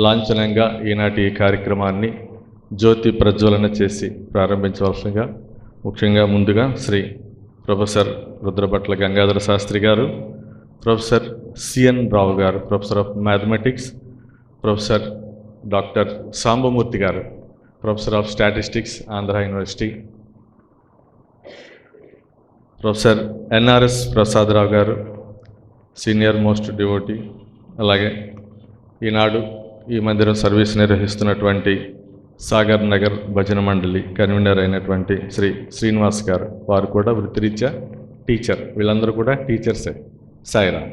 లాంఛనంగా ఈనాటి ఈ కార్యక్రమాన్ని జ్యోతి ప్రజ్వలన చేసి ప్రారంభించవలసిందిగా ముఖ్యంగా ముందుగా శ్రీ ప్రొఫెసర్ రుద్రభట్ల గంగాధర శాస్త్రి గారు, ప్రొఫెసర్ సిఎన్ రావు గారు, professor of mathematics, professor doctor Sambamurthy గారు, professor of statistics Andhra university, professor NRS Prasadarao గారు, సీనియర్ మోస్ట్ డివోటీ, అలాగే ఈనాడు ఈ మందిరం సర్వీస్ నిర్వహిస్తున్నటువంటి సాగర్ నగర్ భజన మండలి కన్వీనర్ అయినటువంటి శ్రీ శ్రీనివాస్ గారు, వారు కూడా వృత్తిరీత్యా టీచర్. వీళ్ళందరూ కూడా టీచర్సే. సాయిరామ్.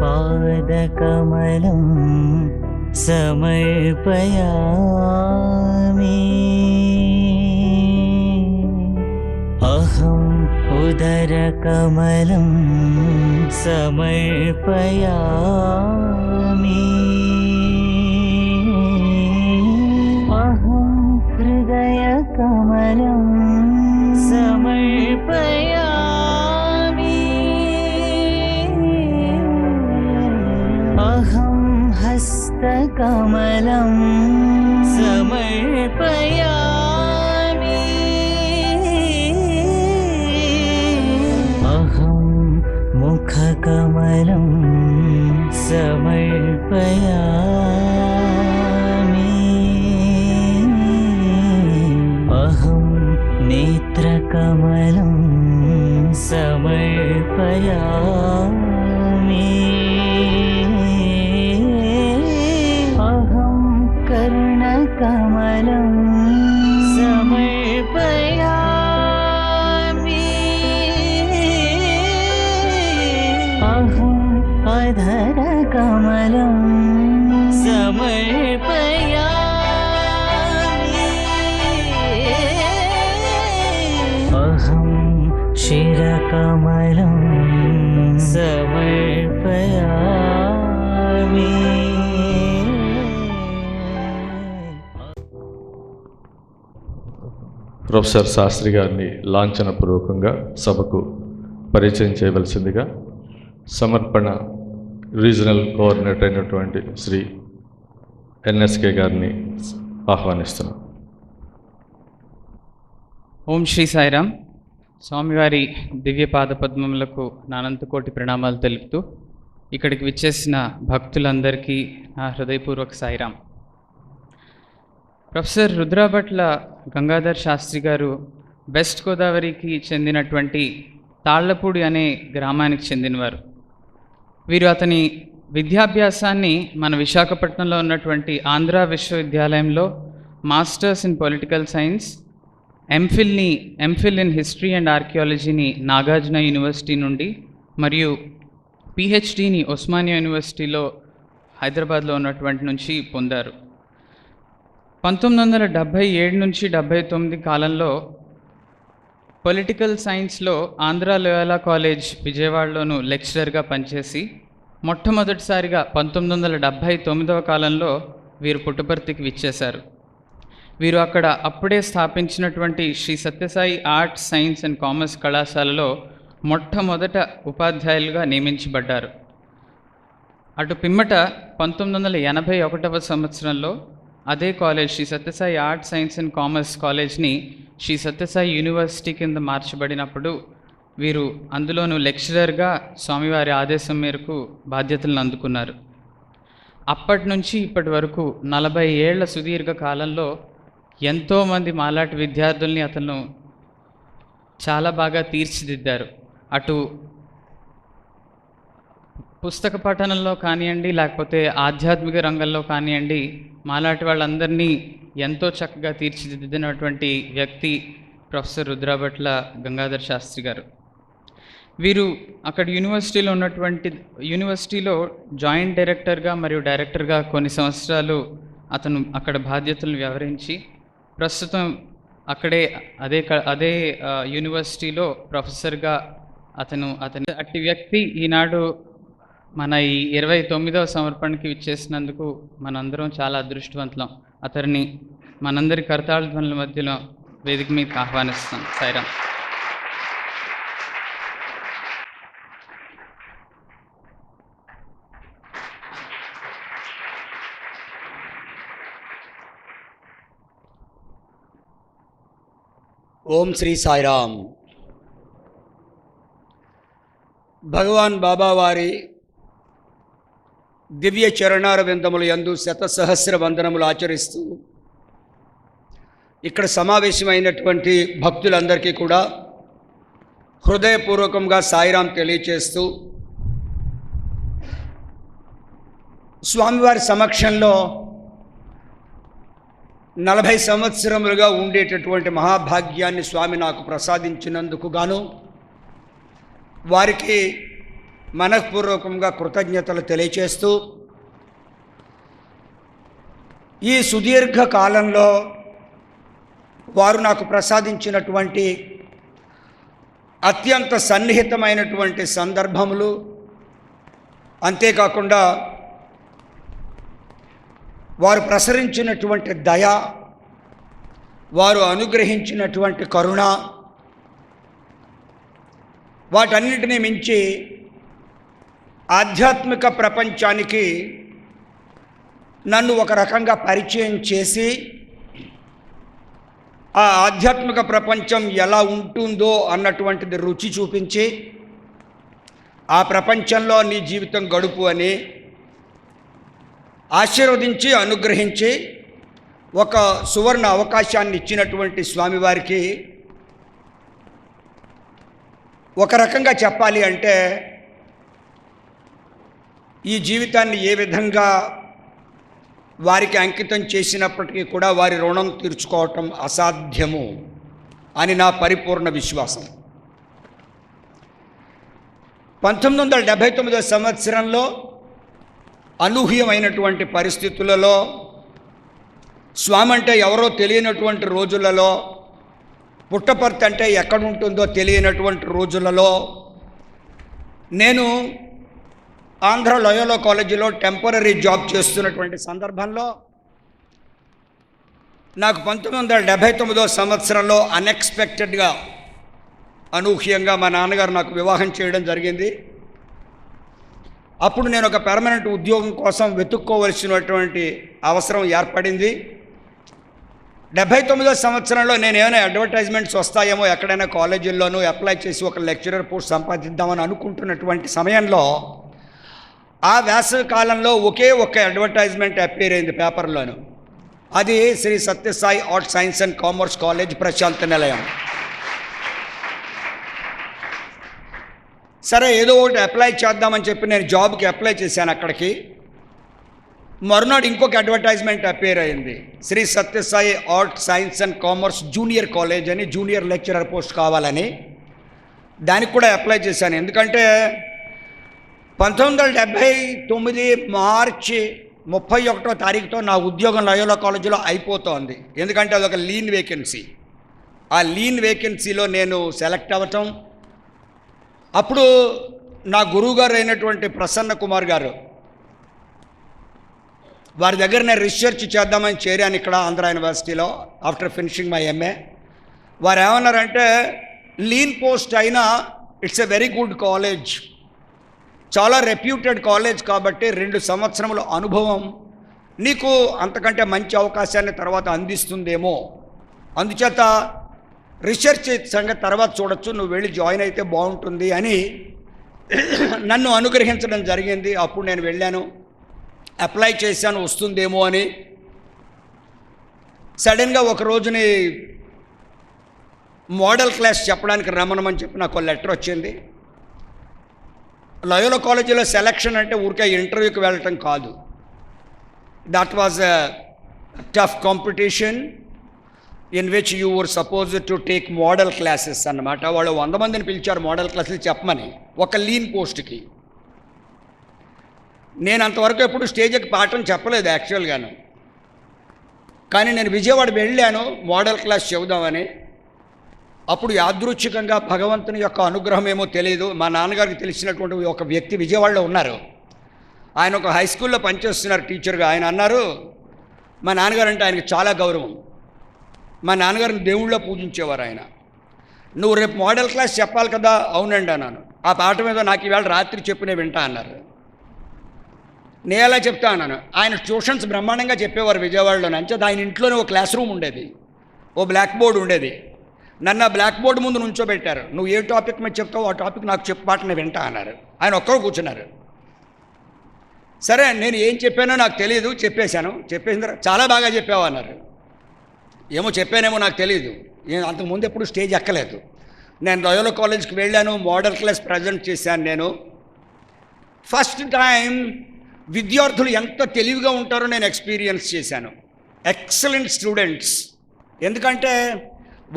పాదకమలం సమర్పయామి, అహం ఉదరకమలం సమర్పయామి, అహం హృదయకమలం సమర్పయామి, అహం హస్తకమలం సమర్పయామి, అహం ముఖకమలం సమర్పయామి, అహం నేత్రకమలం సమర్పయామి, అహం కర్ణకమలం సమర్పయామి, అహం అధరకమలం సమర్పయామి, అహం శిరకమలం సమర్పయామి. ప్రొఫెసర్ శాస్త్రి గారిని లాంఛనపూర్వకంగా సభకు పరిచయం చేయవలసిందిగా సమర్పణ రీజనల్ కోఆర్డినేటర్ అయినటువంటి శ్రీ ఎన్ఎస్కే గారిని ఆహ్వానిస్తున్నాం. ఓం శ్రీ సాయిరామ్. స్వామివారి దివ్య పాద పద్మములకు నా అనంతకోటి ప్రణామాలు తెలుపుతూ ఇక్కడికి విచ్చేసిన భక్తులందరికీ నా హృదయపూర్వక సాయిరామ్. ప్రొఫెసర్ రుద్రభట్ల గంగాధర్ శాస్త్రి గారు వెస్ట్ గోదావరికి చెందినటువంటి తాళ్లపూడి అనే గ్రామానికి చెందినవారు. వీరు అతని విద్యాభ్యాసాన్ని మన విశాఖపట్నంలో ఉన్నటువంటి ఆంధ్ర విశ్వవిద్యాలయంలో masters in political science, MPhil in history and ఆర్కియాలజీని నాగార్జున యూనివర్సిటీ నుండి మరియు పిహెచ్డిని ఉస్మానియా యూనివర్సిటీలో హైదరాబాద్లో ఉన్నటువంటి నుంచి పొందారు. 1977 నుంచి 79 కాలంలో పొలిటికల్ సైన్స్లో ఆంధ్ర లోయలా కాలేజ్ విజయవాడలోను లెక్చరర్గా పనిచేసి మొట్టమొదటిసారిగా 1979వ కాలంలో వీరు పుట్టపర్తికి విచ్చేశారు. వీరు అక్కడ అప్పుడే స్థాపించినటువంటి Shri Sathya Sai arts, science and commerce కళాశాలలో మొట్టమొదట ఉపాధ్యాయులుగా నియమించబడ్డారు. అటు పిమ్మట 1981వ సంవత్సరంలో అదే college Shri Sathya Sai arts, science and commerce కాలేజ్ని శ్రీ సత్యసాయి యూనివర్సిటీ కింద మార్చబడినప్పుడు వీరు అందులోనూ లెక్చరర్గా స్వామివారి ఆదేశం మేరకు బాధ్యతలను అందుకున్నారు. అప్పటి నుంచి ఇప్పటి వరకు 40 ఏళ్ల సుదీర్ఘ కాలంలో ఎంతోమంది మాలాటి విద్యార్థుల్ని అతను చాలా బాగా తీర్చిదిద్దారు. అటు పుస్తక పఠనంలో కానివ్వండి, లేకపోతే ఆధ్యాత్మిక రంగంలో కానివ్వండి, మాలాంటి వాళ్ళందరినీ ఎంతో చక్కగా తీర్చిదిద్దినటువంటి వ్యక్తి ప్రొఫెసర్ రుద్రభట్ల గంగాధర్ శాస్త్రి గారు. వీరు అక్కడ యూనివర్సిటీలో జాయింట్ డైరెక్టర్గా మరియు డైరెక్టర్గా కొన్ని సంవత్సరాలు అతను అక్కడ బాధ్యతలను వ్యవహరించి ప్రస్తుతం అదే యూనివర్సిటీలో ప్రొఫెసర్గా అట్టి వ్యక్తి ఈనాడు మన ఈ 29వ సమర్పణకి విచ్చేసినందుకు మనందరం చాలా అదృష్టవంతులం. అతన్ని మనందరి కరతాళ ధ్వనుల మధ్యలో వేదిక మీదకి ఆహ్వానిస్తాం. సాయిరాం. ఓం శ్రీ సాయిరామ్. భగవాన్ బాబా వారి దివ్య చరణార విందములు యందు శతసహస్ర వందనములు ఆచరిస్తూ ఇక్కడ సమావేశమైనటువంటి భక్తులందరికీ కూడా హృదయపూర్వకంగా సాయిరాం తెలియచేస్తూ స్వామివారి సమక్షంలో 40 సంవత్సరములుగా ఉండేటటువంటి మహాభాగ్యాన్ని స్వామి నాకు ప్రసాదించినందుకు గాను వారికి మనఃపూర్వకంగా కృతజ్ఞతలు తెలియచేస్తూ ఈ సుదీర్ఘ కాలంలో వారు నాకు ప్రసాదించినటువంటి అత్యంత సన్నిహితమైనటువంటి సందర్భములు, అంతేకాకుండా వారు ప్రసరించినటువంటి దయ, వారు అనుగ్రహించినటువంటి కరుణ, వాటన్నిటినీ మించి ఆధ్యాత్మిక ప్రపంచానికి నన్ను ఒక రకంగా పరిచయం చేసి ఆ ఆధ్యాత్మిక ప్రపంచం ఎలా ఉంటుందో అన్నటువంటిది రుచి చూపించి ఆ ప్రపంచంలో నీ జీవితం గడుపు అని ఆశీర్వదించి అనుగ్రహించి ఒక సువర్ణ అవకాశాన్ని ఇచ్చినటువంటి స్వామివారికి ఒక రకంగా చెప్పాలి అంటే ఈ జీవితాన్ని ఏ విధంగా వారికి అంకితం చేసినప్పటికీ కూడా వారి రుణం తీర్చుకోవటం అసాధ్యము అని నా పరిపూర్ణ విశ్వాసం. 1979 సంవత్సరంలో అనూహ్యమైనటువంటి పరిస్థితులలో, స్వామి అంటే ఎవరో తెలియనటువంటి రోజులలో, పుట్టపర్తి అంటే ఎక్కడుంటుందో తెలియనటువంటి రోజులలో నేను ఆంధ్ర లోయోలా కాలేజీలో టెంపరరీ జాబ్ చేస్తున్నటువంటి సందర్భంలో నాకు 1979 సంవత్సరంలో అన్ఎక్స్పెక్టెడ్గా అనూహ్యంగా మా నాన్నగారు నాకు వివాహం చేయడం జరిగింది. అప్పుడు నేను ఒక పర్మనెంట్ ఉద్యోగం కోసం వెతుక్కోవలసినటువంటి అవసరం ఏర్పడింది. 79 సంవత్సరంలో నేను ఏమైనా అడ్వర్టైజ్మెంట్స్ వస్తాయేమో ఎక్కడైనా కాలేజీల్లోనూ అప్లై చేసి ఒక లెక్చరర్ పోస్ట్ సంపాదిద్దామని అనుకుంటున్నటువంటి సమయంలో ఆ వేసవి కాలంలో ఒకే ఒక అడ్వర్టైజ్మెంట్ అపీర్ అయింది పేపర్లోను. అది Shri Sathya Sai arts, science and commerce college, Prasanthi Nilayam. సరే ఏదో ఒకటి అప్లై చేద్దామని చెప్పి నేను జాబ్కి అప్లై చేశాను అక్కడికి. మరునాడు ఇంకొక అడ్వర్టైజ్మెంట్ అపేర్ అయింది, Shri Sathya Sai arts, science and commerce junior college అని, జూనియర్ లెక్చరర్ పోస్ట్ కావాలని. దానికి కూడా అప్లై చేశాను. ఎందుకంటే 1979 మార్చి 31వ తారీఖుతో నా ఉద్యోగం లోయోలా కాలేజీలో అయిపోతోంది. ఎందుకంటే అదొక లీన్ వేకెన్సీ. ఆ లీన్ వేకెన్సీలో నేను సెలెక్ట్ అవ్వటం, అప్పుడు నా గురువుగారు అయినటువంటి ప్రసన్న కుమార్ గారు వారి దగ్గర నేను రీసెర్చ్ చేద్దామని చేరాను ఇక్కడ ఆంధ్ర యూనివర్సిటీలో ఆఫ్టర్ ఫినిషింగ్ మై ఎంఏ. వారు ఏమన్నారంటే, లీన్ పోస్ట్ అయినా it's a very good college, చాలా రెప్యూటెడ్ కాలేజ్ కాబట్టి 2 సంవత్సరముల అనుభవం నీకు అంతకంటే మంచి అవకాశాన్ని తర్వాత అందిస్తుందేమో, అందుచేత రీసెర్చ్ సంగతి తర్వాత చూడొచ్చు, నువ్వు వెళ్ళి జాయిన్ అయితే బాగుంటుంది అని నన్ను అనుగ్రహించడం జరిగింది. అప్పుడు నేను వెళ్ళాను, అప్లై చేశాను వస్తుందేమో అని. సడన్గా ఒక రోజుని మోడల్ క్లాస్ చెప్పడానికి రమ్మనమని చెప్పి నాకు లెటర్ వచ్చింది. లోయోలా కాలేజీలో సెలక్షన్ అంటే ఊరికే ఇంటర్వ్యూకి వెళ్ళటం కాదు. That was a tough competition in which you were supposed to take model classes అన్నమాట. వాళ్ళు 100 మందిని పిలిచారు మోడల్ క్లాసులు చెప్పమని ఒక లీన్ పోస్ట్కి. నేను అంతవరకు ఎప్పుడు స్టేజ్కి పాఠం చెప్పలేదు యాక్చువల్గాను. కానీ నేను విజయవాడ వెళ్ళాను మోడల్ క్లాస్ చెబుదామని. అప్పుడు యాదృచ్ఛికంగా భగవంతుని యొక్క అనుగ్రహం ఏమో తెలియదు, మా నాన్నగారికి తెలిసినటువంటి ఒక వ్యక్తి విజయవాడలో ఉన్నారు. ఆయన ఒక హై స్కూల్లో పనిచేస్తున్నారు టీచర్గా. ఆయన అన్నారు, మా నాన్నగారు అంటే ఆయనకి చాలా గౌరవం, మా నాన్నగారిని దేవుళ్ళో పూజించేవారు ఆయన. నువ్వు రేపు మోడల్ క్లాస్ చెప్పాలి కదా. అవునండి అన్నాను. ఆ పాట మీద నాకు ఈవేళ రాత్రి చెప్పినే వింటా అన్నారు. నేను ఎలా చెప్తా అన్నాను. ఆయన ట్యూషన్స్ బ్రహ్మాండంగా చెప్పేవారు విజయవాడలోనే. అంచేది ఆయన ఇంట్లోనే ఒక క్లాస్ రూమ్ ఉండేది, ఓ బ్లాక్ బోర్డు ఉండేది. నన్ను ఆ బ్లాక్ బోర్డు ముందు నుంచోబెట్టారు. నువ్వు ఏ టాపిక్ మీద చెప్తావో ఆ టాపిక్ నాకు చెప్పాట నేను వింటా అన్నారు. ఆయన ఒక్కరు కూర్చున్నారు. సరే నేను ఏం చెప్పానో నాకు తెలియదు, చెప్పేశాను. చెప్పేసిన తర్వాత చాలా బాగా చెప్పావు అన్నారు. ఏమో చెప్పానేమో నాకు తెలియదు, నేను అంతకుముందు ఎప్పుడు స్టేజ్ ఎక్కలేదు. నేను లోయోలా కాలేజ్కి వెళ్ళాను, మోడల్ క్లాస్ ప్రజెంట్ చేశాను. నేను ఫస్ట్ టైం విద్యార్థులు ఎంత తెలివిగా ఉంటారో నేను ఎక్స్పీరియన్స్ చేశాను. Excellent students. ఎందుకంటే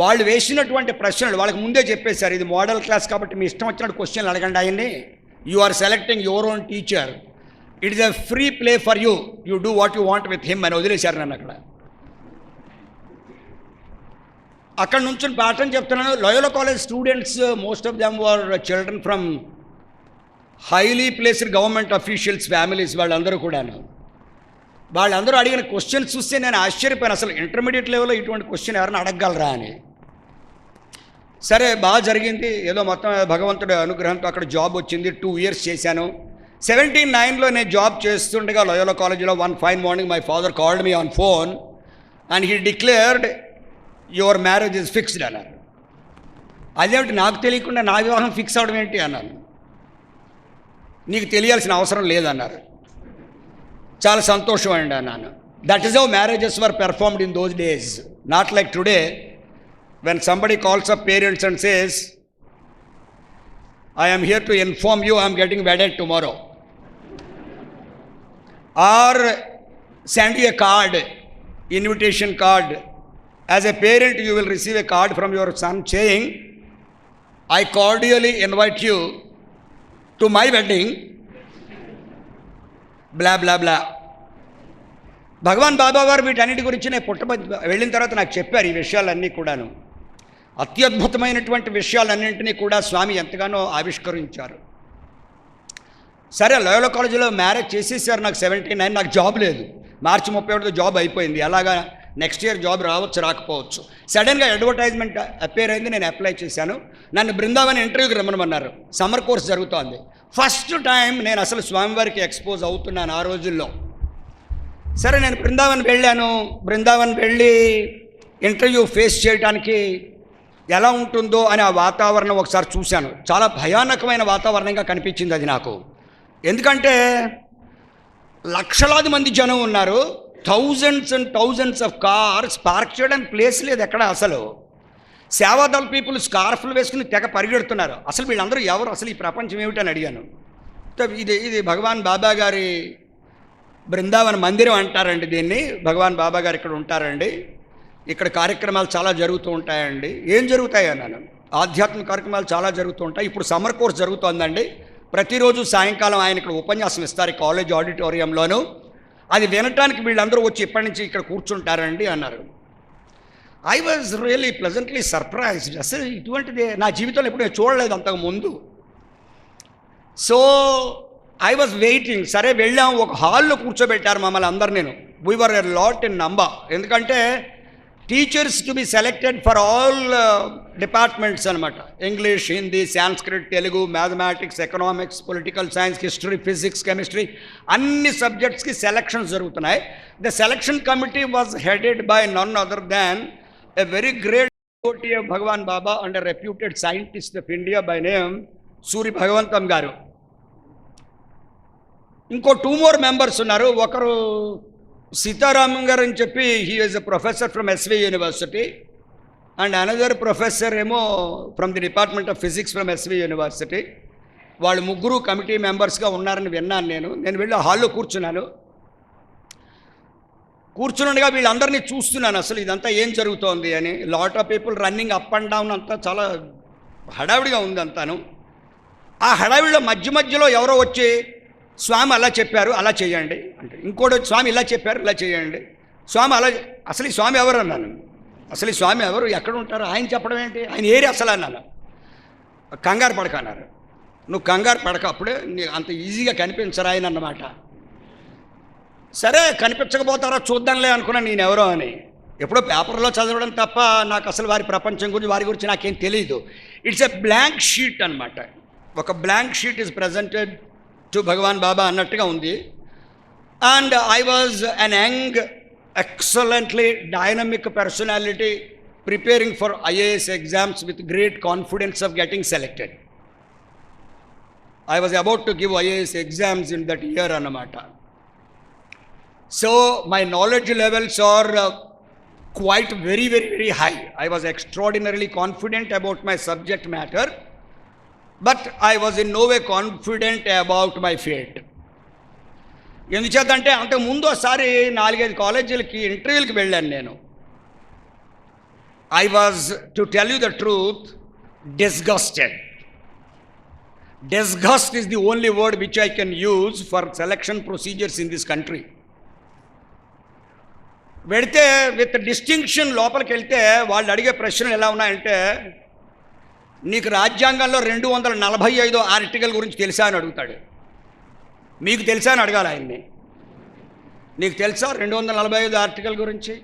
వాళ్ళు వేసినటువంటి ప్రశ్నలు వాళ్ళకి ముందే చెప్పేశారు, ఇది మోడల్ క్లాస్ కాబట్టి మీ ఇష్టం వచ్చినట్టు క్వశ్చన్లు అడగండి ఆయన్ని. You are selecting your own teacher, it is a free play for you, you do what you want with him అని వదిలేశారు నన్ను అక్కడ. అక్కడ నుంచి పాఠం చెప్తున్నాను. Loyola college students most of them were children from highly placed government officials families. వాళ్ళందరూ కూడాను వాళ్ళందరూ అడిగిన క్వశ్చన్స్ చూస్తే నేను ఆశ్చర్యపోయాను. అసలు ఇంటర్మీడియట్ లెవెల్లో ఇటువంటి క్వశ్చన్ ఎవరైనా అడగగలరా అని. సరే బాగా జరిగింది. ఏదో మొత్తం భగవంతుడి అనుగ్రహంతో అక్కడ జాబ్ వచ్చింది. 2 years చేశాను. 79లో నేను జాబ్ చేస్తుండగా లోయోలా కాలేజీలో one fine morning my father called me on phone and he declared your marriage is fixed అన్నారు. అదేమిటి నాకు తెలియకుండా నా వివాహం ఫిక్స్ అవడం ఏంటి అన్నాను. నీకు తెలియాల్సిన అవసరం లేదన్నారు. చాలా సంతోషం అండి అన్నాను. That is how marriages were performed in those days, not like today when somebody calls up parents and says I am here to inform you I am getting wedded tomorrow, or send you a card, invitation card. As a parent, you will receive a card from your son saying, I cordially invite you to my wedding, blah blah blah. భగవాన్ బాబా వారు వీటన్నిటి గురించి నేను వెళ్ళిన తర్వాత నాకు చెప్పారు ఈ విషయాలన్నీ కూడాను. అత్యద్భుతమైనటువంటి విషయాలన్నింటినీ కూడా స్వామి ఎంతగానో ఆవిష్కరించారు. సరే లోయోలా కాలేజీలో మ్యారేజ్ చేసేసారు. నాకు 79, నాకు జాబ్ లేదు. మార్చి 31 జాబ్ అయిపోయింది. అలాగా నెక్స్ట్ ఇయర్ జాబ్ రావచ్చు రాకపోవచ్చు. సడన్గా అడ్వర్టైజ్మెంట్ అపేర్ అయింది. నేను అప్లై చేశాను. నన్ను బృందావన్ ఇంటర్వ్యూకి రమ్మనమన్నారు. సమ్మర్ కోర్స్ జరుగుతోంది. ఫస్ట్ టైం నేను అసలు స్వామివారికి ఎక్స్పోజ్ అవుతున్నాను ఆ రోజుల్లో. సరే నేను బృందావన్ వెళ్ళాను. బృందావన్ వెళ్ళి ఇంటర్వ్యూ ఫేస్ చేయడానికి ఎలా ఉంటుందో అని ఆ వాతావరణం ఒకసారి చూశాను. చాలా భయానకమైన వాతావరణంగా కనిపించింది అది నాకు. ఎందుకంటే లక్షలాది మంది జనం ఉన్నారు. Thousands and thousands of cars park చేయడానికి ప్లేస్ లేదు ఎక్కడ. అసలు సేవాదళ పీపుల్ స్కార్ఫ్లు వేసుకుని తెగ పరిగెడుతున్నారు. అసలు వీళ్ళందరూ ఎవరు, అసలు ఈ ప్రపంచం ఏమిటని అడిగాను. ఇది భగవాన్ బాబా గారి బృందావన మందిరం అంటారండి దీన్ని. భగవాన్ బాబా గారు ఇక్కడ ఉంటారండి. ఇక్కడ కార్యక్రమాలు చాలా జరుగుతూ ఉంటాయండి. ఏం జరుగుతాయి అన్నాను. ఆధ్యాత్మిక కార్యక్రమాలు చాలా జరుగుతూ ఉంటాయి. ఇప్పుడు సమ్మర్ కోర్స్ జరుగుతోందండి. ప్రతిరోజు సాయంకాలం ఆయన ఇక్కడ ఉపన్యాసం ఇస్తారు కాలేజ్ ఆడిటోరియంలోను. అది వినటానికి వీళ్ళందరూ వచ్చి ఇప్పటి నుంచి ఇక్కడ కూర్చుంటారండి అన్నారు. I was really pleasantly surprised. అసలు ఇటువంటిది నా జీవితంలో ఎప్పుడు నేను చూడలేదు అంతకు ముందు. So I was waiting. సరే వెళ్ళాం. ఒక హాల్లో కూర్చోబెట్టారు మమ్మల్ని అందరు. నేను we were a lot in number. ఎందుకంటే teachers to be selected for all departments అనమాట. English, Hindi, Sanskrit, Telugu, mathematics, economics, political science, history, physics, chemistry అన్ని సబ్జెక్ట్స్కి సెలక్షన్స్ జరుగుతున్నాయి. The selection committee was headed by none other than a very great devotee of Bhagavan Baba and reputed scientist of India by name Suri Bhagavantam గారు. ఇంకో 2 more members ఉన్నారు. ఒకరు సీతారామన్ గారు అని చెప్పి he is a professor from SV university and another professor ఏమో from the department of physics from SV university. వాళ్ళు ముగ్గురు కమిటీ మెంబర్స్గా ఉన్నారని విన్నాను. నేను వెళ్ళి హాల్లో కూర్చున్నాను. కూర్చున్నట్టుగా వీళ్ళందరినీ చూస్తున్నాను. అసలు ఇదంతా ఏం జరుగుతోంది అని. Lot of people running up and down, అంతా చాలా హడావిడిగా ఉంది అంతాను. ఆ హడావిడిలో మధ్యలో ఎవరో వచ్చి స్వామి అలా చెప్పారు అలా చేయండి అంటే, ఇంకోటి స్వామి ఇలా చెప్పారు ఇలా చేయండి, స్వామి అలా. అసలు ఈ స్వామి ఎవరు అన్నాను. అసలు ఈ స్వామి ఎవరు, ఎక్కడ ఉంటారు, ఆయన చెప్పడం ఏంటి, ఆయన ఏరి అసలు అన్నాను. కంగారు పడక అన్నారు. నువ్వు కంగారు పడక, అప్పుడే నీకు అంత ఈజీగా కనిపించరు ఆయన అన్నమాట. సరే కనిపించకపోతారా చూద్దాంలే అనుకున్నాను నేను ఎవరో అని. ఎప్పుడో పేపర్లో చదవడం తప్ప నాకు అసలు వారి ప్రపంచం గురించి వారి గురించి నాకేం తెలియదు. ఇట్స్ ఎ బ్లాంక్ షీట్ అనమాట. ఒక blank sheet is presented to Bhagavan Baba అన్నట్టుగా ఉంది. And I was an young excellently dynamic personality preparing for IAS exams with great confidence of getting selected. I was about to give IAS exams in that year అన్నమాట. So my knowledge levels are quite very high. I was extraordinarily confident about my subject matter, but I was in no way confident about my fate. ఎందుచేతంటే అంతకుముందు ఒకసారి 4-5 కాలేజీలకి ఇంటర్వ్యూలకి వెళ్ళాను నేను. I was, to tell you the truth, disgusted. Disgust is the only word which I can use for selection procedures in this country. వెళితే with distinction లోపలికి వెళ్తే వాళ్ళు అడిగే ప్రశ్నలు ఎలా ఉన్నాయంటే, నీకు రాజ్యాంగంలో 245 ఆర్టికల్ గురించి తెలుసా అని అడుగుతాడు. మీకు తెలుసా అని అడగాలి ఆయన్ని. నీకు తెలుసా 245 ఆర్టికల్ గురించి?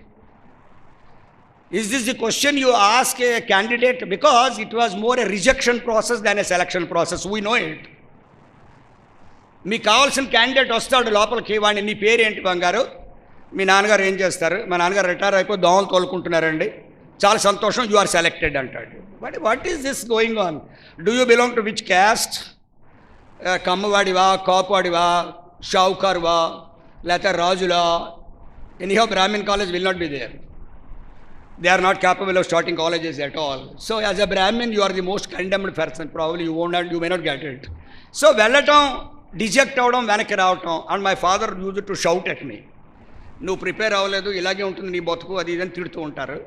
Is this the question you ask a candidate? Because it was more a rejection process than a selection process. We know it. మీకు కావాల్సిన క్యాండిడేట్ వస్తాడు లోపలికి, వాడిని నీ పేరు ఏంటి బంగారు, మీ నాన్నగారు ఏం చేస్తారు, మా నాన్నగారు రిటైర్ అయిపోయి దోమలు తోలుకుంటున్నారండి, చాలా సంతోషం, యు ఆర్ సెలెక్టెడ్ అంటాడు. But what is this going on? Do you belong to which caste? కమ్మవాడివా, కాపువాడివా, షావుకారువా, లేకపోతే రాజులా? Anyhow Brahmin college will not be there. They are not capable of starting colleges at all. So as a Brahmin, you are the most condemned person. Probably you may not get it. So వెళ్ళటం, డిజెక్ట్ అవ్వడం, వెనక్కి రావటం. And my father use to shout at me, నువ్వు prepare అవ్వలేదు, ఇలాగే ఉంటుంది నీ బతుకు, అది ఇదని తిడుతూ ఉంటారు,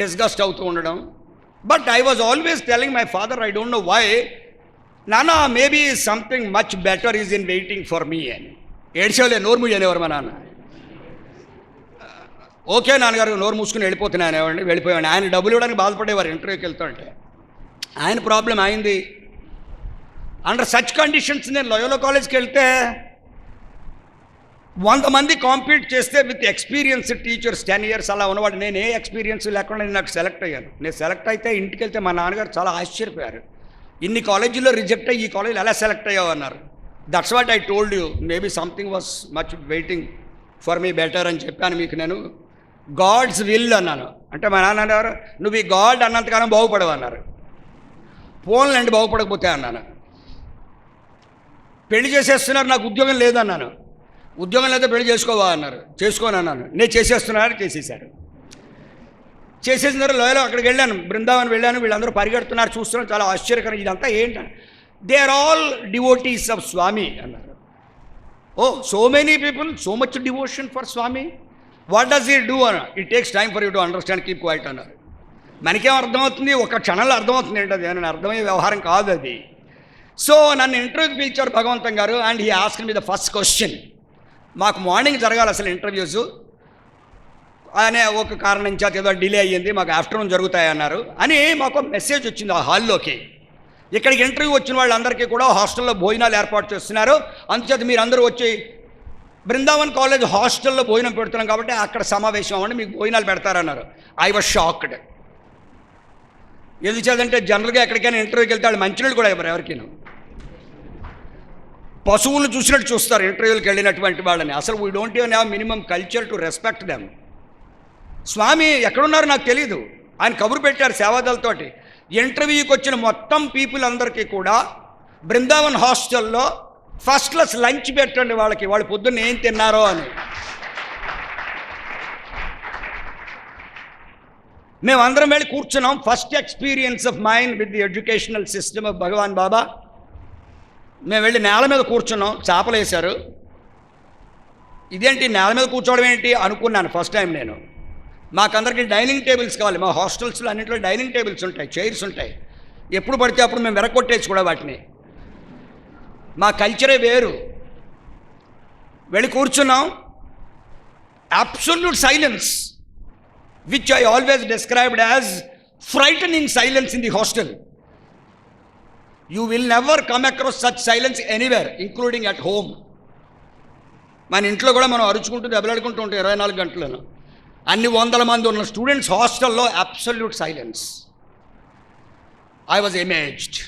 డిస్గస్ట్ అవుతూ ఉండడం. But I was always telling my father, I don't know why, నాన్న maybe something much better is in waiting for me అని. ఏడ్చేవాళ్ళే, నోరు మూయనేవారు మా నాన్న. ఓకే నాన్నగారు నోరు మూసుకుని వెళ్ళిపోతున్నాను, వెళ్ళిపోయాను. ఆయన డబ్బులు ఇవ్వడానికి బాధపడేవారు ఇంటర్వ్యూకి వెళ్తుంటే. ఆయన ప్రాబ్లం అయింది. అండర్ సచ్ కండిషన్స్ నేను లోయోలా కాలేజ్కి వెళ్తే 100 మంది కాంపీట్ చేస్తే విత్ ఎక్స్పీరియన్స్ టీచర్స్ 10 years అలా ఉన్నవాడు. నేను ఏ ఎక్స్పీరియన్స్ లేకుండా నాకు సెలెక్ట్ అయ్యాను. నేను సెలెక్ట్ అయితే ఇంటికి వెళ్తే మా నాన్నగారు చాలా ఆశ్చర్యపోయారు. ఇన్ని కాలేజీల్లో రిజెక్ట్ అయ్యి ఈ కాలేజీలో ఎలా సెలెక్ట్ అయ్యావు అన్నారు. That's what I told you, maybe something was much waiting for me better అని చెప్పాను మీకు నేను. గాడ్స్ విల్ అన్నాను. అంటే మా నాన్న అన్నారు, నువ్వు ఈ గాడ్ అన్నంతకాలం బాగుపడవు అన్నారు. పోన్లండి బాగుపడకపోతే అన్నాను. పెళ్లి చేసేస్తున్నారు, నాకు ఉద్యోగం లేదన్నాను. ఉద్యోగం లేదా పెళ్లి చేసుకోవా అన్నారు. చేసుకోని అన్నాను. నేను చేసేస్తున్నాను, చేసేసారు. చేసేసినారు. లోయలో అక్కడికి వెళ్ళాను, బృందావన్ వెళ్ళాను. వీళ్ళందరూ పరిగెడుతున్నారు, చూస్తున్నాను, చాలా ఆశ్చర్యకరం. ఇదంతా ఏంటని, they are all devotees of Swami అన్నారు. Oh so many people, so much devotion for Swami, what does it do అన్న. It takes time for you to understand, keep quiet అన్నారు. మనకేం అర్థమవుతుంది, ఒక క్షణంలో అర్థమవుతుంది ఏంటది అని. అర్థమయ్యే వ్యవహారం కాదు అది. సో నన్ను ఇంటర్వ్యూకి పిలిచారు భగవంతం గారు. And he asked me the first question. మాకు మార్నింగ్ జరగాలి అసలు ఇంటర్వ్యూస్, అనే ఒక కారణం చేత ఏదో డిలే అయ్యింది, మాకు ఆఫ్టర్నూన్ జరుగుతాయన్నారు అని మాకు మెసేజ్ వచ్చింది ఆ హాల్లోకి. ఇక్కడికి ఇంటర్వ్యూ వచ్చిన వాళ్ళందరికీ కూడా హాస్టల్లో భోజనాలు ఏర్పాటు చేస్తున్నారు, అందుచేత మీరు అందరూ వచ్చి బృందావన్ కాలేజ్ హాస్టల్లో భోజనం పెడుతున్నాం కాబట్టి అక్కడ సమావేశం అవ్వండి, మీకు భోజనాలు పెడతారన్నారు. I was shocked. ఎందుచేతంటే జనరల్గా ఎక్కడికైనా ఇంటర్వ్యూకి వెళ్తే వాళ్ళు మంచినీళ్ళు కూడా ఇవ్వరు ఎవరికైనా. పశువులు చూసినట్టు చూస్తారు ఇంటర్వ్యూకి వెళ్ళినటువంటి వాళ్ళని. అసలు we don't even have minimum culture to respect them. Swami ఎక్కడున్నారో నాకు తెలీదు, ఆయన కబురు పెట్టారు సేవాదలతోటి. ఇంటర్వ్యూకి వచ్చిన మొత్తం పీపుల్ అందరికీ కూడా బృందావన్ హాస్టల్లో ఫస్ట్ క్లాస్ లంచ్ పెట్టండి వాళ్ళకి, వాళ్ళు పొద్దున్న ఏం తిన్నారో అని. మేమందరం వెళ్ళి కూర్చున్నాం. First experience of mind with the educational system of Bhagavan Baba. మేము వెళ్ళి నేల మీద కూర్చున్నాం, చేపలు వేశారు. ఇదేంటి నేల మీద కూర్చోవడం ఏంటి అనుకున్నాను ఫస్ట్ టైం నేను. మాకందరికి డైనింగ్ టేబుల్స్ కావాలి. మా హాస్టల్స్లో అన్నింటిలో డైనింగ్ టేబుల్స్ ఉంటాయి, చైర్స్ ఉంటాయి. ఎప్పుడు పడితే అప్పుడు మేము వెరకొట్టేసి కూడా వాటిని. మా కల్చరే వేరు. వెళ్ళి కూర్చున్నాం. Absolute silence, which I always described as frightening silence in the hostel. You will never come across such silence anywhere, including at home. మన ఇంట్లో కూడా మనం అరుచుకుంటూ దెబ్బలాడుకుంటూ ఉంటాం 24 గంటలను. అన్ని వందల మంది ఉన్న స్టూడెంట్స్ హాస్టల్లో absolute silence. I was amazed.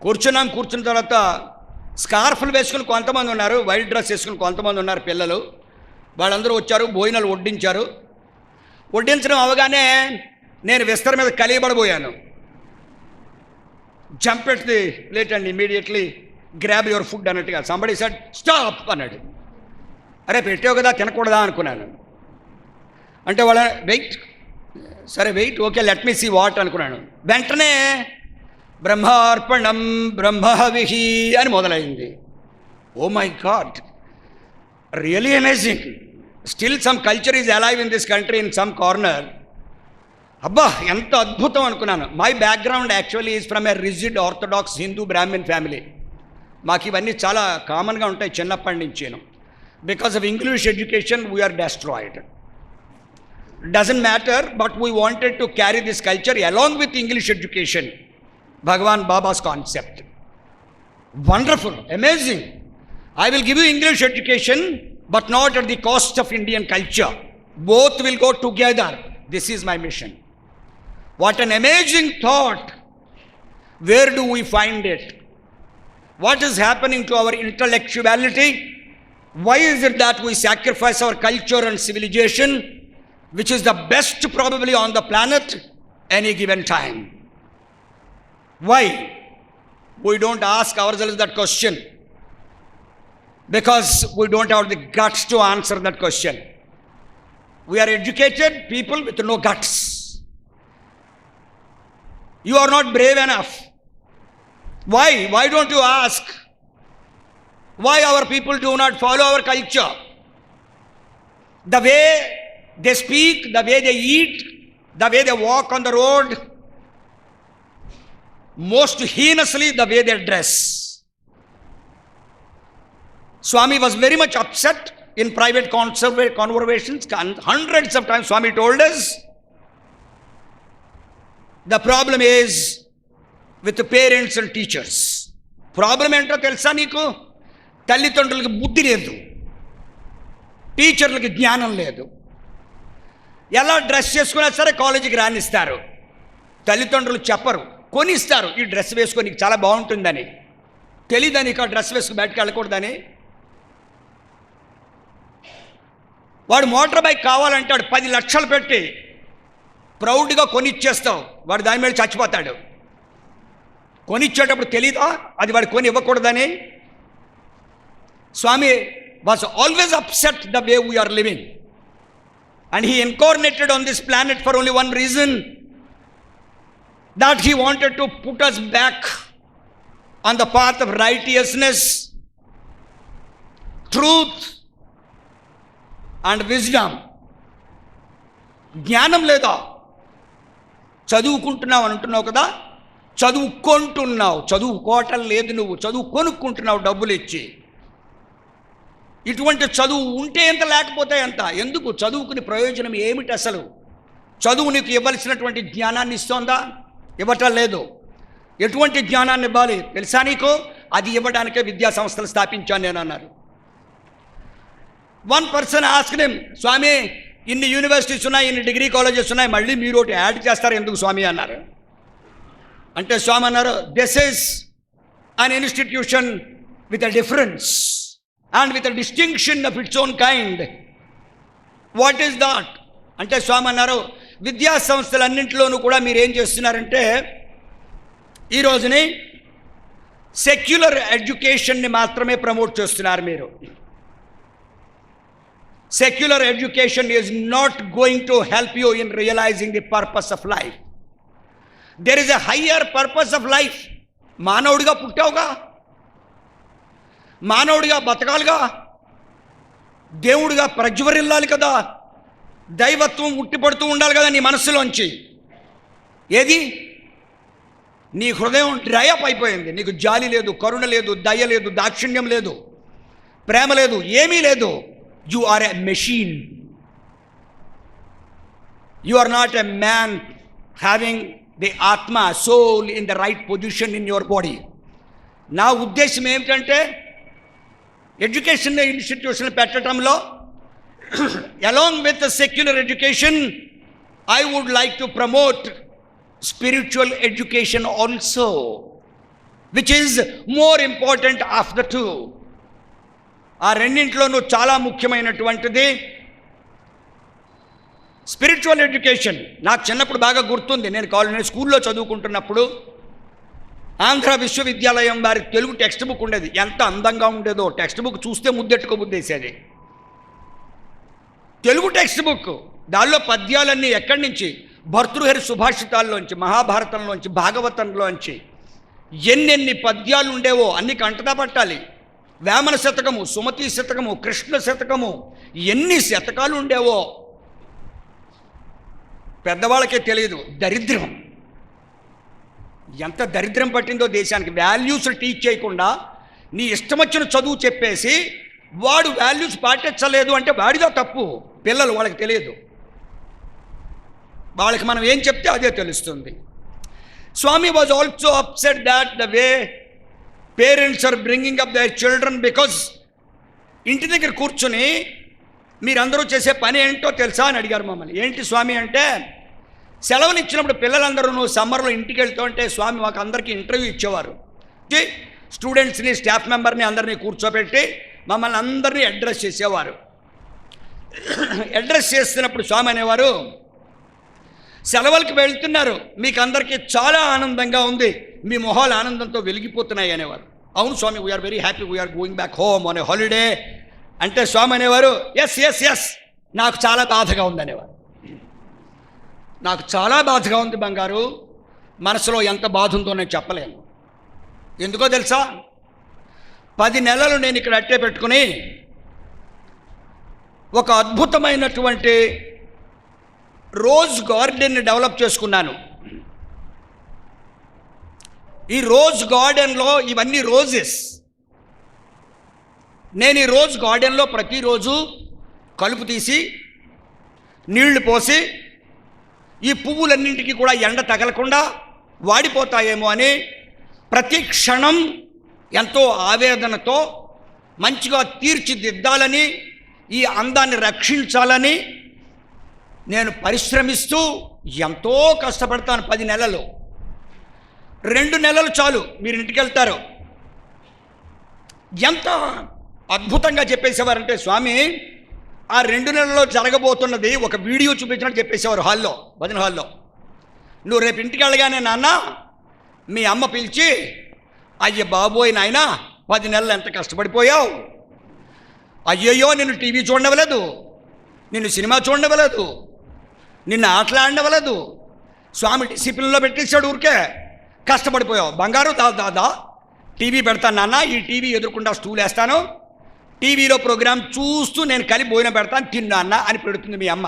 కూర్చున్న తర్వాత స్కార్ఫ్లు వేసుకుని కొంతమంది ఉన్నారు, వైట్ డ్రెస్ వేసుకుని కొంతమంది ఉన్నారు పిల్లలు. వాళ్ళందరూ వచ్చారు, భోజనాలు వడ్డించారు. వడ్డించడం అవగానే నేను విస్తర మీద కలియబడబోయాను. Jump at the plate and immediately grab your food అన్నట్టుగా. సంబడి సెడ్ స్టాప్ అన్నాడు. అరే పెట్టావు కదా తినకూడదా అనుకున్నాను. అంటే వాళ్ళ వెయిట్, సరే wait, okay let me see what అనుకున్నాను. వెంటనే బ్రహ్మార్పణం బ్రహ్మవిహి అని మొదలైంది. Oh my god, really amazing. Still some culture is alive in this country in some corner. అబ్బా ఎంత అద్భుతం అనుకున్నాను. My background actually is from a rigid orthodox Hindu Brahmin family. మాకు ఇవన్నీ చాలా కామన్గా ఉంటాయి చిన్నప్పటి నుంచేను. Because of English education we are destroyed. Doesn't matter, but we wanted to carry this culture along with English education. Bhagavan Baba's concept. Wonderful, amazing. I will give you English education, but not at the cost of Indian culture. Both will go together. This is my mission. What an amazing thought. Where do we find it? What is happening to our intellectuality? Why is it that we sacrifice our culture and civilization, which is the best probably on the planet, any given time? Why? We don't ask ourselves that question because we don't have the guts to answer that question. We are educated people with no guts. You are not brave enough. Why? Why don't you ask? Why our people do not follow our culture? The way they speak, the way they eat, the way they walk on the road, most heinously the way they dress. Swami was very much upset in private conversations. Hundreds of times Swami told us, the problem is with the parents and teachers. Problem ento telusa neeku? తల్లిదండ్రులకు బుద్ధి లేదు, టీచర్లకి జ్ఞానం లేదు. ఎలా dress చేసుకున్నా సరే కాలేజీకి రానిస్తారు. తల్లిదండ్రులు చెప్పరు, కొనిస్తారు. ఈ డ్రెస్ వేసుకొని నీకు చాలా బాగుంటుందని. తెలీదా నీకు ఆ డ్రెస్ వేసుకుని బయటకు వెళ్ళకూడదని? వాడు మోటార్ బైక్ కావాలంటాడు, 10 లక్షలు పెట్టి ప్రౌడ్గా కొనిచ్చేస్తావు, వాడు దాని మీద చచ్చిపోతాడు. కొనిచ్చేటప్పుడు తెలీదా అది వాడు కొని ఇవ్వకూడదని? Swami was always upset the way we are living, and he incarnated on this planet for only one reason, that he wanted to put us back on the path of righteousness, truth and wisdom. జ్ఞానం లేదా? చదువుకుంటున్నావు అంటున్నావు కదా, చదువుకుంటున్నావు. చదువుకోవటం లేదు, నువ్వు చదువు కొనుక్కుంటున్నావు డబ్బులు ఇచ్చి. ఇటువంటి చదువు ఉంటే ఎంత, లేకపోతే ఎంత? ఎందుకు? చదువుకుని ప్రయోజనం ఏమిటి అసలు? చదువు నీకు ఇవ్వాల్సినటువంటి జ్ఞానాన్ని ఇస్తోందా? ఇవ్వటం లేదు. ఎటువంటి జ్ఞానాన్ని ఇవ్వాలి తెలుసా నీకు? అది ఇవ్వడానికే విద్యా సంస్థలు స్థాపించాను నేను అన్నారు. వన్ పర్సన్ ఆస్క్డ్ హిమ్, స్వామి ఇన్ని యూనివర్సిటీస్ ఉన్నాయి, ఇన్ని డిగ్రీ కాలేజెస్ ఉన్నాయి, మళ్ళీ మీరు ఒకటి యాడ్ చేస్తారు ఎందుకు స్వామి అన్నారు. అంటే స్వామి అన్నారు, this is an institution with a difference and with a distinction of its own kind. What is that అంటే స్వామి అన్నారు, విద్యా సంస్థలన్నింటిలోనూ కూడా మీరు ఏం చేస్తున్నారంటే ఈ రోజుని సెక్యులర్ ఎడ్యుకేషన్ని మాత్రమే ప్రమోట్ చేస్తున్నారు మీరు. Secular education is not going to help you in realising the purpose of life. There is a higher purpose of life. మానవుడిగా పుట్టావుగా, మానవుడిగా బతకాలిగా, దేవుడిగా ప్రజ్వరిల్లాలి కదా, దైవత్వం ఉట్టిపడుతూ ఉండాలి కదా నీ మనస్సులోంచి. ఏది? నీ హృదయం డ్రై అప్ అయిపోయింది. నీకు జాలి లేదు, కరుణ లేదు, దయ లేదు, దాక్షిణ్యం లేదు, ప్రేమ లేదు, ఏమీ లేదు. You are a machine. You are not a man having the atma, soul in the right position in your body. నా ఉద్దేశం ఏమిటంటే ఎడ్యుకేషన్ ఇన్స్టిట్యూషన్ పెట్టడంలో along with the secular education, I would like to promote spiritual education also, which is more important of the two. ఆ రెండింటిలోనూ చాలా ముఖ్యమైనటువంటిది spiritual education. నాకు చిన్నప్పుడు బాగా గుర్తుంది. నేను స్కూల్లో చదువుకుంటున్నప్పుడు ఆంధ్ర విశ్వవిద్యాలయం వారి తెలుగు టెక్స్ట్ బుక్ ఉండేది. ఎంత అందంగా ఉండేదో, టెక్స్ట్ బుక్ చూస్తే ముద్దెట్టుకోబుద్దేసేది. తెలుగు టెక్స్ట్ బుక్, దానిలో పద్యాలన్నీ ఎక్కడి నుంచి, భర్తృహరి సుభాషితాల్లోంచి, మహాభారతంలోంచి, భాగవతంలోంచి ఎన్నెన్ని పద్యాలు ఉండేవో అన్ని కంటతా పట్టాలి. వేమన శతకము, సుమతి శతకము, కృష్ణ శతకము, ఎన్ని శతకాలు ఉండేవో పెద్దవాళ్ళకే తెలియదు. దరిద్రం, ఎంత దరిద్రం పట్టిందో దేశానికి. వాల్యూస్ టీచ్ చేయకుండా నీ ఇష్టం వచ్చిన చదువు చెప్పేసి వాడు వాల్యూస్ పాటించలేదు అంటే వాడిదో తప్పు. పిల్లలు వాళ్ళకి తెలియదు, వాళ్ళకి మనం ఏం చెప్తే అదే తెలుస్తుంది. Swami was also upset that the way parents are bringing up their children, because ఇంటి దగ్గర కూర్చొని మీరందరూ చేసే పని ఏంటో తెలుసా అని అడిగారు మమ్మల్ని. ఏంటి స్వామి అంటే, సెలవులు ఇచ్చినప్పుడు పిల్లలందరూ నువ్వు సమ్మర్లో ఇంటికి వెళ్తూ ఉంటే స్వామి మాకు అందరికీ ఇంటర్వ్యూ ఇచ్చేవారు. స్టూడెంట్స్ని, స్టాఫ్ మెంబర్ని అందరినీ కూర్చోబెట్టి మమ్మల్ని అందరినీ అడ్రస్ చేసేవారు. అడ్రస్ చేస్తున్నప్పుడు స్వామి అనేవారు, సెలవులకి వెళ్తున్నారు, మీకు అందరికీ చాలా ఆనందంగా ఉంది, మీ మొహాలు ఆనందంతో వెలిగిపోతున్నాయి అనేవారు. అవును Swami, we're very happy, we're going back home on a holiday అంటే స్వామి అనేవారు, ఎస్ ఎస్ ఎస్ నాకు చాలా బాధగా ఉంది అనేవారు. నాకు చాలా బాధగా ఉంది బంగారు, మనసులో ఎంత బాధ ఉందో నేను చెప్పలేను. ఎందుకో తెలుసా, 10 నెలలు నేను ఇక్కడ అట్టే పెట్టుకుని ఒక అద్భుతమైనటువంటి రోజ్ గార్డెన్ని డెవలప్ చేసుకున్నాను. ఈ రోజ్ గార్డెన్లో ఇవన్నీ రోజెస్. నేను ఈ రోజ్ గార్డెన్లో ప్రతిరోజు కలుపు తీసి నీళ్లు పోసి ఈ పువ్వులన్నింటికి కూడా ఎండ తగలకుండా వాడిపోతాయేమో అని ప్రతి క్షణం ఎంతో ఆవేదనతో మంచిగా తీర్చిదిద్దాలని, ఈ అందాన్ని రక్షించాలని నేను పరిశ్రమిస్తూ ఎంతో కష్టపడతాను. 10 నెలలు, 2 నెలలు చాలు, మీరు ఇంటికి వెళ్తారు. ఎంత అద్భుతంగా చెప్పేసేవారంటే స్వామి, ఆ 2 నెలల్లో జరగబోతున్నది ఒక వీడియో చూపించినట్టు చెప్పేసేవారు హాల్లో, భజన హాల్లో. నువ్వు రేపు ఇంటికి వెళ్ళగానే నాన్న మీ అమ్మ పిలిచి, అయ్య బాబోయ్ నాయనా 10 నెలలు ఎంత కష్టపడిపోయావు, అయ్యయ్యో నిన్ను టీవీ చూడవలేదు, నిన్ను సినిమా చూడవలేదు, నిన్ను ఆటలాడవలేదు, స్వామి డిసిప్లిన్లో పెట్టేశాడు, ఊరికే కష్టపడిపోయావు బంగారు, దాదా టీవీ పెడతాను నాన్న, ఈ టీవీ ఎదుర్కొంటా స్టూల్ వేస్తాను, టీవీలో ప్రోగ్రాం చూస్తూ నేను కలిపి భోజనం పెడతాను, తిన్నా అన్న అని పెడుతుంది మీ అమ్మ.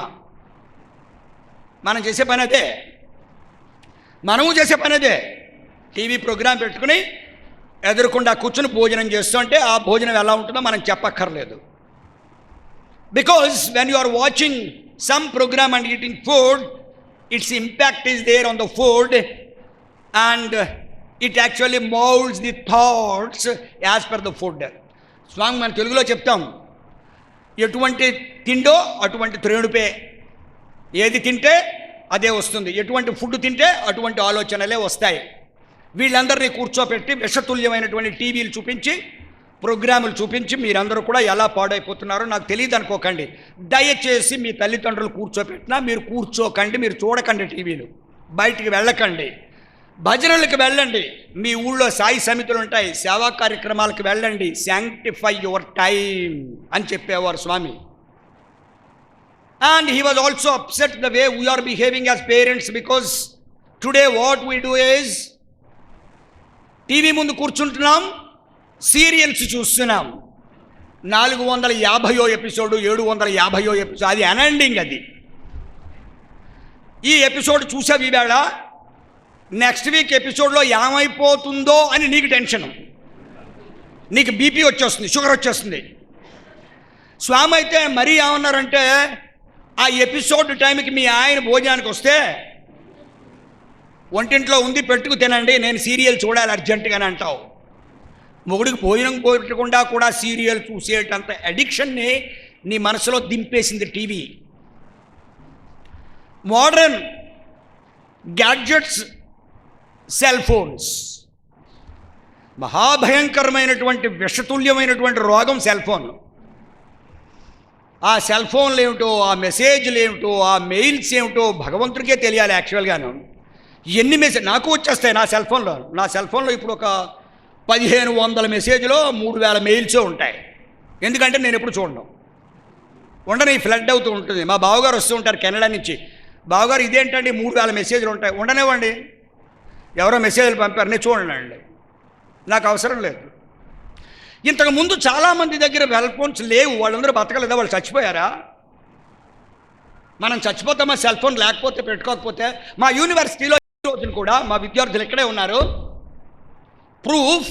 మనం చేసే పని అదే, మనము చేసే పని అదే. టీవీ ప్రోగ్రాం పెట్టుకుని ఎదురుకుండా కూర్చుని భోజనం చేస్తుంటే ఆ భోజనం ఎలా ఉంటుందో మనం చెప్పక్కర్లేదు. Because when you are watching some program and eating food, its impact is there on the food and it actually moulds the thoughts as per the food. Swami మన తెలుగులో చెప్తాం, ఎటువంటి తిండో అటువంటి త్రేణుపే, ఏది తింటే అదే వస్తుంది, ఎటువంటి ఫుడ్ తింటే అటువంటి ఆలోచనలే వస్తాయి. వీళ్ళందరినీ కూర్చోపెట్టి విషతుల్యమైనటువంటి టీవీలు చూపించి, ప్రోగ్రాములు చూపించి మీరందరూ కూడా ఎలా పాడైపోతున్నారో నాకు తెలియదు అనుకోకండి. దయచేసి మీ తల్లిదండ్రులు కూర్చోపెట్టినా మీరు కూర్చోకండి, మీరు చూడకండి టీవీలు, బయటికి వెళ్ళకండి, భజనలకు వెళ్ళండి, మీ ఊళ్ళో సాయి సమితులు ఉంటాయి, సేవా కార్యక్రమాలకు వెళ్ళండి, శాంక్టిఫై యువర్ టైమ్ అని చెప్పేవారు స్వామి. And he was also upset the way we are behaving as parents, because today what we do is TV ముందు కూర్చుంటున్నాం, సీరియల్స్ చూస్తున్నాం. 450 ఎపిసోడు, 750 ఎపిసోడ్, అది అన్ఎండింగ్. అది ఈ ఎపిసోడ్ చూసావు ఈవేళ, నెక్స్ట్ వీక్ ఎపిసోడ్లో ఏమైపోతుందో అని నీకు టెన్షన్, నీకు బీపీ వచ్చేస్తుంది, షుగర్ వచ్చేస్తుంది. స్వామి అయితే మరీ ఏమన్నారంటే, ఆ ఎపిసోడ్ టైంకి మీ ఆయన భోజనానికి వస్తే వంటింట్లో ఉంది పెట్టుకు తినండి, నేను సీరియల్ చూడాలి అర్జెంటుగానే అంటావు. మొగుడికి భోజనం పెట్టకుండా కూడా సీరియల్ చూసేటంత అడిక్షన్ని నీ మనసులో దింపేసింది TV. Modern gadgets, cell phones. మహాభయంకరమైనటువంటి విషతుల్యమైనటువంటి రోగం సెల్ ఫోన్. ఆ సెల్ ఫోన్లు ఏమిటో, ఆ మెసేజ్లు ఏమిటో, ఆ మెయిల్స్ ఏమిటో భగవంతుడికే తెలియాలి యాక్చువల్గాను. ఎన్ని మెసేజ్ నాకు వచ్చేస్తాయి నా సెల్ ఫోన్లో. నా సెల్ ఫోన్లో ఇప్పుడు ఒక 1500 మెసేజ్లో 3000 మెయిల్సే ఉంటాయి. ఎందుకంటే నేను ఎప్పుడు చూడను, ఉండని ఫ్లడ్ అవుతూ ఉంటుంది. మా బావగారు వస్తూ ఉంటారు కెనడా నుంచి. బావగారు ఇదేంటండి 3000 మెసేజ్లు ఉంటాయి. ఉండనివ్వండి, ఎవరో మెసేజ్లు పంపారు, నేను చూడండి, నాకు అవసరం లేదు. ఇంతకుముందు చాలామంది దగ్గర సెల్ ఫోన్స్ లేవు. వాళ్ళందరూ బతకలేదా? వాళ్ళు చచ్చిపోయారా? మనం చచ్చిపోతామా సెల్ ఫోన్ లేకపోతే, పెట్టుకోకపోతే? మా యూనివర్సిటీలో ఈ రోజున కూడా మా విద్యార్థులు ఇక్కడే ఉన్నారు. Proof,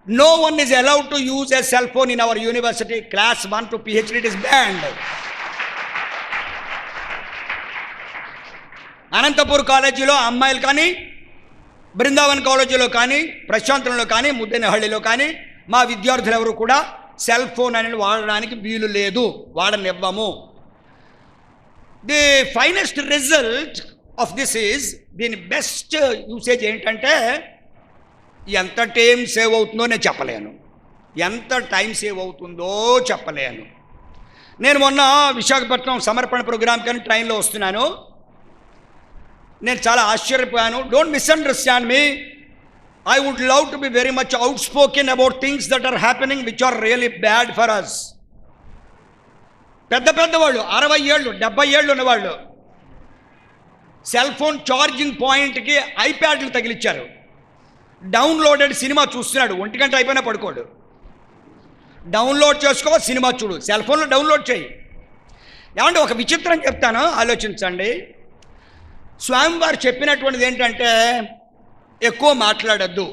no one is allowed to use a cell phone in our university. Class 1 to PhD it is banned. Anantapur కాలేజీలో అమ్మాయిలు కానీ, బృందావన్ కాలేజీలో కానీ, ప్రశాంతంలో కానీ, ముద్దెనహಳ್ಳಿలో కానీ మా విద్యార్థులు ఎవరు కూడా సెల్ ఫోన్ అనేది వాడడానికి వీలు లేదు, వాడనివ్వము. The finest result of this is, దీని బెస్ట్ యూసేజ్ ఏంటంటే, ఎంత టైం సేవ్ అవుతుందో నేను చెప్పలేను, ఎంత టైం సేవ్ అవుతుందో చెప్పలేను. నేను మొన్న విశాఖపట్నం సమర్పణ ప్రోగ్రామ్ కానీ ట్రైన్లో వస్తున్నాను. నేను చాలా ఆశ్చర్యపోయాను. Don't misunderstand me. I would love to be very much outspoken about things that are happening which are really bad for us. పెద్దవాళ్ళు 60 ఏళ్ళు 70 ఏళ్ళు ఉన్నవాళ్ళు సెల్ ఫోన్ ఛార్జింగ్ పాయింట్కి ఐప్యాడ్లు తగిలిచ్చారు. డౌన్లోడెడ్ సినిమా చూస్తున్నాడు, 1 గంట అయిపోయినా పడుకోడు. డౌన్లోడ్ చేసుకో, సినిమా చూడు, సెల్ ఫోన్లో డౌన్లోడ్ చేయి. ఏమంటే ఒక విచిత్రం చెప్తాను, ఆలోచించండి. స్వామివారు చెప్పినటువంటిది ఏంటంటే, ఎక్కువ మాట్లాడద్దు.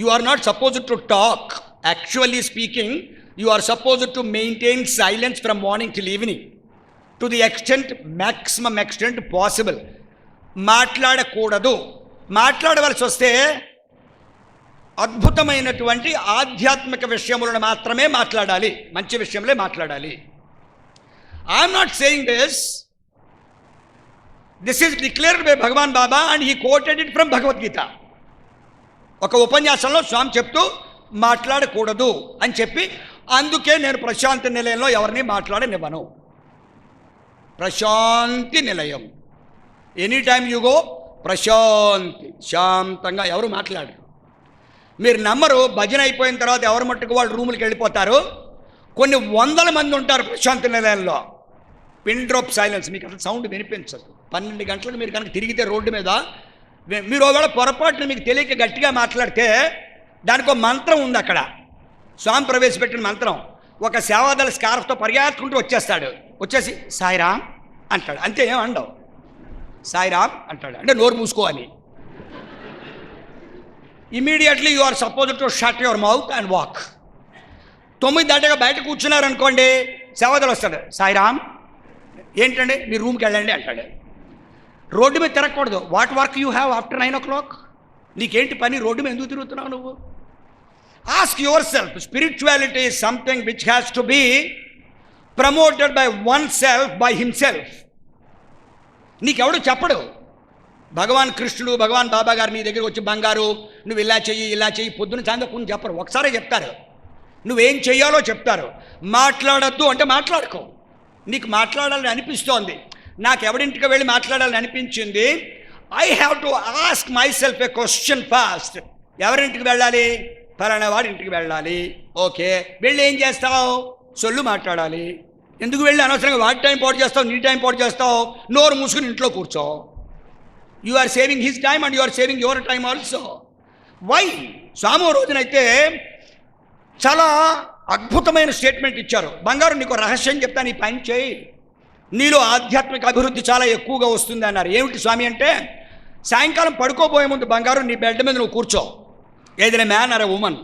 You are not supposed to talk. Actually speaking, you are supposed to maintain silence from morning till evening to the extent, maximum extent possible. మాట్లాడకూడదు. మాట్లాడవలసి వస్తే అద్భుతమైనటువంటి ఆధ్యాత్మిక విషయములను మాత్రమే మాట్లాడాలి, మంచి విషయంలో మాట్లాడాలి. I'm not saying this is declared by Bhagavan Baba and he quoted it from Bhagavad Gita. ఒక ఉపన్యాసంలో స్వామి చెప్తూ మాట్లాడకూడదు అని చెప్పి, అందుకే నేను ప్రశాంతి నిలయంలో ఎవరిని మాట్లాడనివ్వను. Prasanthi Nilayam, any time you go, Prasanthi, శాంతంగా, ఎవరు మాట్లాడరు. మీరు నమ్మరు, భజన అయిపోయిన తర్వాత ఎవరు మట్టుకు వాళ్ళు రూములకి వెళ్ళిపోతారు. కొన్ని 100 మంది ఉంటారు ప్రశాంతి నిలయంలో. పిన్ డ్రాప్ సైలెన్స్, మీకు అసలు సౌండ్ వినిపించదు. 12 గంటలకు మీరు కనుక తిరిగితే రోడ్డు మీద, మీరు ఒకవేళ పొరపాటున మీకు తెలియక గట్టిగా మాట్లాడితే దానికి ఒక మంత్రం ఉంది అక్కడ, స్వామి ప్రవేశపెట్టిన మంత్రం. ఒక సేవాదళ స్కార్ఫ్తో పరిగెత్తుకుంటూ వచ్చేస్తాడు, వచ్చేసి సాయిరామ్ అంటాడు. అంతే, ఏం అండవు, సాయిరామ్ అంటాడు. అంటే నోరు మూసుకోవాలి. Immediately you are supposed to shut your mouth and walk. 9 దాటగా బయట కూర్చున్నారనుకోండి, సేవాదళ వస్తాడు, సాయిరామ్ ఏంటండి మీ రూమ్కి వెళ్ళండి అంటాడు. రోడ్డు మీద తిరగకూడదు. What work you have after 9 o'clock? నీకేంటి పని, రోడ్డు మీద ఎందుకు తిరుగుతున్నావు నువ్వు? Ask yourself. Spirituality is something which has to be promoted by oneself, by himself. నీకెవడు చెప్పడు. భగవాన్ కృష్ణుడు, భగవాన్ బాబా గారు నీ దగ్గరికి వచ్చి, బంగారు నువ్వు ఇలా చెయ్యి, ఇలా చెయ్యి, పొద్దున చాందకుండా చెప్పరు, ఒకసారే చెప్తారు. నువ్వేం చెయ్యాలో చెప్తారు. మాట్లాడద్దు అంటే మాట్లాడుకో. నీకు మాట్లాడాలని అనిపిస్తోంది, నాకు ఎవడింటికి వెళ్ళి మాట్లాడాలని అనిపించింది, I have to ask my self a question fast. ఎవరింటికి వెళ్ళాలి? ఫలానా వాడి ఇంటికి వెళ్ళాలి. ఓకే, వెళ్ళి ఏం చేస్తావు? సొల్లు మాట్లాడాలి. ఎందుకు వెళ్ళి అనవసరంగా వాడి టైం పాటు చేస్తావు, నీ టైం పాటు చేస్తావు? నోరు మూసుకుని ఇంట్లో కూర్చో. You are saving his time and you are saving your time also. Why? Swami రోజునైతే చాలా అద్భుతమైన స్టేట్మెంట్ ఇచ్చారు. బంగారు నీకు రహస్యం చెప్తాను, ఈ పని చేయి, నీలో ఆధ్యాత్మిక అభివృద్ధి చాలా ఎక్కువగా వస్తుంది అన్నారు. ఏమిటి స్వామి అంటే, సాయంకాలం పడుకోబోయే ముందు బంగారు నీ బెడ్ మీద నువ్వు కూర్చో. ఏదైనా man or a woman,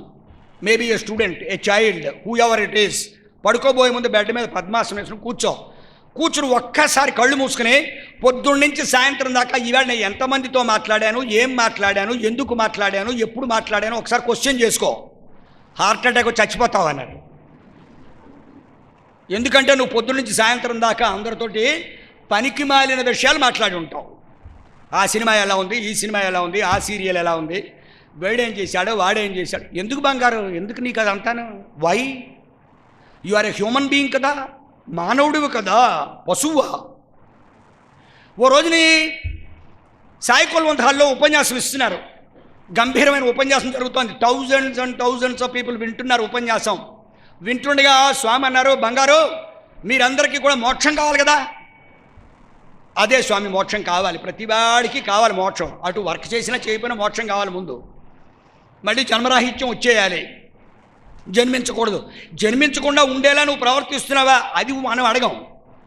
maybe a student, a child, whoever it is, పడుకోబోయే ముందు బెడ్ మీద పద్మాసనం వేసుకుని కూర్చుని ఒక్కసారి కళ్ళు మూసుకుని పొద్దున్న నుంచి సాయంత్రం దాకా ఈవేళ నేను ఎంతమందితో మాట్లాడాను, ఏం మాట్లాడాను, ఎందుకు మాట్లాడాను, ఎప్పుడు మాట్లాడాను ఒకసారి క్వశ్చన్ చేసుకో. హార్ట్ అటాక్ చచ్చిపోతావు అన్నారు. ఎందుకంటే నువ్వు పొద్దున్న నుంచి సాయంత్రం దాకా అందరితోటి పనికి మాలిన విషయాలు మాట్లాడి ఉంటావు. ఆ సినిమా ఎలా ఉంది, ఈ సినిమా ఎలా ఉంది, ఆ సీరియల్ ఎలా ఉంది, వీడేం చేశాడు, వాడేం చేశాడు. ఎందుకు బంగారు, ఎందుకు నీకు అది అంటాను? Why? You are a human being కదా, మానవుడివి కదా, పశువా? ఓ రోజుని సాయి కుల్వంత్ హాల్లో ఉపన్యాసం ఇస్తున్నారు. గంభీరమైన ఉపన్యాసం జరుగుతోంది. Thousands and thousands of people వింటున్నారు ఉపన్యాసం. వింటుండగా స్వామి అన్నారు, బంగారు మీరందరికీ కూడా మోక్షం కావాలి కదా. అదే స్వామి, మోక్షం కావాలి, ప్రతివాడికి కావాలి మోక్షం. అటు వర్క్ చేసినా చేయకపోయినా మోక్షం కావాలి. ముందు మళ్ళీ జన్మరాహిత్యం వచ్చేయాలి, జన్మించకూడదు. జన్మించకుండా ఉండేలా నువ్వు ప్రవర్తిస్తున్నావా, అది మనం అడగం.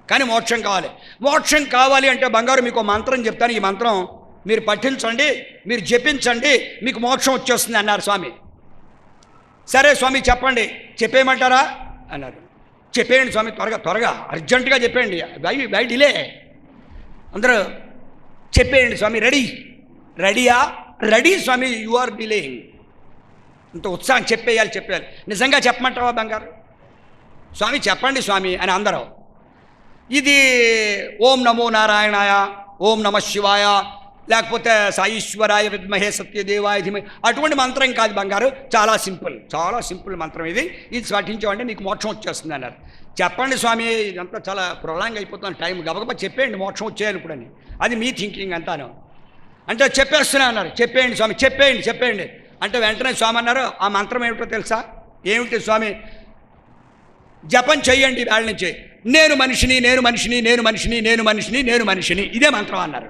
కానీ మోక్షం కావాలి. మోక్షం కావాలి అంటే బంగారు మీకు మంత్రం చెప్తాను, ఈ మంత్రం మీరు పఠించండి, మీరు జపించండి, మీకు మోక్షం వచ్చేస్తుంది అన్నారు స్వామి. సరే స్వామి చెప్పండి, చెప్పేయమంటారా అన్నారు. చెప్పేయండి స్వామి, త్వరగా త్వరగా అర్జెంటుగా చెప్పేయండి, బై డిలే. అందరూ చెప్పేయండి స్వామి. రెడీయా? Ready Swami, you are delaying. ఇంత ఉత్సాహం, చెప్పేయాలి. నిజంగా చెప్పమంటావా బంగారు? స్వామి చెప్పండి స్వామి అని అందరూ. ఇది ఓం నమో నారాయణాయ, ఓం నమ శివాయ, లేకపోతే సాయీశ్వరాయ విద్మహే సత్యదేవాయ ధీమహి, అటువంటి మంత్రం కాదు బంగారు. చాలా సింపుల్ మంత్రం ఇది పఠించామంటే నీకు మోక్షం వచ్చేస్తుంది అన్నారు. చెప్పండి స్వామి, ఇదంతా చాలా ప్రొలాంగ్ అయిపోతుంది టైం, గబగబా చెప్పేయండి మోక్షం వచ్చేయాలి ఇప్పుడు అని. అది మీ థింకింగ్ అంతాను. అంటే చెప్పేస్తున్నా అన్నారు. చెప్పేయండి స్వామి, చెప్పేయండి అంటే వెంటనే స్వామి అన్నారు, ఆ మంత్రం ఏమిటో తెలుసా? ఏమిటి స్వామి? జపం చెయ్యండి వాళ్ళ నుంచి, నేను మనిషిని, ఇదే మంత్రం అన్నారు.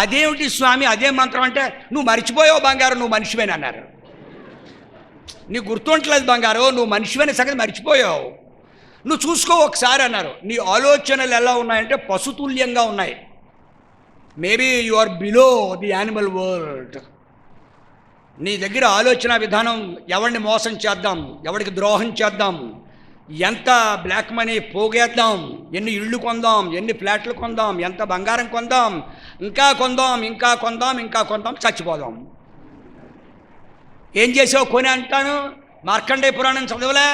అదేమిటి స్వామి అదే మంత్రం అంటే, నువ్వు మర్చిపోయావు బంగారు, నువ్వు మనిషివేని అన్నారు. నీకు గుర్తుంటలేదు బంగారు, నువ్వు మనిషివనే సంగతి మర్చిపోయావు. నువ్వు చూసుకో ఒకసారి అన్నారు. నీ ఆలోచనలు ఎలా ఉన్నాయంటే పశుతుల్యంగా ఉన్నాయి. Maybe you are below the animal world. నీ దగ్గర ఆలోచన విధానం, ఎవరిని మోసం చేద్దాం, ఎవరికి ద్రోహం చేద్దాం, ఎంత బ్లాక్ మనీ పోగేద్దాం, ఎన్ని ఇళ్ళు కొందాం, ఎన్ని ఫ్లాట్లు కొందాం, ఎంత బంగారం కొందాం, ఇంకా కొందాం, చచ్చిపోదాం. ఏం చేసావు కొని అంటాను. మార్కండేయ పురాణం చదవలే?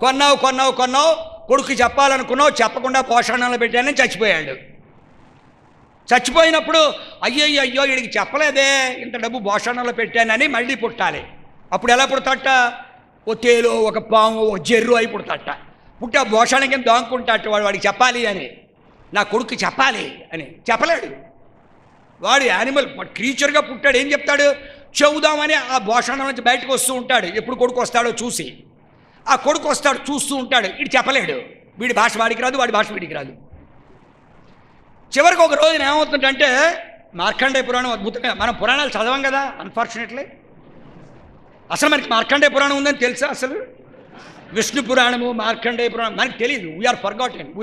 కొన్నావు, కొడుకు చెప్పాలనుకున్నావు, చెప్పకుండా పోషణలో పెట్టానని చచ్చిపోయాడు. చచ్చిపోయినప్పుడు అయ్యో వీడికి చెప్పలేదే, ఇంత డబ్బు పోషణలో పెట్టానని మళ్ళీ పుట్టాలి. అప్పుడు ఎలా పుడతాట? ఓ తేలు, ఒక పాము, ఒక జెర్రు అయి పుడతాట. పుట్టి ఆ భోషణ కింద దాంకుంటాట. వాడికి చెప్పాలి అని, నా కొడుకు చెప్పాలి అని చెప్పలేడు. వాడు యానిమల్ క్రీచర్గా పుట్టాడు. ఏం చెప్తాడు? చెబుదామని ఆ భోషణ నుంచి బయటకు వస్తూ ఉంటాడు. ఎప్పుడు కొడుకు వస్తాడో చూసి, ఆ కొడుకు వస్తాడు చూస్తూ ఉంటాడు. వీడు చెప్పలేడు. వీడి భాష వాడికి రాదు, వాడి భాష వీడికి రాదు. చివరికి ఒక రోజున ఏమవుతుందంటే, మార్కండేయ పురాణం అద్భుతంగా, మనం పురాణాలు చదవం కదా అన్ఫార్చునేట్లీ. అసలు మనకి మార్కండేయ పురాణం ఉందని తెలుసా? అసలు విష్ణు పురాణము, మార్కండేయ పురాణం మనకి తెలియదు. We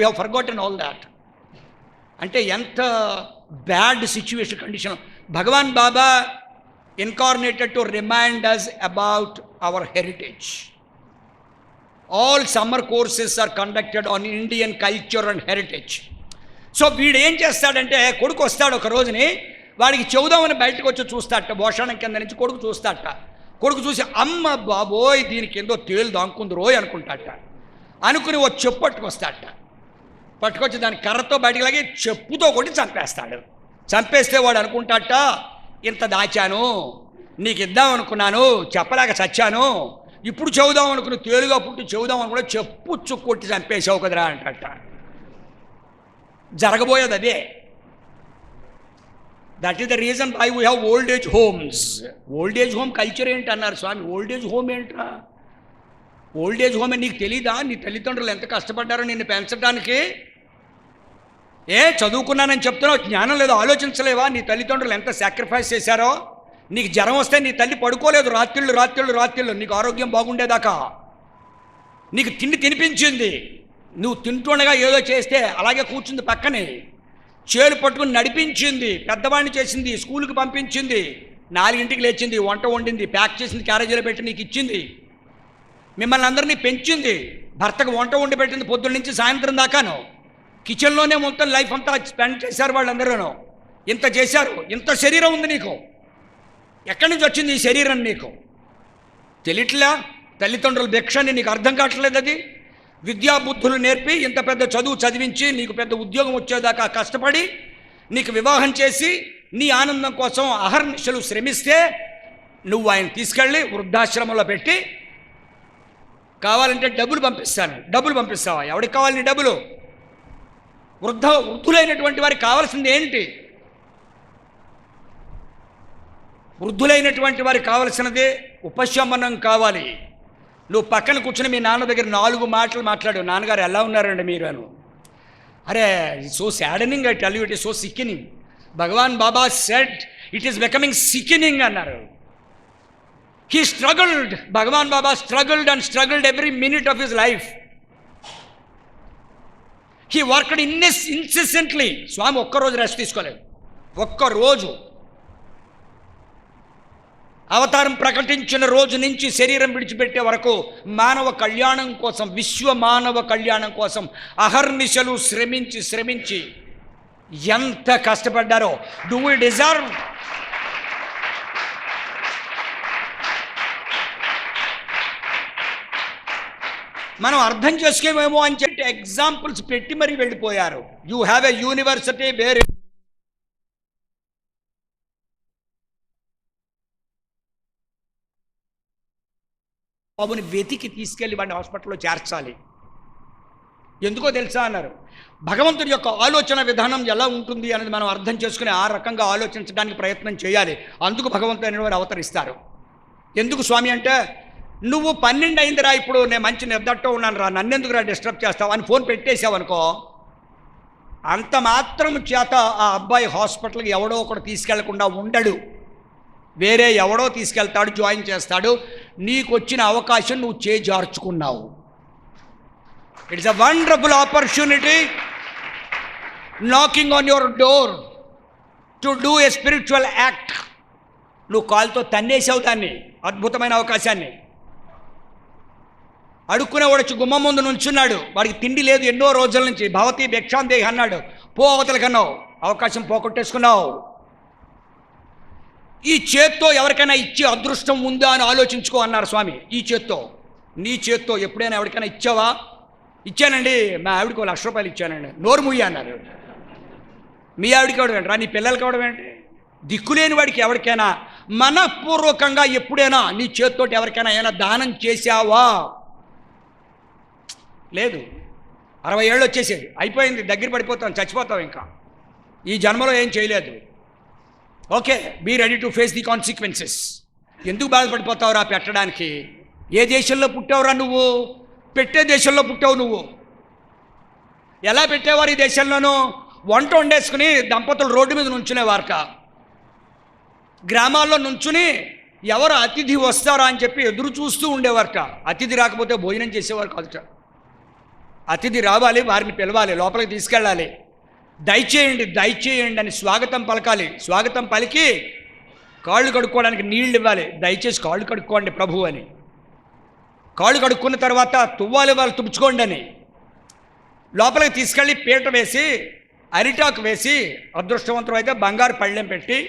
have forgotten all that. అంటే ఎంత bad situation, condition. Bhagavan Baba incarnated to remind us about our heritage. All summer courses are conducted on Indian culture and heritage. So వీడు ఏం చేస్తాడంటే, కొడుకు వస్తాడు ఒక రోజుని, వాడికి చెబుదామని బయటకు వచ్చి చూస్తాడట. భోషణం కింద నుంచి కొడుకు చూస్తాడట. కొడుకు చూసి, అమ్మ బాబోయ్ దీనికి ఏందో తేలు దాంకుంది రోయ్ అనుకుంటాడట. అనుకుని ఓ చెప్పు పట్టుకొస్తాడట. పట్టుకొచ్చి దాని కర్రతో బయటకు లాగి చెప్పుతో కొట్టి చంపేస్తాడు. చంపేస్తే వాడు అనుకుంటాడట, ఇంత దాచాను, నీకు ఇద్దాం అనుకున్నాను, చెప్పలేక చచ్చాను, ఇప్పుడు చెబుదాం అనుకుని తేలుగా పుట్టి చెబుదాం అనుకున్నా చెప్పు చుక్కొట్టి చంపేసావు కదరా అంటట. జరగబోయేది అదే. That is the reason why we have old age homes. Old age home culture ఏంటి అన్నారు స్వామి. ఓల్డ్ ఏజ్ హోమ్ ఏంట్రా? ఓల్డ్ ఏజ్ హోమ్ నీకు తెలీదా? నీ తల్లిదండ్రులు ఎంత కష్టపడ్డారో నిన్ను పెంచడానికి. చదువుకున్నానని చెప్తున్నావు, జ్ఞానం లేదు, ఆలోచించలేవా? నీ తల్లిదండ్రులు ఎంత సాక్రిఫైస్ చేశారో. నీకు జ్వరం వస్తే నీ తల్లి పడుకోలేదు రాత్రిళ్ళు నీకు ఆరోగ్యం బాగుండేదాకా. నీకు తిండి తినిపించింది, నువ్వు తింటుండగా ఏదో చేస్తే అలాగే కూర్చుంది పక్కనే. చేలు పట్టుకుని నడిపించింది, పెద్దవాడిని చేసింది, స్కూల్కి పంపించింది, 4 లేచింది, వంట వండింది, ప్యాక్ చేసింది, క్యారేజీలో పెట్టి నీకు ఇచ్చింది, మిమ్మల్ని అందరినీ పెంచింది. భర్తకు వంట వండి పెట్టింది పొద్దున్న నుంచి సాయంత్రం దాకాను. కిచెన్లోనే మొత్తం లైఫ్ అంతా స్పెండ్ చేశారు వాళ్ళందరూ. ఇంత చేశారు. ఇంత శరీరం ఉంది నీకు. ఎక్కడి నుంచి వచ్చింది ఈ శరీరం నీకు? తెలియట్లా? తల్లిదండ్రుల భిక్షని నీకు అర్థం కావట్లేదు. అది విద్యాబుద్ధులు నేర్పి ఇంత పెద్ద చదువు చదివించి నీకు పెద్ద ఉద్యోగం వచ్చేదాకా కష్టపడి నీకు వివాహం చేసి నీ ఆనందం కోసం అహర్నిశలు శ్రమిస్తే నువ్వు ఆయన తీసుకెళ్ళి వృద్ధాశ్రమంలో పెట్టి కావాలంటే డబ్బులు పంపిస్తావా? ఎవరికి కావాలి నీ డబ్బులు? వృద్ధులైనటువంటి వారికి కావాల్సింది ఏంటి? వృద్ధులైనటువంటి వారికి కావలసినదే ఉపశమనం కావాలి. నువ్వు పక్కన కూర్చొని మీ నాన్న దగ్గర 4 మాటలు మాట్లాడు, నాన్నగారు ఎలా ఉన్నారండి మీరు అని. అరే so saddening, I tell you, it is so sickening. Bhagavan Baba said it is becoming sickening అన్నారు. He struggled, Bhagavan Baba struggled every minute of his life. He worked incessantly. Swami ఒక్కరోజు రెస్ట్ తీసుకోలేదు, ఒక్కరోజు. అవతారం ప్రకటించిన రోజు నుంచి శరీరం విడిచిపెట్టే వరకు మానవ కళ్యాణం కోసం, విశ్వ మానవ కళ్యాణం కోసం అహర్నిశలు శ్రమించి ఎంత కష్టపడ్డారో. Do we deserve? మనం అర్థం చేసుకోమేమో అని చెప్పి ఎగ్జాంపుల్స్ పెట్టి మరీ వెళ్ళిపోయారు. You have a university where బాబుని వెతికి తీసుకెళ్ళి వాడిని హాస్పిటల్లో చేర్చాలి. ఎందుకో తెలుసా అన్నారు, భగవంతుడి యొక్క ఆలోచన విధానం ఎలా ఉంటుంది అనేది మనం అర్థం చేసుకుని ఆ రకంగా ఆలోచించడానికి ప్రయత్నం చేయాలి. అందుకు భగవంతుని వారు అవతరిస్తారు. ఎందుకు స్వామి అంటే, నువ్వు 12 అయిందిరా, ఇప్పుడు నేను మంచి నిద్రతో ఉన్నాను రా, నన్నెందుకు రా డిస్టర్బ్ చేస్తావు అని ఫోన్ పెట్టేసావు అనుకో, అంత మాత్రం చేత ఆ అబ్బాయి హాస్పిటల్కి ఎవడో ఒకడు తీసుకెళ్లకుండా ఉండడు. వేరే ఎవడో తీసుకెళ్తాడు, జాయిన్ చేస్తాడు. నీకు వచ్చిన అవకాశం నువ్వు చేజార్చుకున్నావు. It's a wonderful opportunity knocking on your door to do a spiritual act. నువ్వు కాలుతో తన్నేసావు దాన్ని, అద్భుతమైన అవకాశాన్ని. అడుక్కునేవాడు వచ్చి గుమ్మం ముందు నుంచున్నాడు, వాడికి తిండి లేదు ఎన్నో రోజుల నుంచి. భవతి భిక్షాందేహి అన్నాడు, పో అవతలకన్నావు, అవకాశం పోగొట్టేసుకున్నావు. ఈ చేత్తో ఎవరికైనా ఇచ్చే అదృష్టం ఉందా అని ఆలోచించుకో అన్నారు స్వామి. ఈ చేత్తో, నీ చేత్తో ఎప్పుడైనా ఎవరికైనా ఇచ్చావా? ఇచ్చానండి, మా ఆవిడకి 1 లక్ష రూపాయలు ఇచ్చానండి. నోరు ముయ్య అన్నారు. మీ ఆవిడికి ఇవ్వడం ఏంటి రా, నీ పిల్లలకి ఇవ్వడం ఏంటి? దిక్కులేని వాడికి ఎవరికైనా మనపూర్వకంగా ఎప్పుడైనా నీ చేత్తోటి ఎవరికైనా ఏమైనా దానం చేశావా? లేదు. 60 ఏళ్ళు వచ్చేసేది, అయిపోయింది, దగ్గర పడిపోతాం, చచ్చిపోతాం, ఇంకా ఈ జన్మలో ఏం చేయలేదు. Okay, be ready to face the consequences. ఎందుకు బాధపడిపోతావురా పెట్టడానికి? ఏ దేశంలో పుట్టావురా నువ్వు? పెట్టే దేశంలో పుట్టావు నువ్వు. ఎలా పెట్టేవారు ఈ దేశంలోనూ? వంట వండేసుకుని దంపతులు రోడ్డు మీద నుంచునేవారట. గ్రామాల్లో నుంచుని ఎవరు అతిథి వస్తారా అని చెప్పి ఎదురు చూస్తూ ఉండేవారట. అతిథి రాకపోతే భోజనం చేసేవారు కాదుట. అతిథి రావాలి, వారిని పిలవాలి, లోపలికి తీసుకెళ్ళాలి. దయచేయండి అని స్వాగతం పలకాలి. స్వాగతం పలికి కాళ్ళు కడుక్కోవడానికి నీళ్ళు ఇవ్వాలి. దయచేసి కాళ్ళు కడుక్కోండి ప్రభు అని. కాళ్ళు కడుక్కున్న తర్వాత తువ్వాలి వాళ్ళు తుడుచుకోండి అని. లోపలికి తీసుకెళ్ళి పీట వేసి, అరిటాకు వేసి, అదృష్టవంతం అయితే బంగారు పళ్ళెం పెట్టి,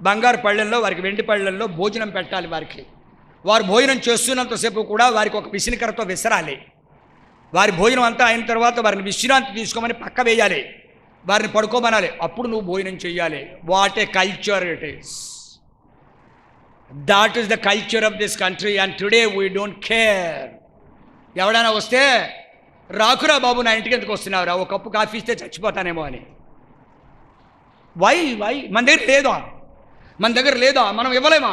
బంగారు పళ్ళెంలో వారికి వెండి పళ్ళెంలో భోజనం పెట్టాలి వారికి. వారు భోజనం చేస్తున్నంతసేపు కూడా వారికి ఒక విసినికరతో విసరాలి. వారి భోజనం అంతా అయిన తర్వాత వారిని విశ్రాంతి తీసుకోమని పక్క వేయాలి, వారిని పడుకోమనాలి. అప్పుడు నువ్వు భోజనం చెయ్యాలి. What a culture it is. That is the culture of this country and today we don't care. ఎవడైనా వస్తే రాకురా బాబు, నా ఇంటికి ఎందుకు వస్తున్నావురా, ఒక కప్పు కాఫీ ఇస్తే చచ్చిపోతానేమో అని. వై మన దగ్గర లేదా మనం ఇవ్వలేమా?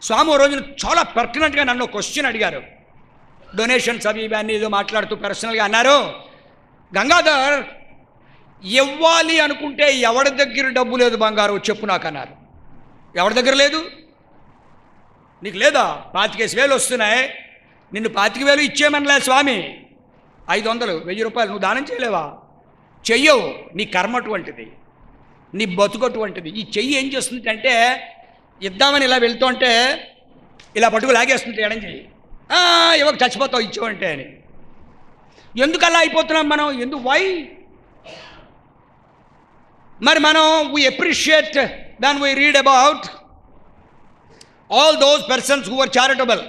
స్వామి ఓ రోజున చాలా పర్టినెంట్గా నన్ను క్వశ్చన్ అడిగారు. డొనేషన్స్ అవి ఇవన్నీ ఏదో మాట్లాడుతూ పర్సనల్గా అన్నారు, గంగాధర్ ఇవ్వాలి అనుకుంటే ఎవరి దగ్గర డబ్బు లేదు బంగారు చెప్పు నాకు అన్నారు. ఎవరి దగ్గర లేదు? నీకు లేదా? 25,000 వస్తున్నాయి, నిన్ను 25,000 ఇచ్చేయమనలే స్వామి. 500, 1000 రూపాయలు నువ్వు దానం చేయలేవా? చెయ్యవు. నీ కర్మ అటువంటిది, నీ బతుకు అటువంటిది. ఈ చెయ్యి ఏం చేస్తుందంటే, ఇద్దామని ఇలా వెళ్తుంటే ఇలా పట్టుకు లాగేస్తుంటే ఎడం చెయ్యి, ఇవ్వక చచ్చిపోతావు ఇచ్చావంటే అని. ఎందుకు అలా అయిపోతున్నాం మనం? ఎందుకు? వై? మరి మనం we appreciate then we read about all those persons who are charitable.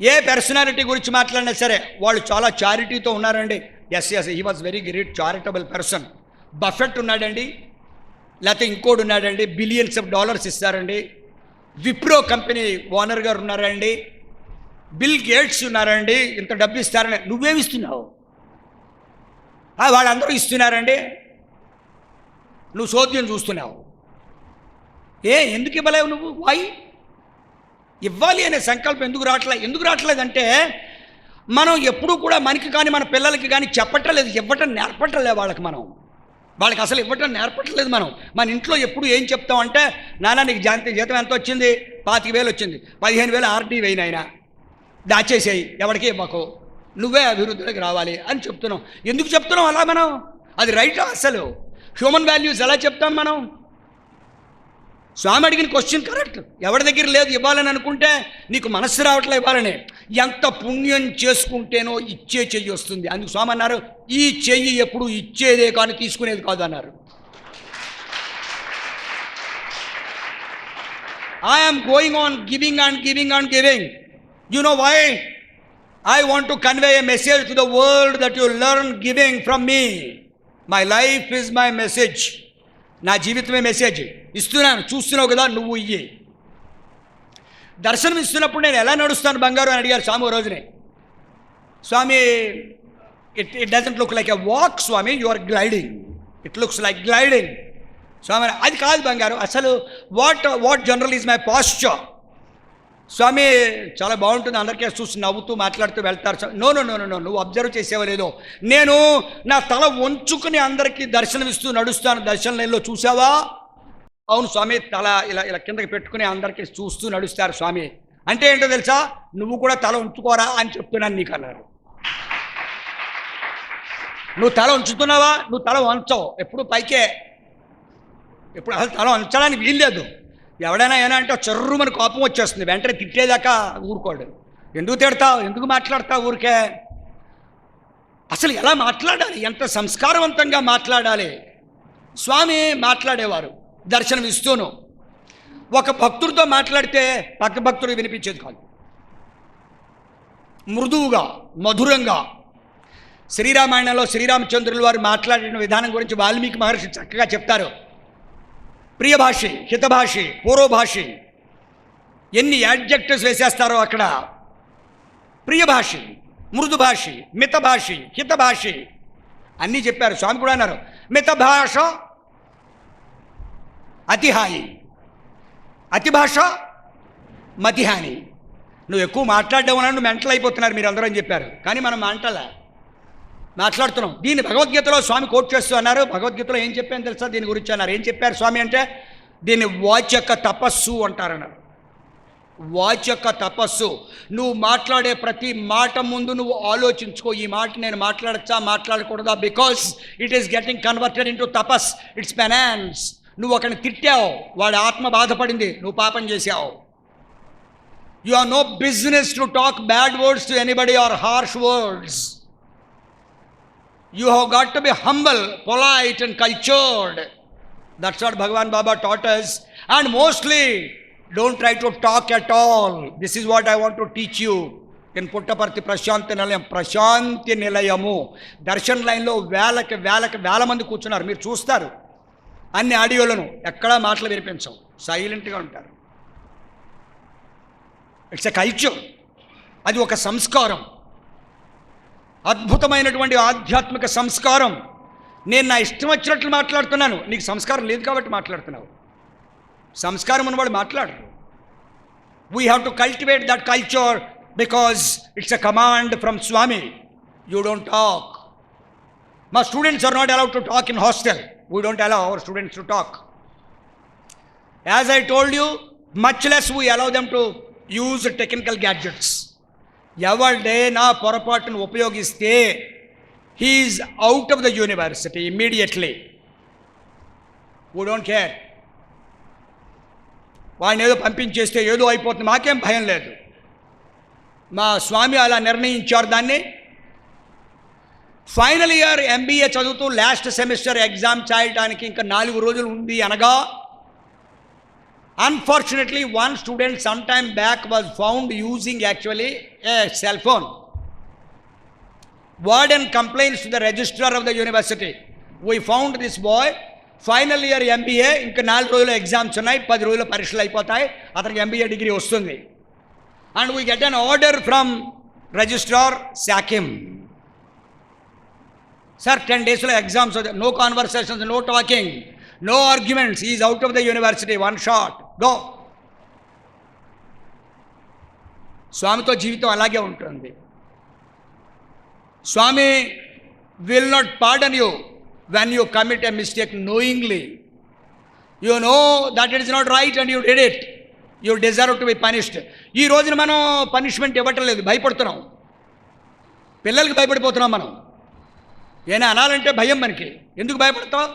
ఏ పర్సనాలిటీ గురించి మాట్లాడినా సరే వాళ్ళు చాలా చారిటీతో ఉన్నారండి. Yes he was very great charitable person. Buffett ఉన్నాడండి, లేకపోతే ఇంకోటి ఉన్నాడండి, బిలియన్స్ ఆఫ్ డాలర్స్ ఇస్తారండి. విప్రో కంపెనీ ఓనర్ గారు ఉన్నారండి, బిల్ గేట్స్ ఉన్నారండి, ఇంత డబ్బు ఇస్తారని. నువ్వేమి ఇస్తున్నావు? వాళ్ళందరూ ఇస్తున్నారండి, నువ్వు చోద్యం చూస్తున్నావు. ఎందుకు ఇవ్వలేవు నువ్వు? వై? ఇవ్వాలి అనే సంకల్పం ఎందుకు రావట్లేదంటే మనం ఎప్పుడూ కూడా మనకి కానీ మన పిల్లలకి కానీ చెప్పట్లేదు, ఇవ్వటం నేర్పట్లేదు వాళ్ళకి అసలు ఇవ్వటం నేర్పట్లేదు. మన ఇంట్లో ఎప్పుడు ఏం చెప్తామంటే, నాన్న నీకు జీతం ఎంత వచ్చింది? 25,000 వచ్చింది, 15,000 ఆర్డీ వేయి నాయన, దాచేసేయి, ఎవరికి ఇవ్వకు, నువ్వే అభివృద్ధిలోకి రావాలి అని చెప్తున్నాం. ఎందుకు చెప్తున్నాం అలా? మనం అది రైట్? అసలు హ్యూమన్ వాల్యూస్ ఎలా చెప్తాం మనం? స్వామి అడిగిన క్వశ్చన్ కరెక్ట్. ఎవరి దగ్గర లేదు ఇవ్వాలని అనుకుంటే నీకు మనస్సు రావట్లే ఇవ్వాలని. ఎంత పుణ్యం చేసుకుంటేనో ఇచ్చే చెయ్యి వస్తుంది. అందుకు స్వామి అన్నారు, ఈ చెయ్యి ఎప్పుడు ఇచ్చేదే కానీ తీసుకునేది కాదు అన్నారు. I'm going on giving and giving and giving. You know why? I want to convey a message to the world that you learn giving from me. My life is my message. నా జీవితమే message. ఇస్తున్నాను, చూస్తున్నావు కదా, నువ్వు ఇయ్యి. దర్శనం ఇస్తున్నప్పుడు నేను ఎలా నడుస్తాను బంగారు అని అడిగారు స్వామి ఓ రోజునే. Swami, it doesn't look like a walk Swami, you are gliding, it looks like gliding. Swami, అది కాదు బంగారు, అసలు what general is my posture. Swami, చాలా బాగుంటుంది, అందరికీ చూసి నవ్వుతూ మాట్లాడుతూ వెళ్తారు. నో, నువ్వు అబ్జర్వ్ చేసేవో లేదో, నేను నా తల వంచుకుని అందరికీ దర్శనం ఇస్తూ నడుస్తాను. దర్శన లైన్లో చూసావా? అవును స్వామి, తల ఇలా కిందకి పెట్టుకుని అందరికీ చూస్తూ నడుస్తారు స్వామి. అంటే ఏంటో తెలుసా? నువ్వు కూడా తల ఉంచుకోరా అని చెప్తున్నాను నీకు అన్నారు. నువ్వు తల ఉంచుతున్నావా? నువ్వు తల వంచవు, ఎప్పుడు పైకే, ఎప్పుడు అసలు తల వంచడానికి వీల్లేదు. ఎవడైనా ఏనా అంటే చెర్రుమని కోపం వచ్చేస్తుంది, వెంటనే తిట్టేదాకా ఊరుకోడు. ఎందుకు తిడతావు, ఎందుకు మాట్లాడతావు ఊరికే? అసలు ఎలా మాట్లాడాలి, ఎంత సంస్కారవంతంగా మాట్లాడాలి. స్వామి మాట్లాడేవారు దర్శనం ఇస్తూను. ఒక భక్తుడితో మాట్లాడితే పక్క భక్తుడికి వినిపించేది కాదు, మృదువుగా మధురంగా. శ్రీరామాయణంలో శ్రీరామచంద్రుల వారు మాట్లాడిన విధానం గురించి వాల్మీకి మహర్షి చక్కగా చెప్తారు. ప్రియభాషి, హితభాషి, పూర్వభాషి, ఎన్ని యాడ్జెక్టివ్స్ వేసేస్తారో అక్కడ. ప్రియభాషి, మృదుభాషి, మితభాషి, హితభాషి అన్నీ చెప్పారు. స్వామి కూడా అన్నారు, మితభాష అతిహాయి, అతిభాష మతిహాని. నువ్వు ఎక్కువ మాట్లాడడం నువ్వు మెంటల్ అయిపోతున్నారు మీరు అందరూ అని చెప్పారు. కానీ మనం మాట్లాడుతున్నాం. దీన్ని భగవద్గీతలో స్వామి కోట్ చేస్తూ అన్నారు. భగవద్గీతలో ఏం చెప్పాను తెలుసా దీని గురించి అన్నారు? ఏం చెప్పారు స్వామి అంటే, దీన్ని వాచక తపస్సు అంటారన్నారు. వాచక తపస్సు. నువ్వు మాట్లాడే ప్రతి మాట ముందు నువ్వు ఆలోచించుకో, ఈ మాట నేను మాట్లాడచ్చా మాట్లాడకూడదా? Because it is getting converted into tapas, it's penance. నువ్వు ఒకరిని తిట్టావు, వాడి ఆత్మ బాధపడింది, నువ్వు పాపం చేసావు. You are no business to talk bad words to anybody or harsh words. You have got to be humble, polite and cultured. That's what Bhagavan Baba taught us. And mostly, don't try to talk at all. This is what I want to teach you. In Puttaparthi Prashanti Nilayam, Prashanti Nilayamu. Darshan line lo వేల మంది కూర్చున్నారు. మీరు చూస్తారు అన్ని ఆడియోలను, ఎక్కడా మాటలు వినిపించవు, సైలెంట్గా ఉంటారు. It's a culture. అది ఒక సంస్కారం, అద్భుతమైనటువంటి ఆధ్యాత్మిక సంస్కారం. నేను నా ఇష్టం వచ్చినట్లు మాట్లాడుతున్నాను, నీకు సంస్కారం లేదు కాబట్టి మాట్లాడుతున్నావు. సంస్కారం ఉన్నవాడు మాట్లాడరు. We have to cultivate that culture because it's a command from Swami. You don't talk. మా students are not allowed to talk in hostel. We don't allow our students to talk. As I told you, much less we allow them to use technical gadgets. ఎవరిడైనా పొరపాటును ఉపయోగిస్తే he's out of the university immediately. We don't care. వాడిని ఏదో పంపించేస్తే ఏదో అయిపోతుంది, మాకేం భయం లేదు. మా స్వామి అలా నిర్ణయించారు దాన్ని. ఫైనల్ ఇయర్ ఎంబీఏ చదువుతూ లాస్ట్ సెమిస్టర్ ఎగ్జామ్ చేయడానికి ఇంకా 4 రోజులు ఉంది అనగా Unfortunately, one student sometime back was found using actually a cell phone. Warden complains to the registrar of the university. We found this boy, final year MBA, ఇంకా 4 రోజులు exams ఉన్నాయి, 10 రోజులు పరీక్షలు అయిపోతాయి, అతనికి MBA డిగ్రీ వస్తుంది. And we get an order from registrar, sack him. Sir, 10 days లో exams, no conversations, no talking, no arguments, he is out of the university, one shot, go. స్వామితో జీవితం అలాగే ఉంటుంది. స్వామి will not pardon you when you commit a mistake knowingly. You know that it is not right and you did it. You deserve to be punished. ఈ రోజున మనం punishment ఇవ్వటం లేదు, భయపడుతున్నాం. పిల్లలకి భయపడిపోతున్నాం మనం. ఏమైనా అనాలంటే భయం మనకి. ఎందుకు భయపడతాం?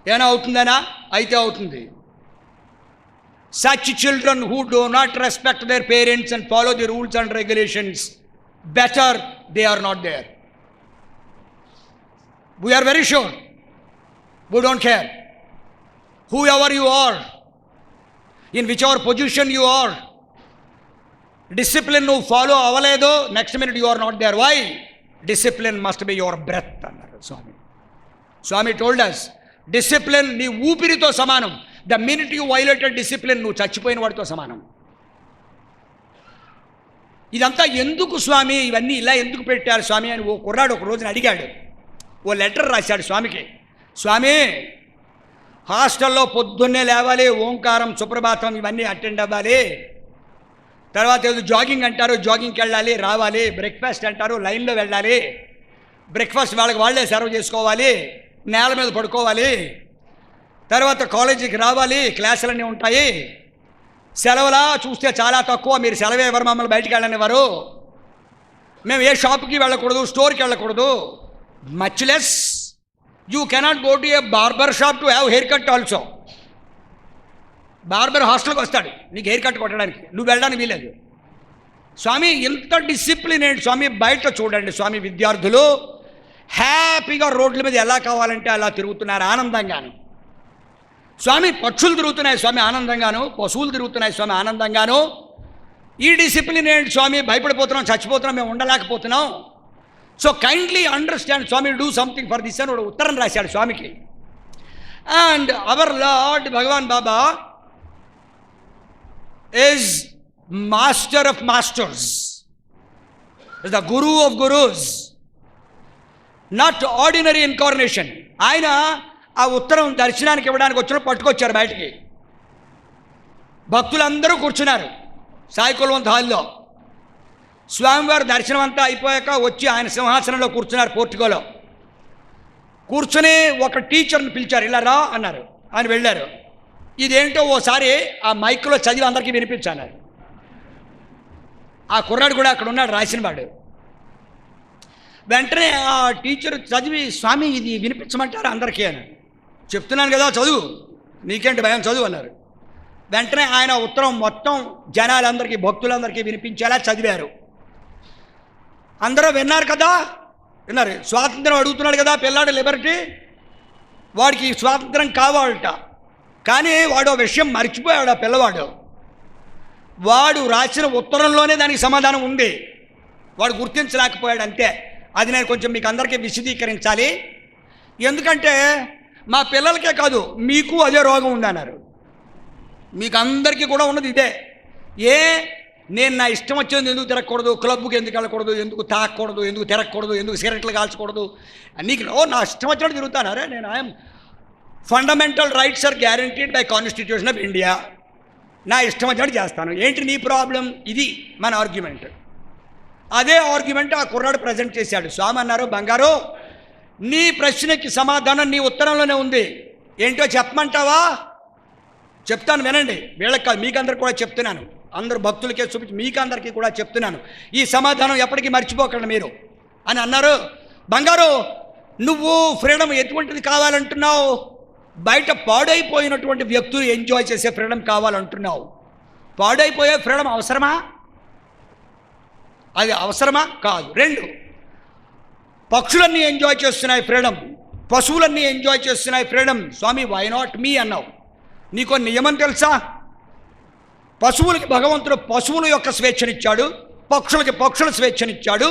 ఏమైనా అవుతుందనా? అయితే అవుతుంది. Such children who do not respect their parents and follow the rules and regulations, better they are not there. We are very sure. We don't care. Whoever you are, in whichever position you are, discipline నువ్వు follow అవ్వలేదు, next minute you are not there. Why? Discipline must be your breath అన్నారు Swami. Swami told us, discipline నీ ఊపిరితో సమానం. The minute you violated discipline, నువ్వు చచ్చిపోయిన వాడితో సమానం. ఇదంతా ఎందుకు స్వామి, ఇవన్నీ ఇలా ఎందుకు పెట్టారు స్వామి అని ఓ కుర్రాడు ఒక రోజున అడిగాడు. ఓ లెటర్ రాశాడు స్వామికి. స్వామి, హాస్టల్లో పొద్దున్నే లేవాలి, ఓంకారం, సుప్రభాతం ఇవన్నీ అటెండ్ అవ్వాలి, తర్వాత ఏదో జాగింగ్ అంటారు, జాగింగ్కి వెళ్ళాలి రావాలి, బ్రేక్ఫాస్ట్ అంటారు, లైన్లో వెళ్ళాలి, బ్రేక్ఫాస్ట్ వాళ్ళకి వాళ్ళే సర్వ్ చేసుకోవాలి, నేల మీద పడుకోవాలి, తర్వాత కాలేజీకి రావాలి, క్లాసులన్నీ ఉంటాయి, సెలవులా చూస్తే చాలా తక్కువ, మీరు సెలవు ఎవరు మమ్మల్ని బయటికి వెళ్ళనివ్వరు, మేము ఏ షాప్కి వెళ్ళకూడదు, స్టోర్కి వెళ్ళకూడదు, much less you cannot go to A barber shop to have hair cut also. Barber హాస్టల్కి వస్తాడు నీకు హెయిర్ కట్ కొట్టడానికి, నువ్వు వెళ్ళడానికి వీలేదు. స్వామి ఎంత డిసిప్లిన్ ఏంటి స్వామి. బయట చూడండి స్వామి, విద్యార్థులు హ్యాపీగా రోడ్ల మీద ఎలా కావాలంటే అలా తిరుగుతున్నారు ఆనందంగాను. స్వామి పక్షులు తిరుగుతున్నాయి స్వామి ఆనందంగాను, పశువులు తిరుగుతున్నాయి స్వామి ఆనందంగాను. ఈ డిసిప్లిన్ ఏంటి స్వామి, భయపడిపోతున్నాం, చచ్చిపోతున్నాం, మేము ఉండలేకపోతున్నాం. So kindly understand Swami, do something for this అని ఒక ఉత్తరం రాశాడు స్వామికి. And our lord Bhagavan Baba is master of masters, is the guru of gurus, not ordinary incarnation. ఆయన ఆ ఉత్తరం దర్శనానికి ఇవ్వడానికి వచ్చిన పట్టుకొచ్చారు బయటికి. భక్తులందరూ కూర్చున్నారు సాయి కుల్వంత్ హాల్లో. స్వామివారి దర్శనం అంతా అయిపోయాక వచ్చి ఆయన సింహాసనంలో కూర్చున్నారు పోర్టుగోలో. కూర్చుని ఒక టీచర్ని పిలిచారు, ఇలా రా అన్నారు. ఆయన వెళ్ళారు. ఇదేంటో ఓసారి ఆ మైక్లో చదివి అందరికీ వినిపించారు. ఆ కుర్రాడు కూడా అక్కడ ఉన్నాడు రాసినవాడు. వెంటనే ఆ టీచర్ చదివి, స్వామి ఇది వినిపించమంటారు అందరికీ అని. చెప్తున్నాను కదా చదువు, నీకేంటి భయం, చదువు అన్నారు. వెంటనే ఆయన ఉత్తరం మొత్తం జనాలందరికీ, భక్తులందరికీ వినిపించేలా చదివారు. అందరూ విన్నారు కదా, విన్నారు. స్వాతంత్రం అడుగుతున్నాడు కదా పిల్లాడు, లిబర్టీ, వాడికి స్వాతంత్రం కావాలట. కానీ వాడు విషయం మర్చిపోయాడు. ఆ పిల్లవాడు వాడు రాసిన ఉత్తరంలోనే దానికి సమాధానం ఉంది, వాడు గుర్తించలేకపోయాడు అంతే. అది నేను కొంచెం మీకు అందరికీ విశదీకరించాలి. ఎందుకంటే మా పిల్లలకే కాదు మీకు అదే రోగం ఉందన్నారు. మీకు అందరికీ కూడా ఉన్నది ఇదే. నేను నా ఇష్టం వచ్చేది ఎందుకు తిరగకూడదు, క్లబ్కి ఎందుకు వెళ్ళకూడదు, ఎందుకు తాగకూడదు, ఎందుకు తిరగకూడదు, ఎందుకు సిగరెట్లు కాల్చకూడదు, నీకు నా ఇష్టం వచ్చినట్టు తిరుగుతానారే. నేను I'm fundamental rights are guaranteed by constitution of India, నా ఇష్టం వచ్చినట్టు చేస్తాను, ఏంటి నీ ప్రాబ్లం? ఇది మన ఆర్గ్యుమెంట్. అదే ఆర్గ్యుమెంట్ ఆ కుర్రాడు ప్రజెంట్ చేశాడు. స్వామి అన్నారు, బంగారు నీ ప్రశ్నకి సమాధానం నీ ఉత్తరంలోనే ఉంది, ఏంటో చెప్పమంటావా? చెప్తాను వినండి. వీళ్ళకి కాదు, మీకందరికి కూడా చెప్తున్నాను, అందరు భక్తులకే చూపించి మీకు అందరికీ కూడా చెప్తున్నాను. ఈ సమాధానం ఎప్పటికీ మర్చిపోకండి మీరు అని అన్నారు. బంగారు నువ్వు ఫ్రీడమ్ ఎటువంటిది కావాలంటున్నావు? బయట పాడైపోయినటువంటి వ్యక్తులు ఎంజాయ్ చేసే ఫ్రీడమ్ కావాలంటున్నావు. పాడైపోయే ఫ్రీడమ్ అవసరమా? అది అవసరమా? కాదు. రెండు, పక్షులన్నీ ఎంజాయ్ చేస్తున్నాయి ఫ్రీడమ్, పశువులన్నీ ఎంజాయ్ చేస్తున్నాయి freedom. Swami why not me అన్నావు. నీకో నియమం తెలుసా? పశువులకి భగవంతుడు పశువుల యొక్క స్వేచ్ఛనిచ్చాడు, పక్షులకి పక్షుల స్వేచ్ఛనిచ్చాడు,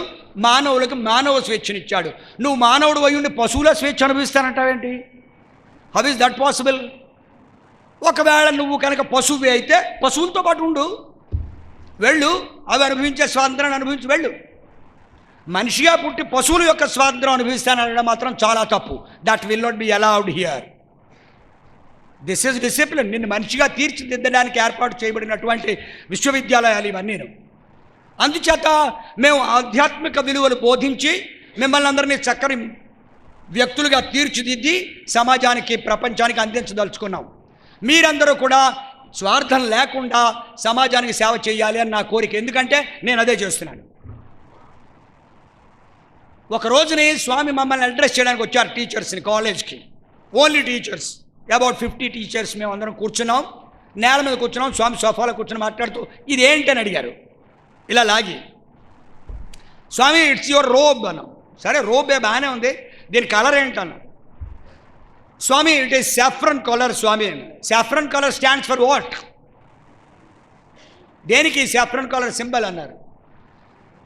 మానవులకి మానవ స్వేచ్ఛనిచ్చాడు. నువ్వు మానవుడు అయ్యుండి పశువుల స్వేచ్ఛ అనుభవిస్తానంటావేంటి? How is that possible? ఒకవేళ నువ్వు కనుక పశువు అయితే పశువులతో పాటు ఉండు, వెళ్ళు, అవి అనుభవించే స్వాతంత్రాన్ని అనుభవించి వెళ్ళు. మనిషిగా పుట్టి పశువుల యొక్క స్వాతంత్రం అనుభవిస్తానడం మాత్రం చాలా తప్పు. That will not be allowed here. This is discipline. నిన్ను మనిషిగా తీర్చిదిద్దడానికి ఏర్పాటు చేయబడినటువంటి విశ్వవిద్యాలయాలు ఇవన్నీ. అందుచేత మేము ఆధ్యాత్మిక విలువలు బోధించి మిమ్మల్ని అందరినీ చక్కని వ్యక్తులుగా తీర్చిదిద్ది సమాజానికి, ప్రపంచానికి అందించదలుచుకున్నాం. మీరందరూ కూడా స్వార్థం లేకుండా సమాజానికి సేవ చేయాలి అని నా కోరిక. ఎందుకంటే నేను అదే చేస్తున్నాను. ఒక రోజుని స్వామి మమ్మల్ని అడ్రస్ చేయడానికి వచ్చారు టీచర్స్ని కాలేజ్కి. ఓన్లీ టీచర్స్, అబౌట్ 50 టీచర్స్ మేము అందరం కూర్చున్నాం. నేల మీద కూర్చున్నాం. స్వామి సోఫాలో కూర్చొని మాట్లాడుతూ ఇది ఏంటని అడిగారు. ఇలా లాగి, స్వామి ఇట్స్ యువర్ రోబ్ అన్నాం. సరే రోబే బాగానే ఉంది, దీని కలర్ ఏంటన్నా? Swami it is saffron colour Swami అని. Saffron colour stands for what? దేనికి సాఫ్రన్ కలర్ సింబల్ అన్నారు.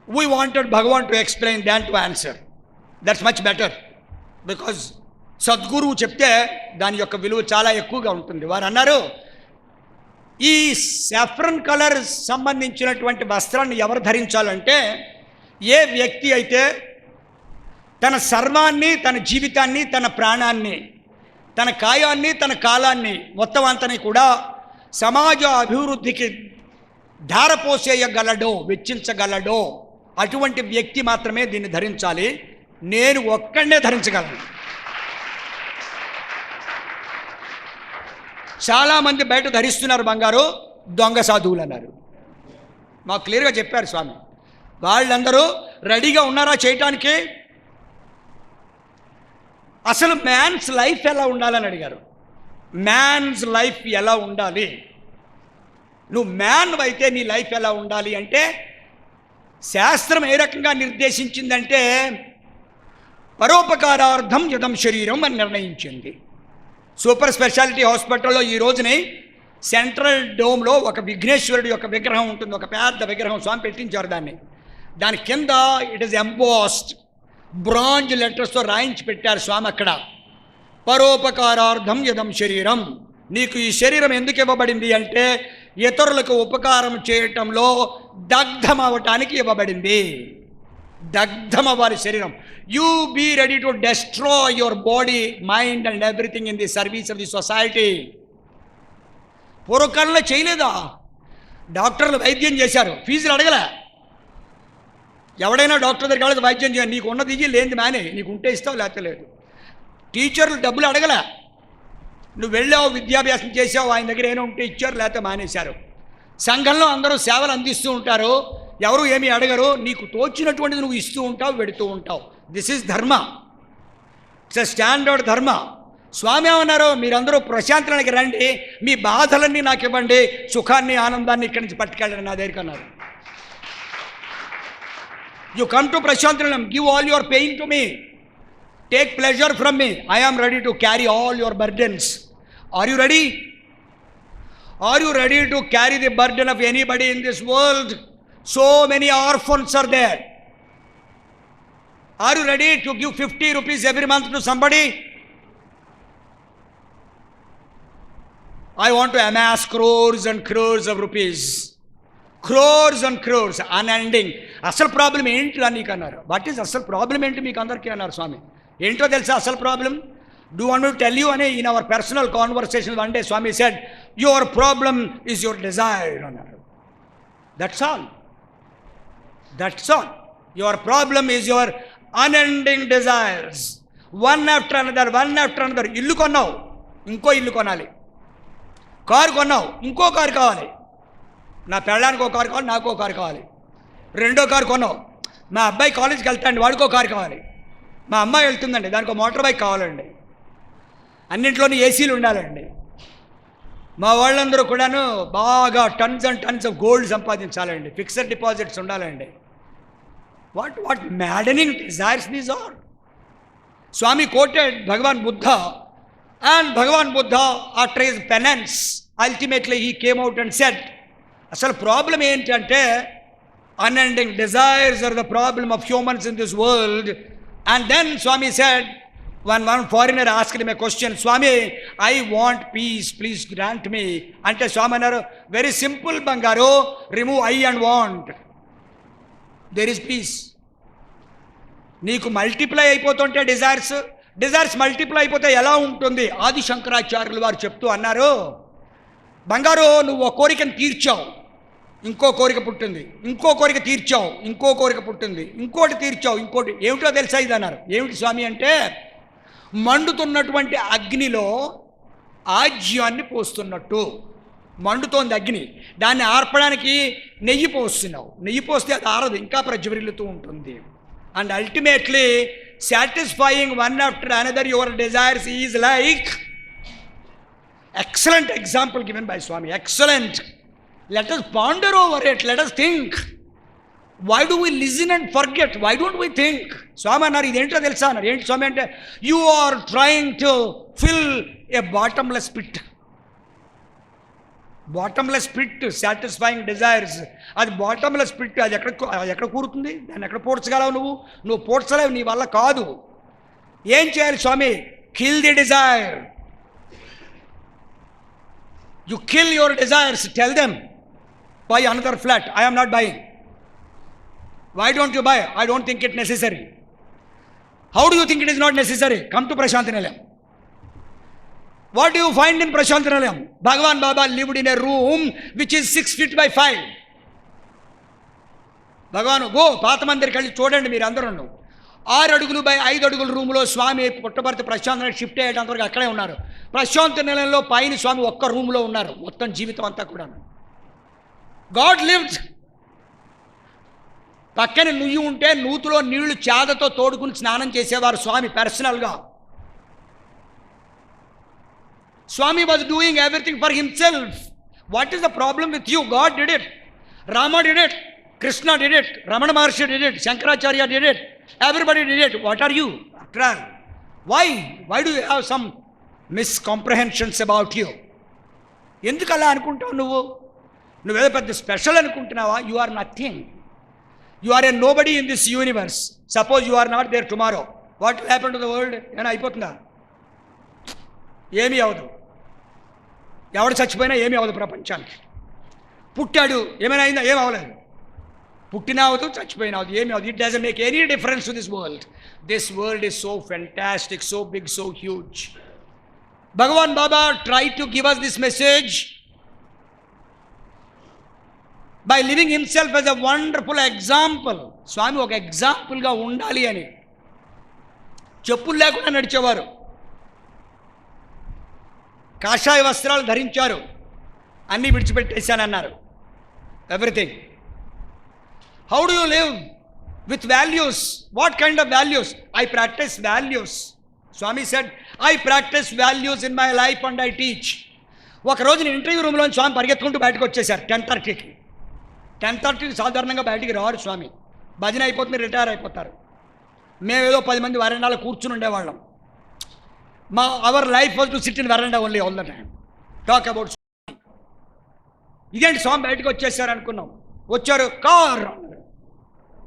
We wanted Bhagavan to explain than to answer. That's much better, because సద్గురువు చెప్తే దాని యొక్క విలువ చాలా ఎక్కువగా ఉంటుంది. వారు అన్నారు, ఈ సాఫ్రన్ కలర్ సంబంధించినటువంటి వస్త్రాన్ని ఎవరు ధరించాలంటే, ఏ వ్యక్తి అయితే తన సర్వాన్ని, తన జీవితాన్ని, తన ప్రాణాన్ని, తన కాయాన్ని, తన కాలాన్ని మొత్తం అంతని కూడా సమాజ అభివృద్ధికి ధారపోసేయగలడో, వెచ్చించగలడో అటువంటి వ్యక్తి మాత్రమే దీన్ని ధరించాలి. నేను ఒక్కడే ధరించగలను. చాలామంది బయట ధరిస్తున్నారు బంగారు, దొంగ సాధువులు అన్నారు. మాకు క్లియర్గా చెప్పారు స్వామి. వాళ్ళందరూ రెడీగా ఉన్నారా చేయటానికి? అసలు మ్యాన్స్ లైఫ్ ఎలా ఉండాలని అడిగారు. మ్యాన్స్ లైఫ్ ఎలా ఉండాలి? నువ్వు మ్యాన్ అయితే నీ లైఫ్ ఎలా ఉండాలి అంటే, శాస్త్రం ఏ రకంగా నిర్దేశించిందంటే పరోపకారార్థం యదం శరీరం అని నిర్ణయించింది. సూపర్ స్పెషాలిటీ హాస్పిటల్లో ఈ రోజుని సెంట్రల్ డోమ్లో ఒక విఘ్నేశ్వరుడి యొక్క విగ్రహం ఉంటుంది. ఒక పెద్ద విగ్రహం స్వామి పెట్టించారు. దాని కింద ఇట్ ఈస్ ఎంబోస్డ్ బ్రాంజ్ లెటర్స్తో రాయించి పెట్టారు స్వామి అక్కడ. పరోపకారార్థం యదం శరీరం. నీకు ఈ శరీరం ఎందుకు ఇవ్వబడింది అంటే, ఇతరులకు ఉపకారం చేయటంలో దగ్ధం అవ్వటానికి ఇవ్వబడింది. దగ్ధం అవ్వాలి శరీరం. You be ready to destroy your body, mind and everything in the service of the society. పూర్వకాలంలో చేయలేదా? డాక్టర్లు వైద్యం చేశారు, ఫీజులు అడగలే. ఎవడైనా డాక్టర్ దగ్గరికి వెళ్ళదు వైద్యం చేయాలి. నీకు ఉన్నది ఇయ్యి, లేనిది మానే. నీకు ఉంటే ఇస్తావు, లేకపోతే లేదు. టీచర్లు డబ్బులు అడగలే. నువ్వు వెళ్ళావు, విద్యాభ్యాసం చేసావు, ఆయన దగ్గర ఏమైనా ఉంటే ఇచ్చారు, లేకపోతే మానేశారు. సంఘంలో అందరూ సేవలు అందిస్తూ ఉంటారు, ఎవరు ఏమీ అడగరు. నీకు తోచినటువంటిది నువ్వు ఇస్తూ ఉంటావు, వెడుతూ ఉంటావు. దిస్ ఈజ్ ధర్మ. ఇట్స్ ఎ స్టాండర్డ్ ధర్మ. స్వామి ఏమన్నారు, మీరందరూ ప్రశాంతనానికి రండి, మీ బాధలన్నీ నాకు ఇవ్వండి, సుఖాన్ని, ఆనందాన్ని ఇక్కడి నుంచి పట్టుకెళ్ళండి నా దగ్గరికి అన్నారు. You come to Prashantranam, give all your pain to me, take pleasure from me. I am ready to carry all your burdens. Are you ready? Are you ready to carry the burden of anybody in this world? So many orphans are there. Are you ready to give 50 rupees every month to somebody? I want to amass crores and crores of rupees. Crores and crores unending. అసలు problem ఏంటి నీకు అన్నారు. What is అసలు problem ఏంటి మీకు అందరికీ అన్నారు స్వామి. ఏంటో తెలుసా అసలు problem? Do want to tell you అని in our personal conversation one day Swami said, your problem is your desire అన్నారు. That's all. That's all. Your problem is your unending desires. One after another, one after another. ఇల్లు కొన్నావు, ఇంకో ఇల్లు కొనాలి. Car కొన్నావు, ఇంకో car కావాలి. నా పెళ్ళడానికి ఒక కారు కావాలి, నాకు ఒక కారు కావాలి. రెండో కారు కొన్నావు. మా అబ్బాయి కాలేజీకి వెళ్తాండి, వాడికో కారు కావాలి. మా అమ్మాయి వెళ్తుందండి, దానికి మోటార్ బైక్ కావాలండి. అన్నింట్లోనూ ఏసీలు ఉండాలండి. మా వాళ్ళందరూ కూడాను బాగా tons and tons of gold సంపాదించాలండి, ఫిక్స్డ్ డిపాజిట్స్ ఉండాలండి. What maddening desires these are. Swami quoted Bhagavan Buddha And Bhagavan Buddha, after his penance, ultimately he came out and said, అసలు ప్రాబ్లం ఏంటంటే unending desires are the problem of humans in this world. And then Swami said, when one foreigner asked him a question, Swami, I want peace, please grant me. Ante Swami annaru, very simple Bangaru, remove I and want. There is peace. నీకు multiply అయిపోతుంటే desires multiply అయిపోతే ఎలా ఉంటుంది? ఆది శంకరాచార్యులు వారు చెప్తూ అన్నారు, బంగారు నువ్వు ఒక కోరికను తీర్చావు, ఇంకో కోరిక పుట్టింది, ఇంకో కోరిక తీర్చావు, ఇంకో కోరిక పుట్టింది, ఇంకోటి తీర్చావు, ఇంకోటి. ఏమిటో తెలుసా ఇది అన్నారు. ఏమిటి స్వామి అంటే, మండుతున్నటువంటి అగ్నిలో ఆజ్యాన్ని పోస్తున్నట్టు. మండుతోంది అగ్ని, దాన్ని ఆర్పడానికి నెయ్యి పోస్తున్నావు, నెయ్యి పోస్తే అది ఆరదు, ఇంకా ప్రజ్వరిల్లుతూ ఉంటుంది. And ultimately satisfying one after another your desires is like, excellent example given by Swami, excellent. Let us ponder over it, let us think. Why do we listen and forget? Why don't we think? Swami annaru idento telusa annaru. Enti Swami ante, you are trying to fill a bottomless pit. Bottomless pit, satisfying desires. అది bottomless pit, అది ఎక్కడ కూరుతుంది? దాన్ని ఎక్కడ పోడ్చగలవు? నువ్వు పోడ్చలేవు, నీ వల్ల కాదు. ఏం చేయాలి Swami? Kill the desire. You kill your desires. Tell them, buy another flat. I am not buying. Why don't you buy? I don't think it necessary. How do you think it is not necessary? Come to Prasanthi Nilayam. What do you find in Prashant Nilayam? Bhagavan Baba lived in a room which is 6 feet by 5. భగవాను go పాత మందిరికి వెళ్ళి చూడండి మీరు అందరూ. 6 అడుగులు by 5 అడుగుల రూమ్లో స్వామి పుట్టభర్త Prashanth shift అయ్యేటంతవరకు అక్కడే ఉన్నారు. ప్రశాంత్ నిలయంలో పైన స్వామి ఒక్క రూమ్లో ఉన్నారు మొత్తం జీవితం అంతా కూడా. God lived. పక్కన నుయ్యి ఉంటే నూతులో నీళ్లు చాదతో తోడుకుని స్నానం చేసేవారు స్వామి పర్సనల్గా. Swami was doing everything for himself. What is the problem with you? God did it. Rama did it. Krishna did it. Ramana Maharshi did it. Shankaracharya did it. Everybody did it. What are you? After all, why? Why do you have some miscomprehensions about you? ఎందుకు అలా అనుకుంటావు? నువ్వేదో పెద్ద special అనుకుంటున్నావా? You are nothing. You are a nobody in this universe. Suppose you are not there tomorrow, what will happen to the world? ఏమైనా అయిపోతుందా? ఏమీ అవదు. ఎవడు చచ్చిపోయినా ఏమీ అవదు ప్రపంచానికి. పుట్టాడు, ఏమైనా అయిందా? ఏమి అవ్వలేదు. పుట్టినా అవదు, చచ్చిపోయినా అవదు, ఏమీ అవదు. It doesn't make any difference to this world. This world is so fantastic, so big, so huge. Bhagavan Baba try to give us this message by living himself as a wonderful example. Swami ఒక ఎగ్జాంపుల్గా ఉండాలి అని. చెప్పులు లేకుండా నడిచేవారు, కాషాయ వస్త్రాలు ధరించారు, అన్నీ విడిచిపెట్టేశానన్నారు. Everything. How do you live with values? What kind of values? I practise values. Swami said, I practise values in my life and I teach. ఒకరోజు ఇంటర్వ్యూ రూమ్లో స్వామి పరిగెత్తుకుంటూ బయటకు వచ్చేసారు 10:30కి. 10:30కి సాధారణంగా బయటికి రారు స్వామి. భజన అయిపోతుంది, రిటైర్ అయిపోతారు. మేమేదో 10 మంది వరండాలో కూర్చుని ఉండేవాళ్ళం. Our life was to sit in verandah only all the time, talk about. ఇదేంటి స్వామి బయటకు వచ్చేసారు అనుకున్నాం. వచ్చారు, కార్ అన్నారు.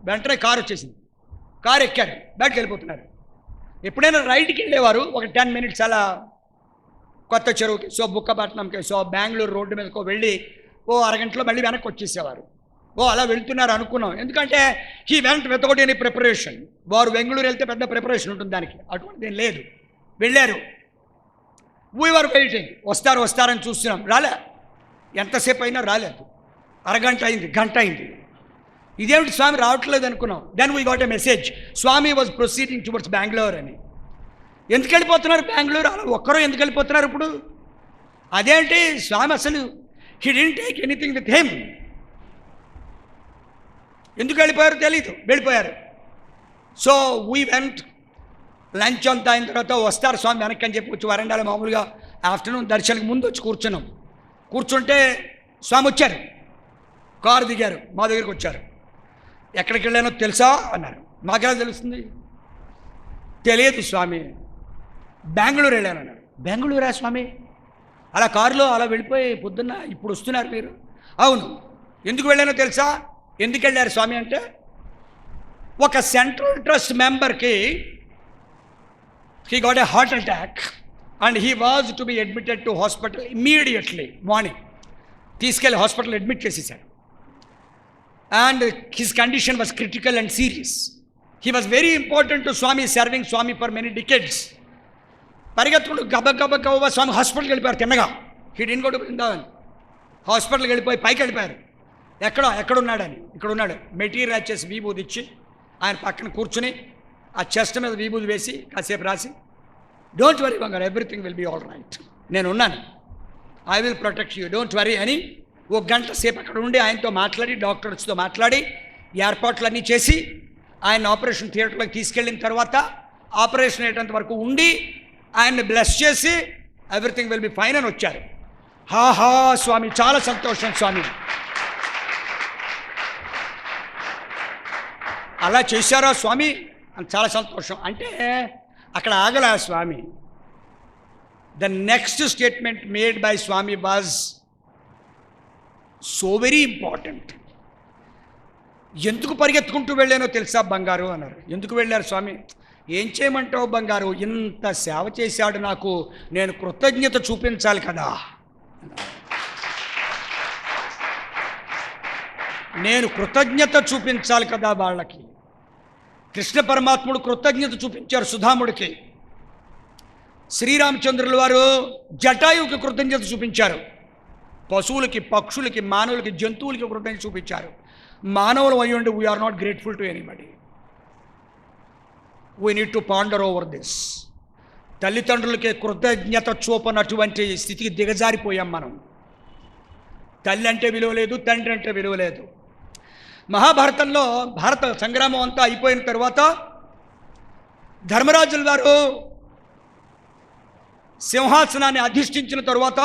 వెంటనే కారు వచ్చేసింది. కారు ఎక్కారు, బయటకు వెళ్ళిపోతున్నారు. ఎప్పుడైనా రైట్కి వెళ్ళేవారు ఒక 10 minutes అలా కొత్త చెరువుకి, సో బుక్కపట్నంకి, సో బెంగళూరు రోడ్డు మీదకో వెళ్ళి అరగంటలో మళ్ళీ వెనక్కి వచ్చేసేవారు. అలా వెళ్తున్నారు అనుకున్నాం. ఎందుకంటే he went without any preparation. వారు బెంగళూరు వెళ్తే పెద్ద ప్రిపరేషన్ ఉంటుంది దానికి, అటువంటిది లేదు. వెళ్ళారు. We are waiting. వస్తారని చూస్తున్నాం, రాలే. ఎంతసేపు అయినా రాలేదు. అరగంట అయింది, గంట అయింది. ఇదేమిటి స్వామి రావట్లేదు అనుకున్నాం. Then we got a message, Swami was proceeding towards Bengaluru అని. ఎందుకు వెళ్ళిపోతున్నారు బెంగళూరు? అలా ఒక్కరూ ఎందుకు వెళ్ళిపోతున్నారు ఇప్పుడు? అదేంటి స్వామి అసలు he didn't take anything with him. ఎందుకు వెళ్ళిపోయారు తెలీదు, వెళ్ళిపోయారు. So we went. లంచ్ అంతా అయిన తర్వాత వస్తారు స్వామి వెనక్కి అని చెప్పి వచ్చి వరండాలో మామూలుగా ఆఫ్టర్నూన్ దర్శనకు ముందు వచ్చి కూర్చున్నాం. కూర్చుంటే స్వామి వచ్చారు, కారు దిగారు, మా దగ్గరికి వచ్చారు. ఎక్కడికి వెళ్ళానో తెలుసా అన్నారు. మాకెలా తెలుస్తుంది? తెలియదు స్వామి, బెంగళూరు వెళ్ళాను అన్నారు. బెంగళూరా స్వామి? అలా కారులో అలా వెళ్ళిపోయి పొద్దున్న ఇప్పుడు వస్తున్నారు మీరు? అవును. ఎందుకు వెళ్ళానో తెలుసా? ఎందుకు వెళ్ళారు స్వామి అంటే, ఒక సెంట్రల్ ట్రస్ట్ మెంబర్కి he got a heart attack and he was to be admitted to hospital immediately morning. తీసుకెళ్ళి హాస్పిటల్ అడ్మిట్ చేసేసాడు. And his condition was critical and serious. He was very important to Swami, serving Swami for many decades. పరిగెత్తుకుంటూ గబ స్వామి హాస్పిటల్కి వెళ్ళిపోయారు తిన్నగా. He didn't go to Brindavan. హాస్పిటల్కి వెళ్ళిపోయి పైకి వెళ్ళిపోయారు. ఎక్కడున్నాడని. ఇక్కడ ఉన్నాడు. మెటీరియల్ వచ్చేసి విభూది ఇచ్చి ఆయన పక్కన కూర్చుని ఆ చెస్ట్ మీద విభూది వేసి కాసేపు రాసి, డోంట్ వరీ బంగారు, everything will be all right, నేను ఉన్నాను, I will protect you, don't worry అని 1 గంట సేపు అక్కడ ఉండి ఆయనతో మాట్లాడి, డాక్టర్స్తో మాట్లాడి ఏర్పాట్లన్నీ చేసి ఆయన ఆపరేషన్ థియేటర్లోకి తీసుకెళ్ళిన తర్వాత ఆపరేషన్ అయ్యేంత వరకు ఉండి ఆయన్ని బ్లెస్ చేసి ఎవ్రీథింగ్ విల్ బి ఫైన్ అని వచ్చారు. హాహా స్వామి, చాలా సంతోషం స్వామి, అలా చేశారా స్వామి అని చాలా సంతోషం అంటే అక్కడ ఆగలా Swami. The next statement made by Swami was so very important. ఎందుకు పరిగెత్తుకుంటూ వెళ్ళానో తెలుసా బంగారు అన్నారు. ఎందుకు వెళ్ళారు స్వామి? ఏం చేయమంటావు బంగారు, ఇంత సేవ చేశాడు నాకు, నేను కృతజ్ఞత చూపించాలి కదా, నేను కృతజ్ఞత చూపించాలి కదా వాళ్ళకి. కృష్ణ పరమాత్ముడు కృతజ్ఞత చూపించారు సుధాముడికి. శ్రీరామచంద్రుల వారు జటాయువుకి కృతజ్ఞత చూపించారు. పశువులకి, పక్షులకి, మానవులకి, జంతువులకి కృతజ్ఞత చూపించారు. మానవులు అయ్యుండి we are not grateful to anybody. We need to ponder over this. తల్లిదండ్రులకి కృతజ్ఞత చూపనటువంటి స్థితికి దిగజారిపోయాం మనం. తల్లి అంటే విలువ లేదు, తండ్రి అంటే విలువ లేదు. మహాభారతంలో భారత సంగ్రామం అంతా అయిపోయిన తర్వాత ధర్మరాజుల వారు సింహాసనాన్ని అధిష్ఠించిన తరువాత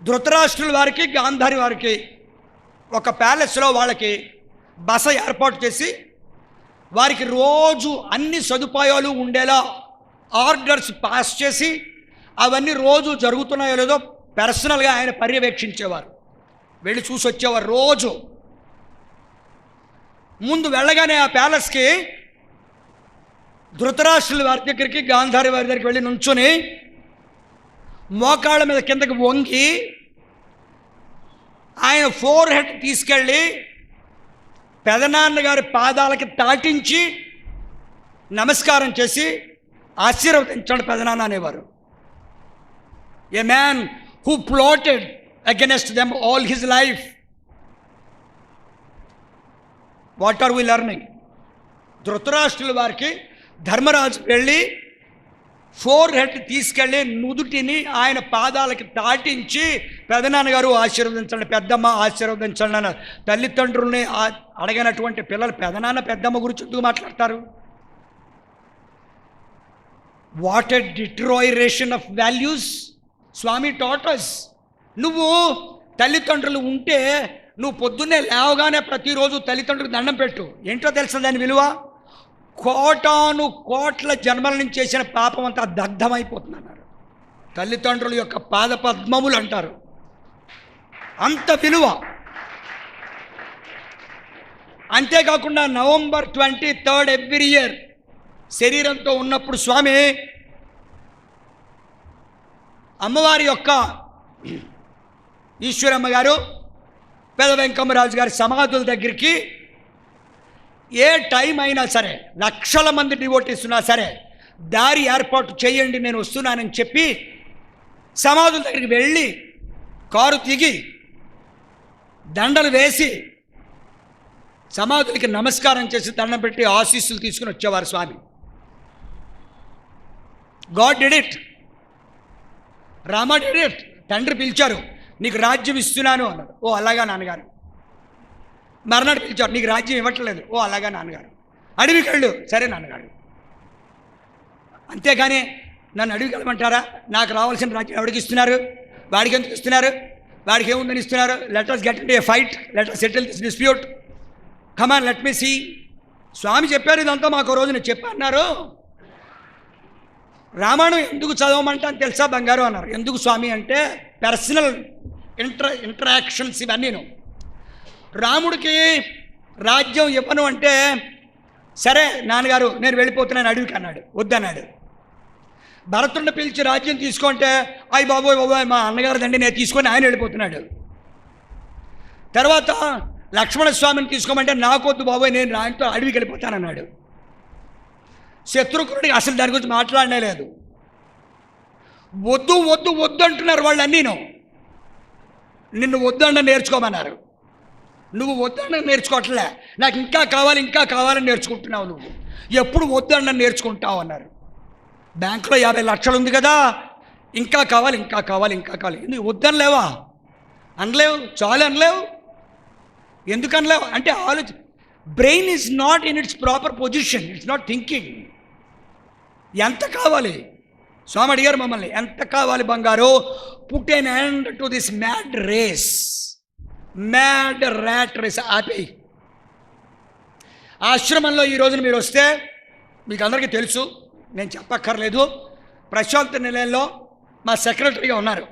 ధృతరాష్ట్రుల వారికి, గాంధారి వారికి ఒక ప్యాలెస్లో వాళ్ళకి బస ఏర్పాటు చేసి వారికి రోజు అన్ని సదుపాయాలు ఉండేలా ఆర్డర్స్ పాస్ చేసి అవన్నీ రోజు జరుగుతున్నాయో లేదో పర్సనల్గా ఆయన పర్యవేక్షించేవారు, వెళ్ళి చూసి వచ్చేవారు. రోజు ముందు వెళ్ళగానే ఆ ప్యాలెస్కి ధృతరాష్ట్రుల వారి దగ్గరికి, గాంధారి వారి దగ్గరికి వెళ్ళి నుంచుని మోకాళ్ళ మీద కిందకి వంగి ఆయన ఫోర్ హెడ్ తీసుకెళ్ళి పెదనాన్నగారి పాదాలకి తాటించి నమస్కారం చేసి ఆశీర్వదించాడు పెదనాన్న అనేవారు. A man who plotted against them all his life. What are we learning? ధృతరాష్ట్రుల వారికి ధర్మరాజు వెళ్ళి ఫోర్ హెడ్ తీసుకెళ్ళి నుదుటిని ఆయన పాదాలకి తాటించి పెదనాన్నగారు ఆశీర్వదించండి, పెద్దమ్మ ఆశీర్వదించండి అన్న. తల్లిదండ్రుల్ని అడగనటువంటి పిల్లలు పెదనాన్న పెద్దమ్మ గురించి ఎందుకు మాట్లాడతారు? What a deterioration of values Swami టాటస్. నువ్వు తల్లిదండ్రులు ఉంటే నువ్వు పొద్దున్నే లేవగానే ప్రతిరోజు తల్లిదండ్రులకు దండం పెట్టు. ఏంటో తెలుసా దాని విలువ? కోటాను కోట్ల జన్మల నుంచి చేసిన పాపం అంతా దగ్ధమైపోతుంది అన్నారు. తల్లిదండ్రుల యొక్క పాదపద్మములు అంటారు, అంత విలువ. అంతేకాకుండా November 23 ఎవ్రీ ఇయర్ శరీరంతో ఉన్నప్పుడు స్వామి అమ్మవారి యొక్క ఈశ్వరమ్మ గారు, పెద వెంకమ్మరాజు గారి సమాధుల దగ్గరికి ఏ టైం అయినా సరే, లక్షల మంది డివోటీస్ ఉన్నా సరే దారి ఏర్పాటు చేయండి, నేను వస్తున్నానని చెప్పి సమాధుల దగ్గరికి వెళ్ళి కారు దిగి దండలు వేసి సమాధులకి నమస్కారం చేసి దండం పెట్టి ఆశీస్సులు తీసుకుని వచ్చేవారు Swami. God did it, Rama did it. తండ్రి పిలిచారు, నీకు రాజ్యం ఇస్తున్నాను అన్నాడు. ఓ అలాగా నాన్నగారు. మర్నాడు పిలిచారు, నీకు రాజ్యం ఇవ్వట్లేదు. ఓ అలాగా నాన్నగారు. అడవికి వెళ్ళు. సరే నాన్నగారు. అంతేగాని నన్ను అడవికి వెళ్ళమంటారా? నాకు రావాల్సిన రాజ్యం ఎవరికి ఇస్తున్నారు? వాడికి ఎందుకు ఇస్తున్నారు? వాడికి ఏముందని ఇస్తున్నారు? Let us get into a fight, let us settle this dispute, come on, let me see. స్వామి చెప్పారు ఇదంతా మాకు రోజు నేను చెప్పన్నారు. రామాయణం ఎందుకు చదవమంటే అని తెలుసా బంగారు అన్నారు. ఎందుకు స్వామి అంటే పర్సనల్ ఇంటరాక్షన్స్ ఇవన్నీను. రాముడికి రాజ్యం ఇవ్వను అంటే సరే నాన్నగారు నేను వెళ్ళిపోతున్నాను అడవికి అన్నాడు, వద్దన్నాడు. భరతుడిని పిలిచి రాజ్యం తీసుకుంటే అయ్యి బాబోయ్ మా అన్నగారు దండి నేను తీసుకొని ఆయన వెళ్ళిపోతున్నాడు. తర్వాత లక్ష్మణస్వామిని తీసుకోమంటే నాకొద్దు బాబోయ్ నేను ఆయనతో అడవికి వెళ్ళిపోతానన్నాడు. శత్రుఘ్నుడికి అసలు దాని గురించి మాట్లాడనే లేదు. వద్దు వద్దు వద్దు అంటున్నారు వాళ్ళు అన్నీను. నిన్ను వద్దండ నేర్చుకోమన్నారు. నువ్వు వద్దండ నేర్చుకోవట్లే, నాకు ఇంకా కావాలని నేర్చుకుంటున్నావు. నువ్వు ఎప్పుడు వద్దండ నేర్చుకుంటావు అన్నారు. బ్యాంకులో 50 లక్షలు ఉంది కదా, ఇంకా కావాలి. నువ్వు వద్దనలేవా? అనలేవు, చాలు అనలేవు. ఎందుకు అనలేవు అంటే brain is not in its proper position, it's not thinking. ఎంత కావాలి? స్వామి అడిగారు మమ్మల్ని, ఎంత కావాలి బంగారు? Put an end to this mad rat race ఆపేయి. ఆశ్రమంలో ఈ రోజున మీరు వస్తే మీకు అందరికీ తెలుసు, నేను చెప్పక్కర్లేదు. ప్రశాంత్ నిలయంలో మా సెక్రటరీగా ఉన్నారు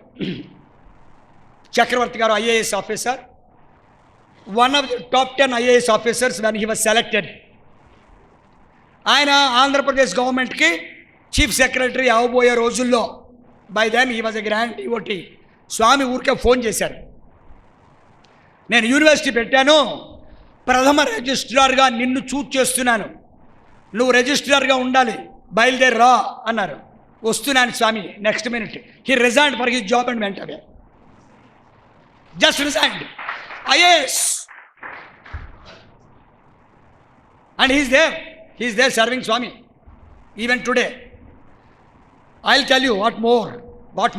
చక్రవర్తి గారు, IAS officer, one of the top 10 IAS officers when he was selected. ఆయన ఆంధ్రప్రదేశ్ గవర్నమెంట్కి చీఫ్ సెక్రటరీ అవబోయే రోజుల్లో, by then he was a grand devotee. Swami ఊరికే ఫోన్ చేశారు, నేను యూనివర్సిటీ పెట్టాను, ప్రథమ రిజిస్ట్రార్గా నిన్ను చూజ్ చేస్తున్నాను, నువ్వు రిజిస్ట్రార్గా ఉండాలి, బయలుదేరి రా అన్నారు. వస్తున్నాను Swami. Next minute he resigned for his job and went away. Just resigned, IAS, and he's there serving Swami even today. I'll tell you what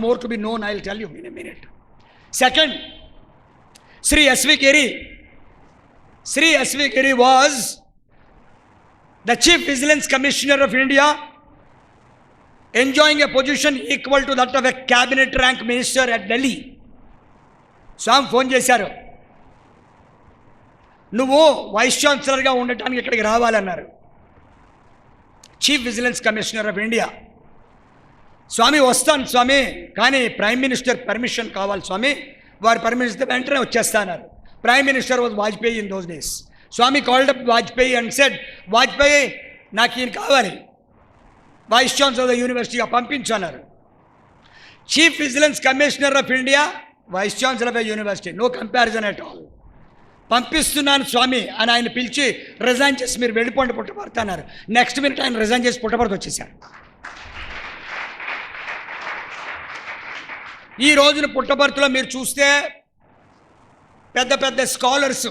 more to be known, I'll tell you in a minute. Second, Sri S.V. Giri was the Chief Vigilance Commissioner of India, enjoying a position equal to that of a cabinet rank minister at Delhi. Swami phone చేశారు, నువ్వు vice ఛాన్సలర్గా ఉండటానికి ఇక్కడికి రావాలన్నారు. Chief vigilance commissioner of India. Swami వస్తాను స్వామి, కానీ prime minister permission కావాలి స్వామి, వారి పర్మిషన్ ఇస్తే వెంటనే వచ్చేస్తాన్నారు. Prime minister was Vajpayee in those days. Swami called up Vajpayee and said, Vajpayee నాకు ఈయన కావాలి, వైస్ ఛాన్సలర్ ఆఫ్ ద యూనివర్సిటీగా పంపించు అన్నారు. Chief vigilance commissioner of India, vice chancellor of the university, no comparison at all. పంపిస్తున్నాను స్వామి అని ఆయన పిలిచి రిజైన్ చేసి మీరు వెళ్ళిపోండి పుట్టపర్తి అన్నారు. నెక్స్ట్ మినిట్ ఆయన రిజైన్ చేసి పుట్టపర్తి వచ్చేసారు. ఈ రోజున పుట్టపర్తిలో మీరు చూస్తే పెద్ద scholars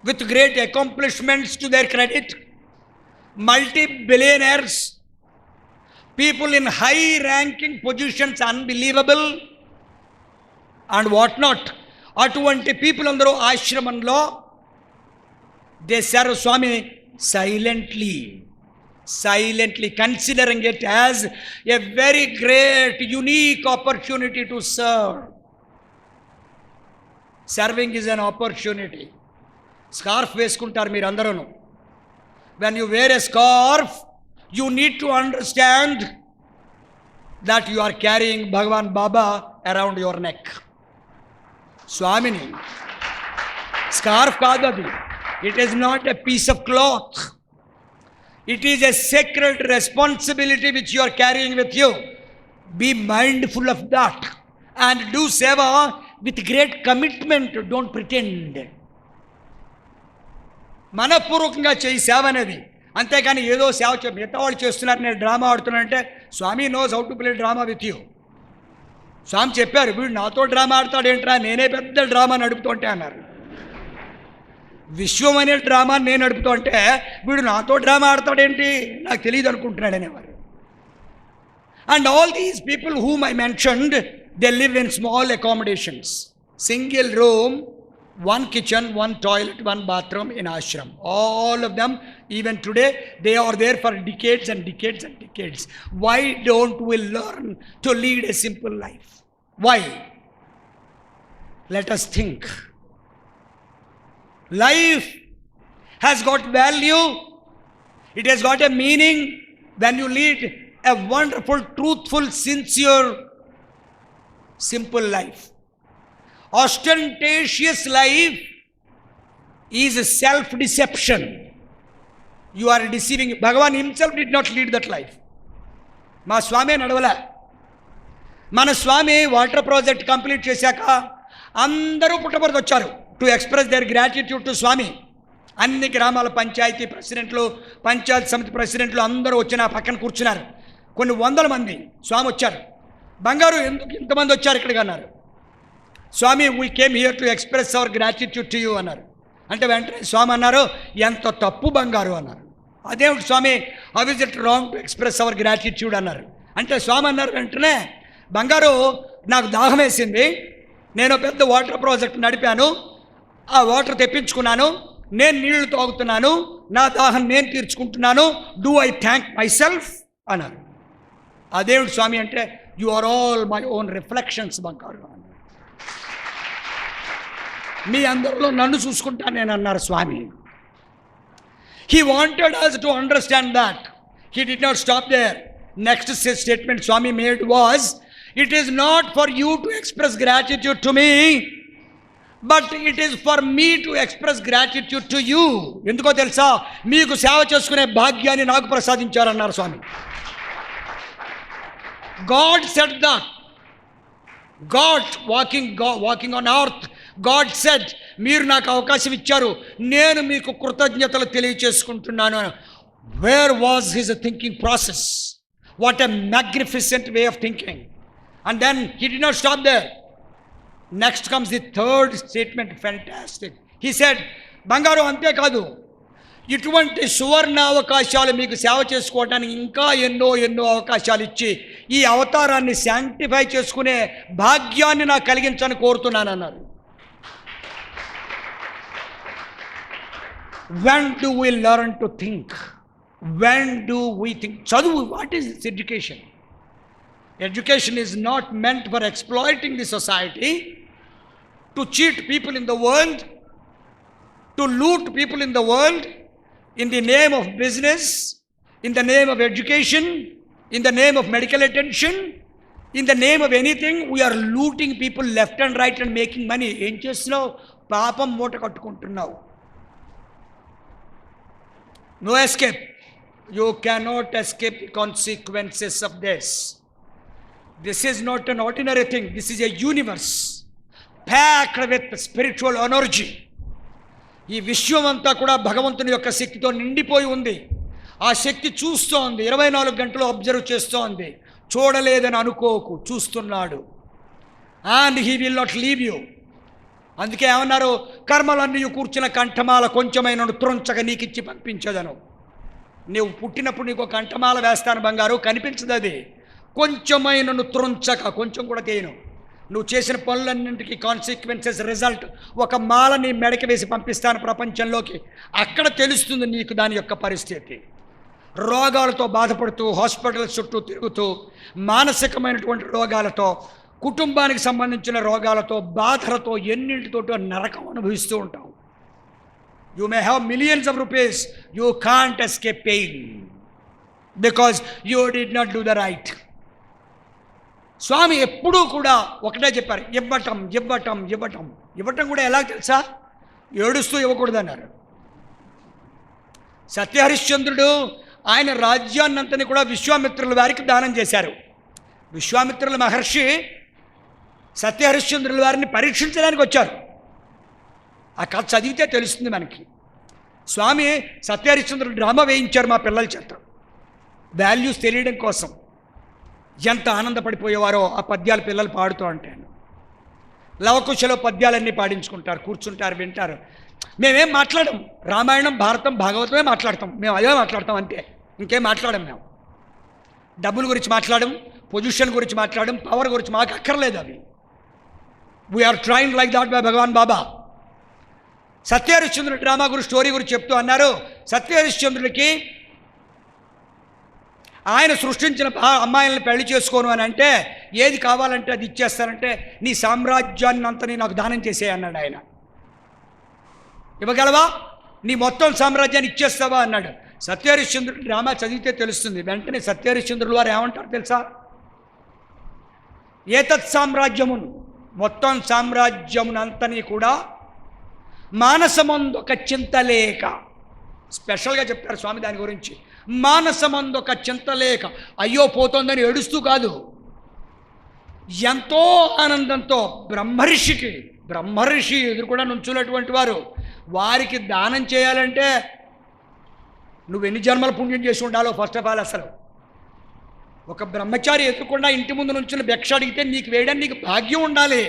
with great accomplishments to their credit, multi-billionaires, people in high ranking positions, unbelievable and what not. అటువంటి పీపుల్ అందరూ ఆశ్రమంలో they serve Swami silently considering it as a very great unique opportunity to serve. Serving is an opportunity. Scarf వేసుకుంటారు మీరు అందరూ. When you wear a scarf you need to understand that you are carrying Bhagavan Baba around your neck. స్వామిని scarf కాదు అది, it is not a piece of cloth, it is a sacred responsibility which you are carrying with you. Be mindful of that and do seva with great commitment, don't pretend. మనపూర్వకంగా చేయి సేవ అనేది, అంతేకాని ఏదో సేవ మిగతా వాళ్ళు చేస్తున్నారు నేను డ్రామా ఆడుతున్నానంటే, Swami knows how to play drama with you. Swami చెప్పారు, వీడు నాతో డ్రామా ఆడతాడేంట్రా, నేనే పెద్ద డ్రామా నడుపుతుంటే అన్నారు. విశ్వం అనే డ్రామా నేను నడుపుతుంటే వీడు నాతో డ్రామా ఆడతాడేంటి, నాకు తెలియదు అనుకుంటున్నాడు అనేవారు. And all these people whom I mentioned, they live in small accommodations, single room, one kitchen, one toilet, one bathroom in ashram. All of them, even today, they are there for decades and decades and decades. Why don't we learn to lead a simple life? Why? Let us think. Life has got value. It has got a meaning when you lead a wonderful, truthful, sincere, simple life. Ostentatious life is a self-deception. You are deceiving. Bhagavan himself did not lead that life. మా స్వామి నడవలే. మన స్వామి water project complete చేశాక అందరూ పుట్టపర్తి వచ్చారు to express their gratitude to Swami. అన్ని గ్రామాల పంచాయతీ ప్రెసిడెంట్లు, పంచాయతీ సమితి ప్రెసిడెంట్లు అందరూ వచ్చి నా పక్కన కూర్చున్నారు. కొన్ని వందల మంది స్వామి వచ్చారు. బంగారు ఎందుకు ఇంతమంది వచ్చారు ఇక్కడికి అన్నారు. Swami we came here to express our gratitude to you అన్నారు. అంటే వెంటనే స్వామి అన్నారు, ఎంత తప్పు బంగారు అన్నారు. అదేమిటి Swami, how is it wrong to express our gratitude అన్నారు. అంటే స్వామి అన్నారు వెంటనే, బంగారు నాకు దాహం వేసింది, నేను పెద్ద వాటర్ ప్రాజెక్ట్ నడిపాను, ఆ వాటర్ తెప్పించుకున్నాను, నేను నీళ్లు తాగుతున్నాను, నా దాహం నేను తీర్చుకుంటున్నాను, do I thank myself అన్నారు. అదేమిటి స్వామి అంటే, you are all my own reflections బంగారు అన్నారు. మీ అందరిలో నన్ను చూసుకుంటాను నేను అన్నారు స్వామి. He wanted us to understand that. He did not stop there. Next statement Swami made was, it is not for you to express gratitude to me, but it is for me to express gratitude to you. ఎందుకో తెలుసా, మీకు సేవ చేసుకునే భాగ్యాన్ని నాకు ప్రసాదించారన్నారు స్వామి. God said that. God walking on earth, God said, మీరు నాకు అవకాశం ఇచ్చారు, నేను మీకు కృతజ్ఞతలు తెలియచేసుకుంటున్నాను. Where was his thinking process? What a magnificent way of thinking. And then he did not stop there. Next comes the third statement, fantastic. He said, బంగారు అంతేకాదు, ఇటువంటి సువర్ణ అవకాశాలు మీకు సేవ చేసుకోవడానికి ఇంకా ఎన్నో అవకాశాలు ఇచ్చి ఈ అవతారాన్ని శాంటిఫై చేసుకునే భాగ్యాన్ని నాకు కలిగించని కోరుతున్నాను అన్నారు. When do we learn to think? When do we think? Chadavu, what is this education? Education is not meant for exploiting the society, to cheat people in the world, to loot people in the world, in the name of business, in the name of education, in the name of medical attention, in the name of anything. We are looting people left and right and making money. Em chestunavu? Paapam moota kattukuntunnavu. No escape. You cannot escape the consequences of this. This is not an ordinary thing. This is a universe packed with spiritual energy. ఈ విశ్వం అంతా కూడా భగవంతుని యొక్క శక్తితో నిండిపోయి ఉంది. ఆ శక్తి చూస్తూ ఉంది, 24 గంటలు అబ్జర్వ్ చేస్తూ ఉంది. చూడలేదని అనుకోకు, చూస్తున్నాడు. And he will not leave you. అందుకే ఏమన్నారు, కర్మలన్నీ కూర్చున్న కంఠమాల కొంచెమైన త్రొంచక నీకు ఇచ్చి పంపించదను. నువ్వు పుట్టినప్పుడు నీకు కంఠమాల వేస్తాను బంగారు, కనిపించదు అది. కొంచెమైన త్రొంచక, కొంచెం కూడా తేను. నువ్వు చేసిన పనులన్నింటికి కాన్సిక్వెన్సెస్, రిజల్ట్ ఒక మాల నీ మెడకి వేసి పంపిస్తాను ప్రపంచంలోకి. అక్కడ తెలుస్తుంది నీకు దాని యొక్క పరిస్థితి. రోగాలతో బాధపడుతూ హాస్పిటల్ చుట్టూ తిరుగుతూ, మానసికమైనటువంటి రోగాలతో, కుటుంబానికి సంబంధించిన రోగాలతో, బాధలతో, ఎన్నింటితోటో నరకం అనుభవిస్తూ ఉంటాం. You may have millions of rupees, you can't escape pain because you did not do the right. Swami ఎప్పుడూ కూడా ఒకటే చెప్పారు, ఇవ్వటం ఇవ్వటం ఇవ్వటం. ఇవ్వటం కూడా ఎలా తెలుసా, ఏడుస్తూ ఇవ్వకూడదన్నారు. సత్యహరిశ్చంద్రుడు ఆయన రాజ్యాన్నంతని కూడా విశ్వామిత్రుల వారికి దానం చేశారు. విశ్వామిత్రుల మహర్షి సత్యహరిశ్చంద్రుల వారిని పరీక్షించడానికి వచ్చారు. ఆ కథ చదివితే తెలుస్తుంది మనకి. స్వామి సత్యహరిశ్చంద్రుడు డ్రామా వేయించారు మా పిల్లల చేత, వాల్యూస్ తెలియడం కోసం. ఎంత ఆనందపడిపోయేవారో ఆ పద్యాలు పిల్లలు పాడుతూ ఉంటాను. లవకుశలో పద్యాలన్నీ పాడించుకుంటారు, కూర్చుంటారు, వింటారు. మేమేం మాట్లాడం, రామాయణం, భారతం, భాగవతమే మాట్లాడతాం. మేము అదే మాట్లాడతాం అంతే, ఇంకేం మాట్లాడం. మేము డబ్బుల గురించి మాట్లాడడం, పొజిషన్ గురించి మాట్లాడడం, పవర్ గురించి మాకు అక్కర్లేదు అవి. We're trained like that by Bhagavan Baba. సత్యహరిశ్చంద్రుడి డ్రామా గురించి, స్టోరీ గురించి చెప్తూ అన్నారు, సత్యహరిశ్చంద్రుడికి ఆయన సృష్టించిన అమ్మాయిలను పెళ్లి చేసుకోను అని అంటే, ఏది కావాలంటే అది ఇచ్చేస్తానంటే, నీ సామ్రాజ్యాన్ని అంతని నాకు దానం చేసే అన్నాడు ఆయన. ఇవ్వగలవా? నీ మొత్తం సామ్రాజ్యాన్ని ఇచ్చేస్తావా అన్నాడు. సత్యహరిశ్చంద్రుడి డ్రామా చదివితే తెలుస్తుంది. వెంటనే సత్యహరిశ్చంద్రుల వారు ఏమంటారు తెలుసా? ఏతత్ సామ్రాజ్యమును, మొత్తం సామ్రాజ్యమునంతని కూడా మానసమందొక చింతలేక, స్పెషల్గా చెప్తారు స్వామి దాని గురించి. మానసమందొక చింతలేక, అయ్యో పోతోందని ఏడుస్తూ కాదు, ఎంతో ఆనందంతో బ్రహ్మర్షి ఎదురుకుండా నుంచున్నటువంటి వారు, వారికి దానం చేయాలంటే నువ్వు ఎన్ని జన్మల పుణ్యం చేసి ఉండాలో ఫస్ట్ ఆఫ్ ఆల్. అసలు ఒక బ్రహ్మచారి ఎదురుకుండా ఇంటి ముందు నుంచి భిక్ష అడిగితే నీకు వేయడానికి నీకు భాగ్యం ఉండాలి,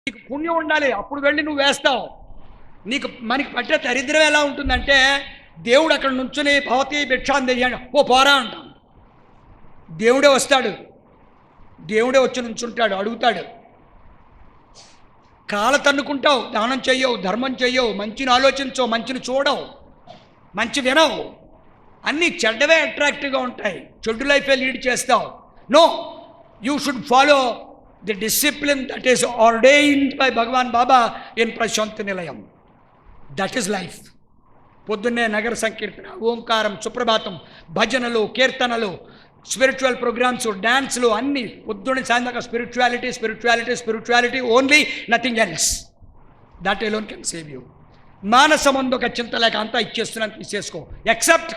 నీకు పుణ్యం ఉండాలి, అప్పుడు వెళ్ళి నువ్వు వేస్తావు. మనకి పట్టే దరిద్రం ఎలా ఉంటుందంటే, దేవుడు అక్కడ నుంచుని భవతి భిక్షాన్ని తెయ్యండి, ఓ పోరా అంటాం. దేవుడే వస్తాడు, దేవుడే వచ్చి నుంచుంటాడు, అడుగుతాడు. కాళ్ళ తన్నుకుంటావు, దానం చెయ్యవు, ధర్మం చెయ్యవు, మంచిని ఆలోచించవు, మంచిని చూడవు, మంచి వినవు, అన్నీ చెడ్డవే అట్రాక్టివ్గా ఉంటాయి, చెడ్డు లైఫే లీడ్ చేస్తావు. No, you should follow the discipline that is ordained by Bhagavan Baba in Prasanthi Nilayam. That is life. పొద్దున్నే నగర సంకీర్తన, ఓంకారం, సుప్రభాతం, భజనలు, కీర్తనలు, స్పిరిచువల్ ప్రోగ్రామ్స్, డ్యాన్స్లు, అన్నీ పొద్దున్న సాయంత్రం spirituality only, nothing else. That alone can save you. మానసమందు ఒక చింత లేక అంతా ఇచ్చేస్తున్నాను, తీసేసుకో. ఎక్సెప్ట్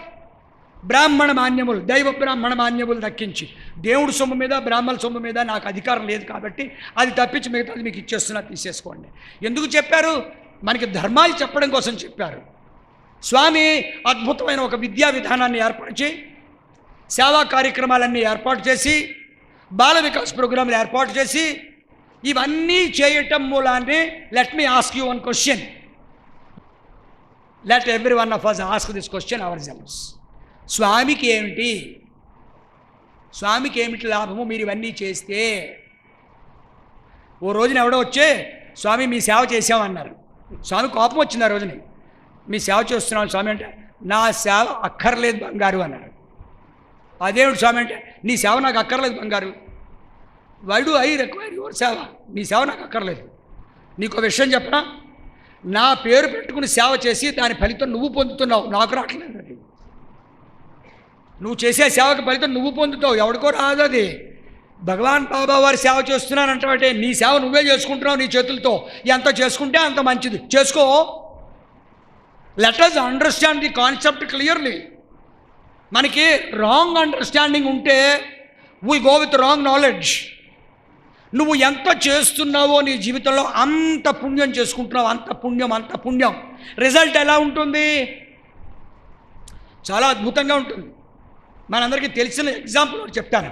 బ్రాహ్మణ మాన్యములు, దైవ బ్రాహ్మణ మాన్యములు దక్కించి, దేవుడు సొమ్ము మీద బ్రాహ్మణ సొమ్ము మీద నాకు అధికారం లేదు కాబట్టి అది తప్పించి మిగతాది మీకు ఇచ్చేస్తున్నా, తీసేసుకోండి. ఎందుకు చెప్పారు? మనకి ధర్మాలు చెప్పడం కోసం చెప్పారు. స్వామి అద్భుతమైన ఒక విద్యా విధానాన్ని ఏర్పరిచి, సేవా కార్యక్రమాలన్నీ ఏర్పాటు చేసి, బాల వికాస్ ప్రోగ్రాంలు ఏర్పాటు చేసి, ఇవన్నీ చేయటం మూలాన్ని let me ask you one question. Let every one of us ask this question ourselves. స్వామికి ఏమిటి లాభము మీరు ఇవన్నీ చేస్తే? ఓ రోజున ఎవడో వచ్చే, స్వామి మీ సేవ చేసామన్నారు. స్వామి కోపం వచ్చింది ఆ రోజుని. మీ సేవ చేస్తున్నాను స్వామి అంటే, నా సేవ అక్కర్లేదు బంగారు అన్నాడు. అదేమిటి స్వామి అంటే, నీ సేవ నాకు అక్కర్లేదు బంగారు. Why do I require your seva? నీ సేవ నాకు అక్కర్లేదు. నీకు విషయం చెప్పనా? నా పేరు పెట్టుకుని సేవ చేసి దాని ఫలితం నువ్వు పొందుతున్నావు, నాకు రావట్లేదు. అది నువ్వు చేసే సేవకి ఫలితం నువ్వు పొందుతావు, ఎవడికో రాదు. అది భగవాన్ బాబా వారి సేవ చేస్తున్నానంటే నీ సేవ నువ్వే చేసుకుంటున్నావు నీ చేతులతో. ఎంత చేసుకుంటే అంత మంచిది, చేసుకో. Let us understand the concept clearly. మనకి రాంగ్ అండర్స్టాండింగ్ ఉంటే we go with wrong knowledge. నువ్వు ఎంత చేస్తున్నావో నీ జీవితంలో అంత పుణ్యం చేసుకుంటున్నావు, అంత పుణ్యం. రిజల్ట్ ఎలా ఉంటుంది? చాలా అద్భుతంగా ఉంటుంది. మనందరికీ తెలిసిన ఎగ్జాంపుల్ ఒకటి చెప్తాను.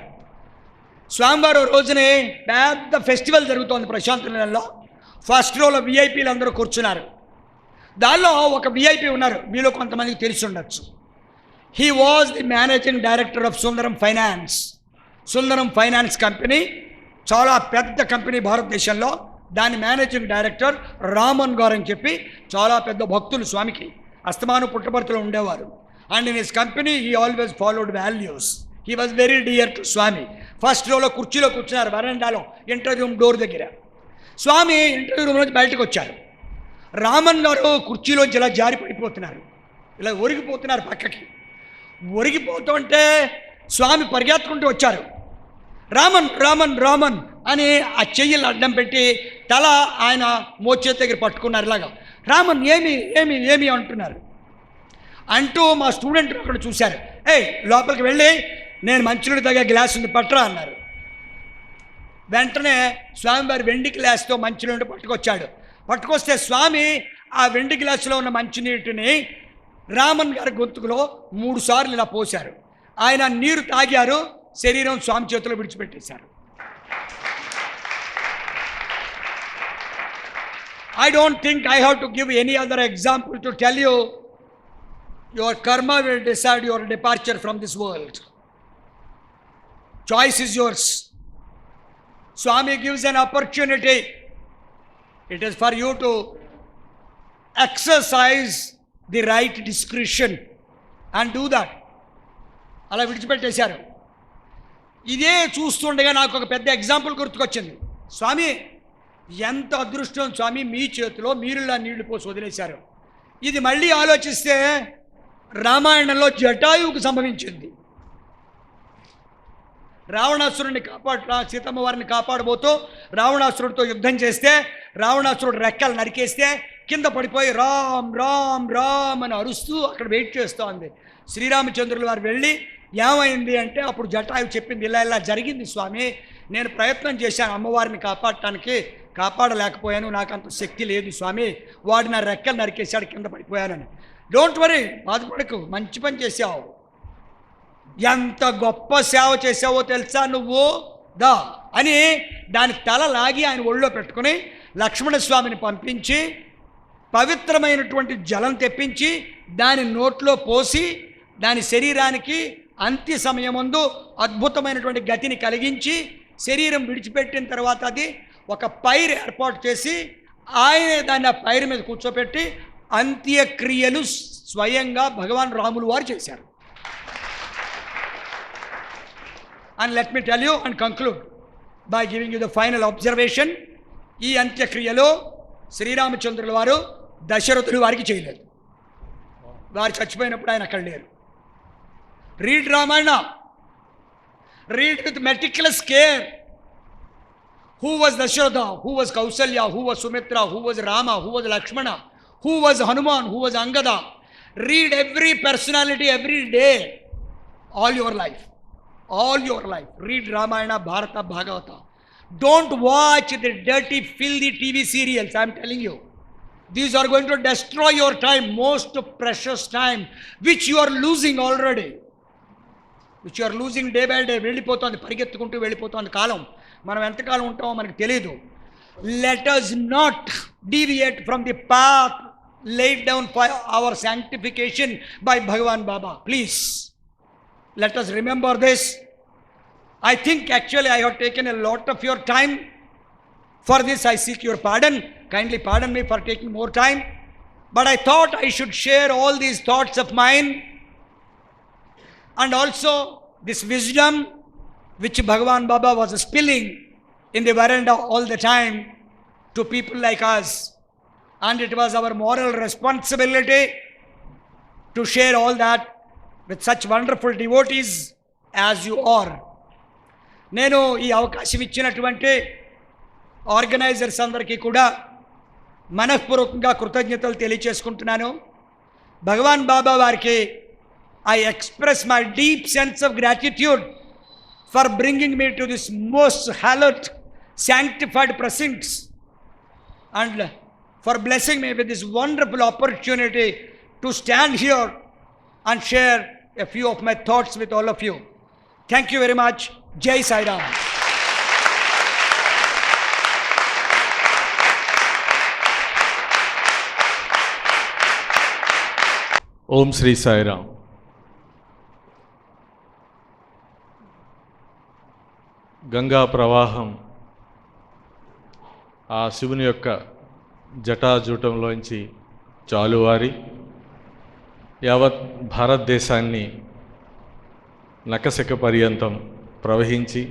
స్వామివారు రోజునే పెద్ద ఫెస్టివల్ జరుగుతోంది ప్రశాంతి నిలయంలో. ఫస్ట్ రోలో విఐపీలు అందరూ కూర్చున్నారు. దానిలో ఒక విఐపీ ఉన్నారు, మీలో కొంతమందికి తెలిసి ఉండొచ్చు. He was the managing director of Sundaram finance. Sundaram finance company చాలా పెద్ద కంపెనీ భారతదేశంలో. దాని మేనేజింగ్ డైరెక్టర్ రామన్ గారు అని చెప్పి చాలా పెద్ద భక్తులు స్వామికి, అస్తమాను పుట్టపర్తిలో ఉండేవారు. And in his company he always followed values. He was very dear to Swami. First రోలో కుర్చీలో కూర్చున్నారు, వరండాలో, ఇంటర్వ్యూ రూమ్ డోర్ దగ్గర. స్వామి ఇంటర్వ్యూ రూమ్ నుంచి బయటకు వచ్చారు. రామన్ గారు కుర్చీలోంచి ఇలా జారి పడిపోతున్నారు, ఇలా ఒరిగిపోతున్నారు పక్కకి. ఒరిగిపోతుంటే స్వామి పరిగెత్తుకుంటూ వచ్చారు. రామన్ రామన్ రామన్ అని ఆ చెయ్యిలు అడ్డం పెట్టి తల ఆయన మోచేతి దగ్గర పట్టుకున్నారు. ఇలాగా రామన్ ఏమి ఏమి ఏమి అంటున్నారు. అంటూ మా స్టూడెంట్ అక్కడ చూశారు. లోపలికి వెళ్ళి నేను మంచినీళ్ళు తాగే గ్లాస్ ఉంది పట్టరా అన్నారు. వెంటనే స్వామివారి వెండి గ్లాస్తో మంచినీళ్ళు పట్టుకొస్తే స్వామి ఆ వెండి గ్లాసులో ఉన్న మంచినీటిని రామన్ గారి గొంతుకులో 3 సార్లు ఇలా పోశారు. ఆయన నీరు తాగారు, శరీరం స్వామి చేతిలో విడిచిపెట్టేశారు. I don't think I have to give any other example to tell you your karma will decide your departure from this world. Choice is yours. Swami gives an opportunity. It is for you to exercise the right discretion and do that. అలా విడిచిపెట్టేశారు. ఇదే చూస్తుండగా నాకు ఒక పెద్ద example గుర్తుకొచ్చింది. స్వామి ఎంత అదృష్టం స్వామి, మీ చేతిలో మీరులా నీళ్లు పోసి వదిలేశారు. ఇది మళ్ళీ ఆలోచిస్తే రామాయణంలో జటాయువుకు సంభవించింది. రావణాసురుడిని సీతమ్మ వారిని కాపాడబోతూ రావణాసురుడితో యుద్ధం చేస్తే రావణాసురుడు రెక్కలు నరికేస్తే కింద పడిపోయి రామ్ రామ్ రామ్ అని అరుస్తూ అక్కడ వెయిట్ చేస్తోంది. శ్రీరామచంద్రుల వారు వెళ్ళి ఏమైంది అంటే అప్పుడు జటాయువు చెప్పింది, ఇలా ఇలా జరిగింది స్వామి, నేను ప్రయత్నం చేశాను అమ్మవారిని కాపాడటానికి, కాపాడలేకపోయాను, నాకు అంత శక్తి లేదు స్వామి, వాడు నా రెక్కలు నరికేశాడు, కింద పడిపోయానని. డోంట్ వరీ, బాధపడకు, మంచి పని చేశావు, ఎంత గొప్ప సేవ చేసావో తెలుసా నువ్వు దా అని దాని తల లాగి ఆయన ఒళ్ళో పెట్టుకుని లక్ష్మణస్వామిని పంపించి పవిత్రమైనటువంటి జలం తెప్పించి దాని నోట్లో పోసి దాని శరీరానికి అంత్య సమయమందు అద్భుతమైనటువంటి గతిని కలిగించి శరీరం విడిచిపెట్టిన తర్వాత అది ఒక పైరు ఏర్పాటు చేసి ఆయనే దాన్ని ఆ పైరు మీద కూర్చోపెట్టి అంత్యక్రియలు స్వయంగా భగవాన్ రాములు వారు చేశారు. And let me tell you and conclude by giving you the final observation. ఈ అంత్యక్రియలో శ్రీరామచంద్రుల వారు దశరథులు వారికి చేయలేదు. వారు చచ్చిపోయినప్పుడు ఆయన అక్కడ లేరు. Read Ramayana, read with meticulous care. Who was Dasharatha, who was Kausalya, who was Sumitra, who was Rama, who was Lakshmana, who was Hanuman, who was Angada. Read every personality every day, all your life. Read Ramayana, Bharata, Bhagavata. Don't watch the dirty, filthy TV serials. I'm telling you, these are going to destroy your time, most precious time, which you are losing already, which you are losing day by day. వెళ్ళిపోతుంది, పరిగెత్తుకుంటూ వెళ్ళిపోతుంది కాలం. మనం ఎంతకాలం ఉంటామో మనకు తెలియదు. Let us not deviate from the path laid down for our sanctification by Bhagavan Baba. Please. Let us remember this. I think actually I have taken a lot of your time. For this I seek your pardon. Kindly pardon me for taking more time. But I thought I should share all these thoughts of mine and also this wisdom which Bhagavan Baba was spilling in the veranda all the time to people like us. And it was our moral responsibility to share all that with such wonderful devotees as you are. నేను ఈ అవకాశం ఇచ్చినటువంటి organisers అందరికీ కూడా మనఃపూర్వకంగా కృతజ్ఞతలు తెలియచేసుకుంటున్నాను. భగవాన్ బాబా వారికి I express my deep sense of gratitude for bringing me to this most hallowed sanctified precincts and for blessing me with this wonderful opportunity to stand here and share a few of my thoughts with all of you. Thank you very much. Jai Sai Ram. ఓం శ్రీ సాయిరామ్. గంగా ప్రవాహం ఆ శివుని యొక్క జటాజూటంలోంచి చాలువారి యావత్ భారతదేశాన్ని నకశక పర్యంతం ప్రవహించి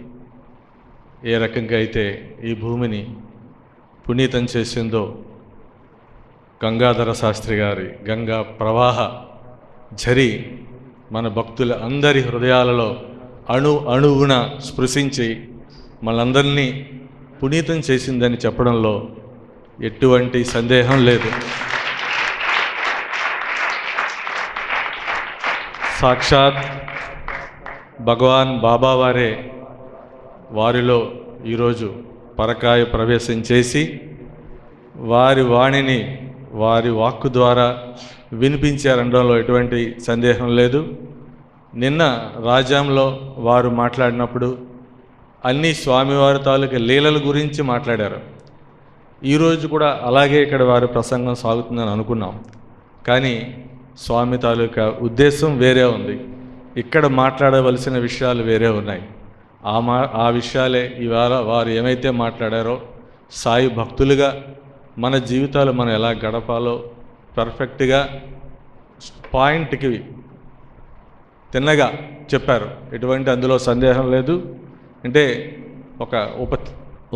ఏ రకంగా అయితే ఈ భూమిని పునీతం చేసిందో గంగాధర శాస్త్రి గారి గంగా ప్రవాహ ఝరి మన భక్తుల అందరి హృదయాలలో అణువున స్పృశించి మనందరినీ పునీతం చేసిందని చెప్పడంలో ఎటువంటి సందేహం లేదు. సాక్షాత్ భగవాన్ బాబా వారే వారిలో ఈరోజు పరకాయ ప్రవేశం చేసి వారి వాణిని వారి వాక్కు ద్వారా వినిపించారనడంలో ఎటువంటి సందేహం లేదు. నిన్న రాజ్యాంలో వారు మాట్లాడినప్పుడు అన్ని స్వామివారి తాలూకా లీలల గురించి మాట్లాడారు. ఈరోజు కూడా అలాగే ఇక్కడ వారి ప్రసంగం సాగుతుందని అనుకున్నాం. కానీ స్వామి తాలూకా ఉద్దేశం వేరే ఉంది, ఇక్కడ మాట్లాడవలసిన విషయాలు వేరే ఉన్నాయి. ఆ విషయాలే ఇవాళ వారు ఏమైతే మాట్లాడారో సాయి భక్తులుగా మన జీవితాలు మనం ఎలా గడపాలో పర్ఫెక్ట్గా పాయింట్కి తిన్నగా చెప్పారు. ఎటువంటి అందులో సందేహం లేదు. అంటే ఒక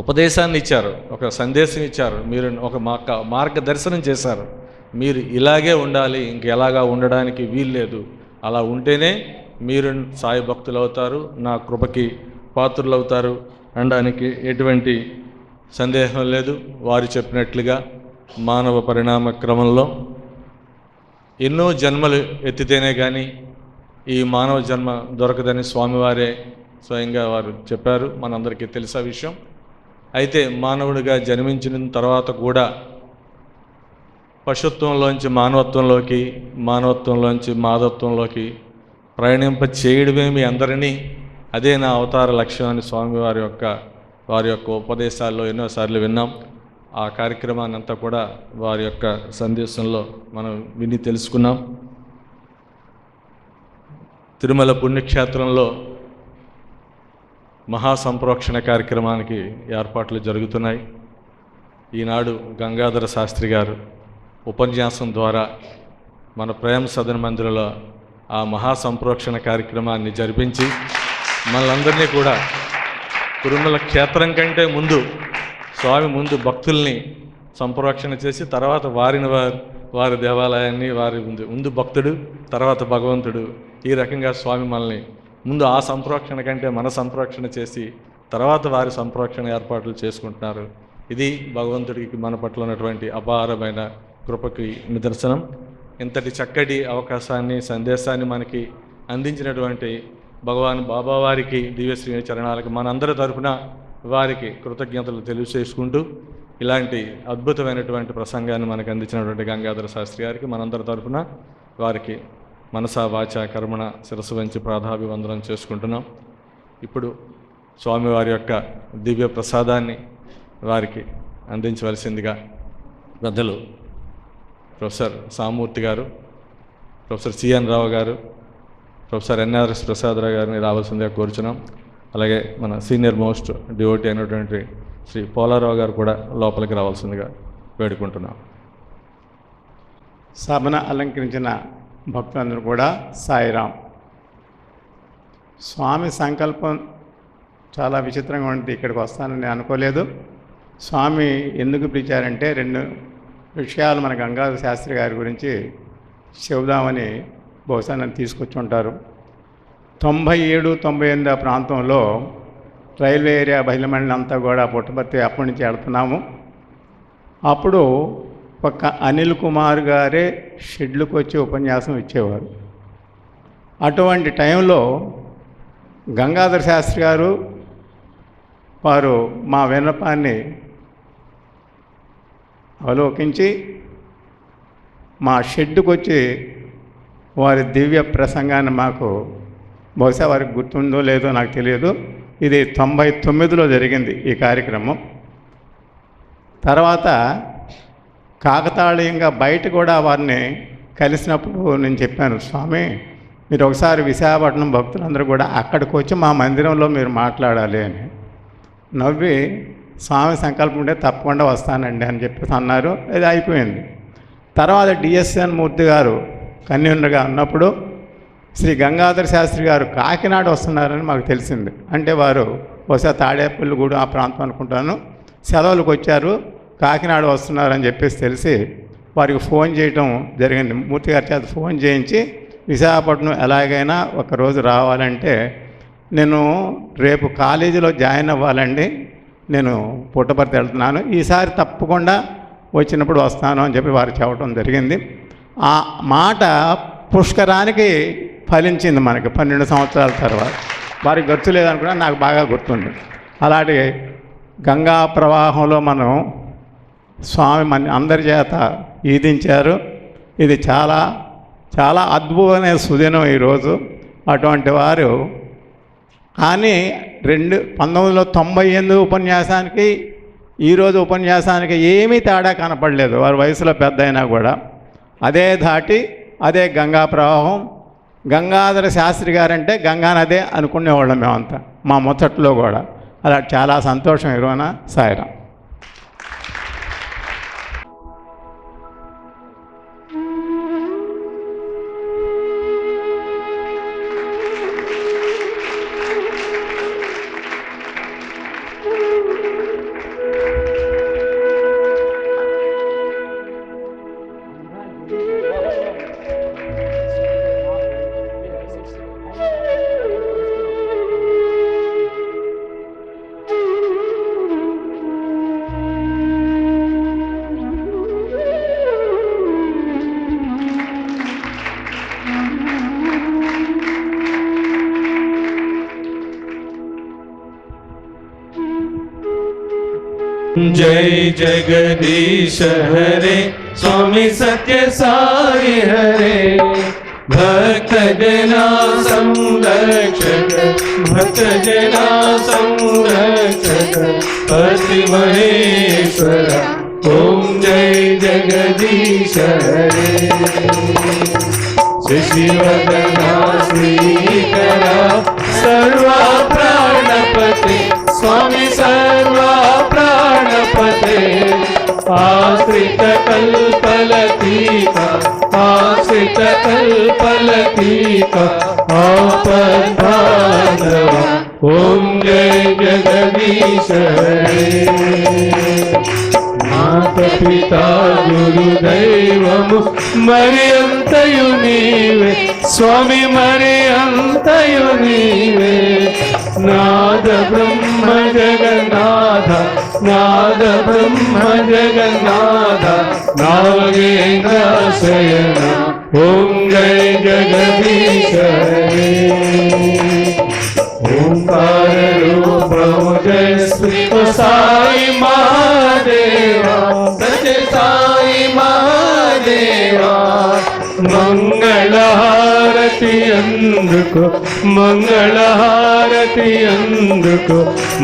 ఉపదేశాన్ని ఇచ్చారు, ఒక సందేశం ఇచ్చారు, మీరు ఒక మార్గదర్శనం చేశారు. మీరు ఇలాగే ఉండాలి, ఇంకెలాగా ఉండడానికి వీల్లేదు, అలా ఉంటేనే మీరు సాయి భక్తులు అవుతారు, నా కృపకి పాత్రులు అవుతారు అనడానికి ఎటువంటి సందేహం లేదు. వారు చెప్పినట్లుగా మానవ పరిణామ క్రమంలో ఎన్నో జన్మలు ఎత్తితేనే కానీ ఈ మానవ జన్మ దొరకదని స్వామివారే స్వయంగా వారు చెప్పారు, మనందరికీ తెలిసే విషయం. అయితే మానవుడిగా జన్మించిన తర్వాత కూడా పశుత్వంలోంచి మానవత్వంలోకి, మానవత్వంలోంచి మాధవత్వంలోకి ప్రయాణింప చేయడమే మీ అందరినీ, అదే నా అవతార లక్ష్యం అని స్వామివారి వారి యొక్క ఉపదేశాల్లో ఎన్నోసార్లు విన్నాం. ఆ కార్యక్రమాన్ని అంతా కూడా వారి యొక్క సందేశంలో మనం విని తెలుసుకున్నాం. తిరుమల పుణ్యక్షేత్రంలో మహాసంప్రోక్షణ కార్యక్రమానికి ఏర్పాట్లు జరుగుతున్నాయి. ఈనాడు గంగాధర శాస్త్రి గారు ఉపన్యాసం ద్వారా మన ప్రేమ సదన మందిరంలో ఆ మహాసంప్రోక్షణ కార్యక్రమాన్ని జరిపించి మనలందరినీ కూడా తిరుమల క్షేత్రం కంటే ముందు స్వామి ముందు భక్తుల్ని సంప్రోక్షణ చేసి తర్వాత వారి దేవాలయాన్ని వారి ముందు భక్తుడు తర్వాత భగవంతుడు, ఈ రకంగా స్వామి మనల్ని ముందు ఆ సంప్రోక్షణ కంటే మన సంప్రోక్షణ చేసి తర్వాత వారి సంప్రోక్షణ ఏర్పాట్లు చేసుకుంటున్నారు. ఇది భగవంతుడికి మన పట్ల ఉన్నటువంటి అపారమైన కృపకి నిదర్శనం. ఇంతటి చక్కటి అవకాశాన్ని, సందేశాన్ని మనకి అందించినటువంటి భగవాన్ బాబా వారికి, దివ్యశ్రీ చరణాలకు మనందరి తరఫున వారికి కృతజ్ఞతలు తెలియజేసుకుంటూ, ఇలాంటి అద్భుతమైనటువంటి ప్రసంగాన్ని మనకు అందించినటువంటి గంగాధర శాస్త్రి గారికి మనందరి తరఫున వారికి మనసా వాచ కర్మణ శిరస్సు వంచి ప్రాధాభివందనం చేసుకుంటున్నాం. ఇప్పుడు స్వామివారి యొక్క దివ్య ప్రసాదాన్ని వారికి అందించవలసిందిగా పెద్దలు ప్రొఫెసర్ సామూర్తి గారు, ప్రొఫెసర్ సిఎన్ రావు గారు, ప్రొఫెసర్ ఎన్ఆర్ఎస్ ప్రసాదరావు గారిని రావాల్సిందిగా కోరుచున్నాం. అలాగే మన సీనియర్ మోస్ట్ డివోటీ అయినటువంటి శ్రీ పోలారావు గారు కూడా లోపలికి రావాల్సిందిగా వేడుకుంటున్నాం. సభను అలంకరించిన భక్తులందరూ కూడా సాయిరాం. స్వామి సంకల్పం చాలా విచిత్రంగా ఉంటుంది. ఇక్కడికి వస్తానని అనుకోలేదు. స్వామి ఎందుకు పిలిచారంటే 2 విషయాలు మన గంగాధర శాస్త్రి గారి గురించి చెబుదామని బహుశా నన్ను తీసుకొచ్చి ఉంటారు. 97, 98 ఆ ప్రాంతంలో రైల్వే ఏరియా బహిళమండలి అంతా కూడా పుట్టపర్తి అప్పటి నుంచి వెళ్తున్నాము. అప్పుడు ఒక అనిల్ కుమార్ గారే షెడ్లకు వచ్చి ఉపన్యాసం ఇచ్చేవారు. అటువంటి టైంలో గంగాధర శాస్త్రి గారు వారు మా విన్నపాన్ని అవలోకించి మా షెడ్డుకు వచ్చి వారి దివ్య ప్రసంగాన్ని మాకు, బహుశా వారికి గుర్తుందో లేదో నాకు తెలియదు, ఇది 99లో జరిగింది ఈ కార్యక్రమం. తర్వాత కాకతాళీయంగా బయట కూడా వారిని కలిసినప్పుడు నేను చెప్పాను, స్వామి మీరు ఒకసారి విశాఖపట్నం భక్తులందరూ కూడా అక్కడికి వచ్చి మా మందిరంలో మీరు మాట్లాడాలి అని. నవ్వి స్వామి సంకల్పం ఉంటే తప్పకుండా వస్తానండి అని చెప్పేసి అన్నారు. ఇది అయిపోయింది. తర్వాత డిఎస్ఎన్ మూర్తి గారు కన్వీనర్గా ఉన్నప్పుడు శ్రీ గంగాధర శాస్త్రి గారు కాకినాడ వస్తున్నారని మాకు తెలిసింది. అంటే వారు బహుశా తాడేపల్లిగూడు ఆ ప్రాంతం అనుకుంటాను, సెలవులకు వచ్చారు, కాకినాడ వస్తున్నారని చెప్పేసి తెలిసి వారికి ఫోన్ చేయటం జరిగింది. మూర్తి గారి చేత ఫోన్ చేయించి విశాఖపట్నం ఎలాగైనా ఒకరోజు రావాలంటే, నేను రేపు కాలేజీలో జాయిన్ అవ్వాలండి, నేను పుట్టపర్తి వెళ్తున్నాను, ఈసారి తప్పకుండా వచ్చినప్పుడు వస్తాను అని చెప్పి వారు చెప్పడం జరిగింది. ఆ మాట పుష్కరానికి ఫలించింది మనకి 12 సంవత్సరాల తర్వాత. వారికి గుర్తు లేదనుకున్నా నాకు బాగా గుర్తుంది. అలాంటి గంగా ప్రవాహంలో మనం స్వామి మన అందరి చేత ఈదించారు. ఇది చాలా చాలా అద్భుతమైన సుదినం ఈరోజు. అటువంటి వారు కానీ 1998 ఉపన్యాసానికి ఈరోజు ఉపన్యాసానికి ఏమీ తేడా కనపడలేదు. వారి వయసులో పెద్ద అయినా కూడా అదే ధాటి, అదే గంగా ప్రవాహం. గంగాధర శాస్త్రి గారంటే గంగానదే అనుకునేవాళ్ళం మేమంతా మా ముచ్చట్లో కూడా. అలా చాలా సంతోషం ఈరోజున. సాయిరాం. जय जगदीश हरे स्वामी सत्य साई हरे भक्त जना संरक्षक भक्त जना संरक्षक पति महेश्वर ओम जय जगदीश हरे शिवदना श्रीकरा सर्वा प्राणपते स्वामी सर्वा प्राणपते आश्रित कल्पलतीका आश्रित कल्पलतीका आपद्बांधवा ओम जय जगदीश हरे माता पिता गुरुदैवमु मरियंतयु नीवे स्वामी मरियंतयु नीवे नाद ब्रह्म जगन्नाथ नाद ब्रह्म जगन्नाथ नागेन्द्र शयन ओम जय जगदीश हरे ओंकार रूप जय श्री साई महादेवा सत्य साई महादेवा मंगलहारति अंधको मंगलहारति अंधको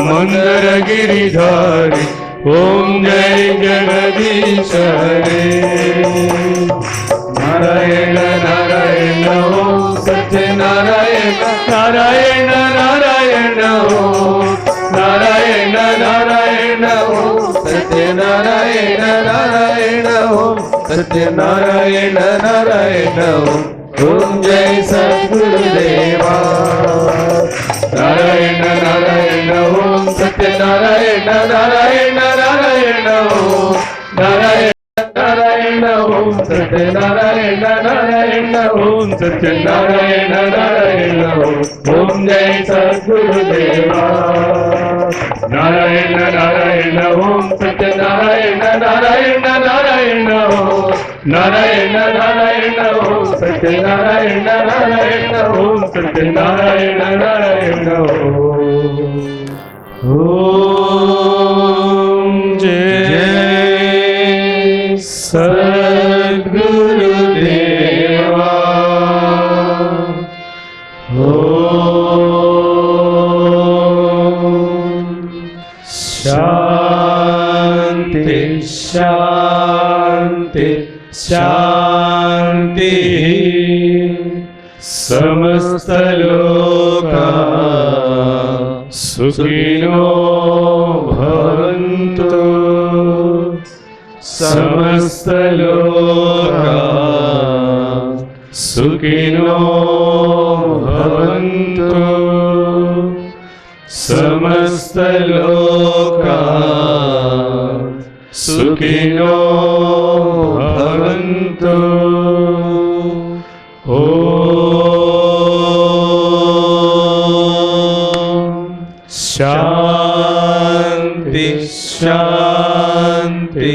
मंदर गिरिधारी ओम जय जगदीश हरे नारायण नारायण ओम सत्य नारायण नारायण नारायण ओम नारायण नारायण ओम सत्य नारायण नारायण ओम सत्य नारायण नारायण ओम जय सद्गुरुदेवा नारायण नारायण ओम सत्य नारायण नारायण नारायण ओम नारायण नारायण ओम सत्य नारायण नारायण ओम सत्य नारायण नारायण ओम जय सद्गुरुदेवा नारायण नारायण ओम सत्य नारायण नारायण नारायण ओम नारायण नारायण ओम सत्य नारायण नारायण ओम सत्य नारायण नारायण ओम जय सद्गुरुदेवा शांति शांति शांति समस्त लोका सुखिनो भवन्तु समस्त लोका सुखिनो भवन्तु समस्त लोका सुखिनो भवन्तु शांति शांति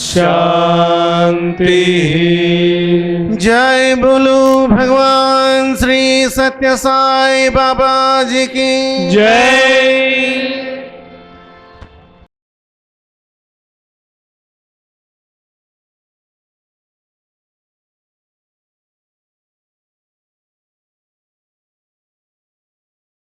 शांति जय बोलो भगवान श्री सत्य साई बाबा जी की जय।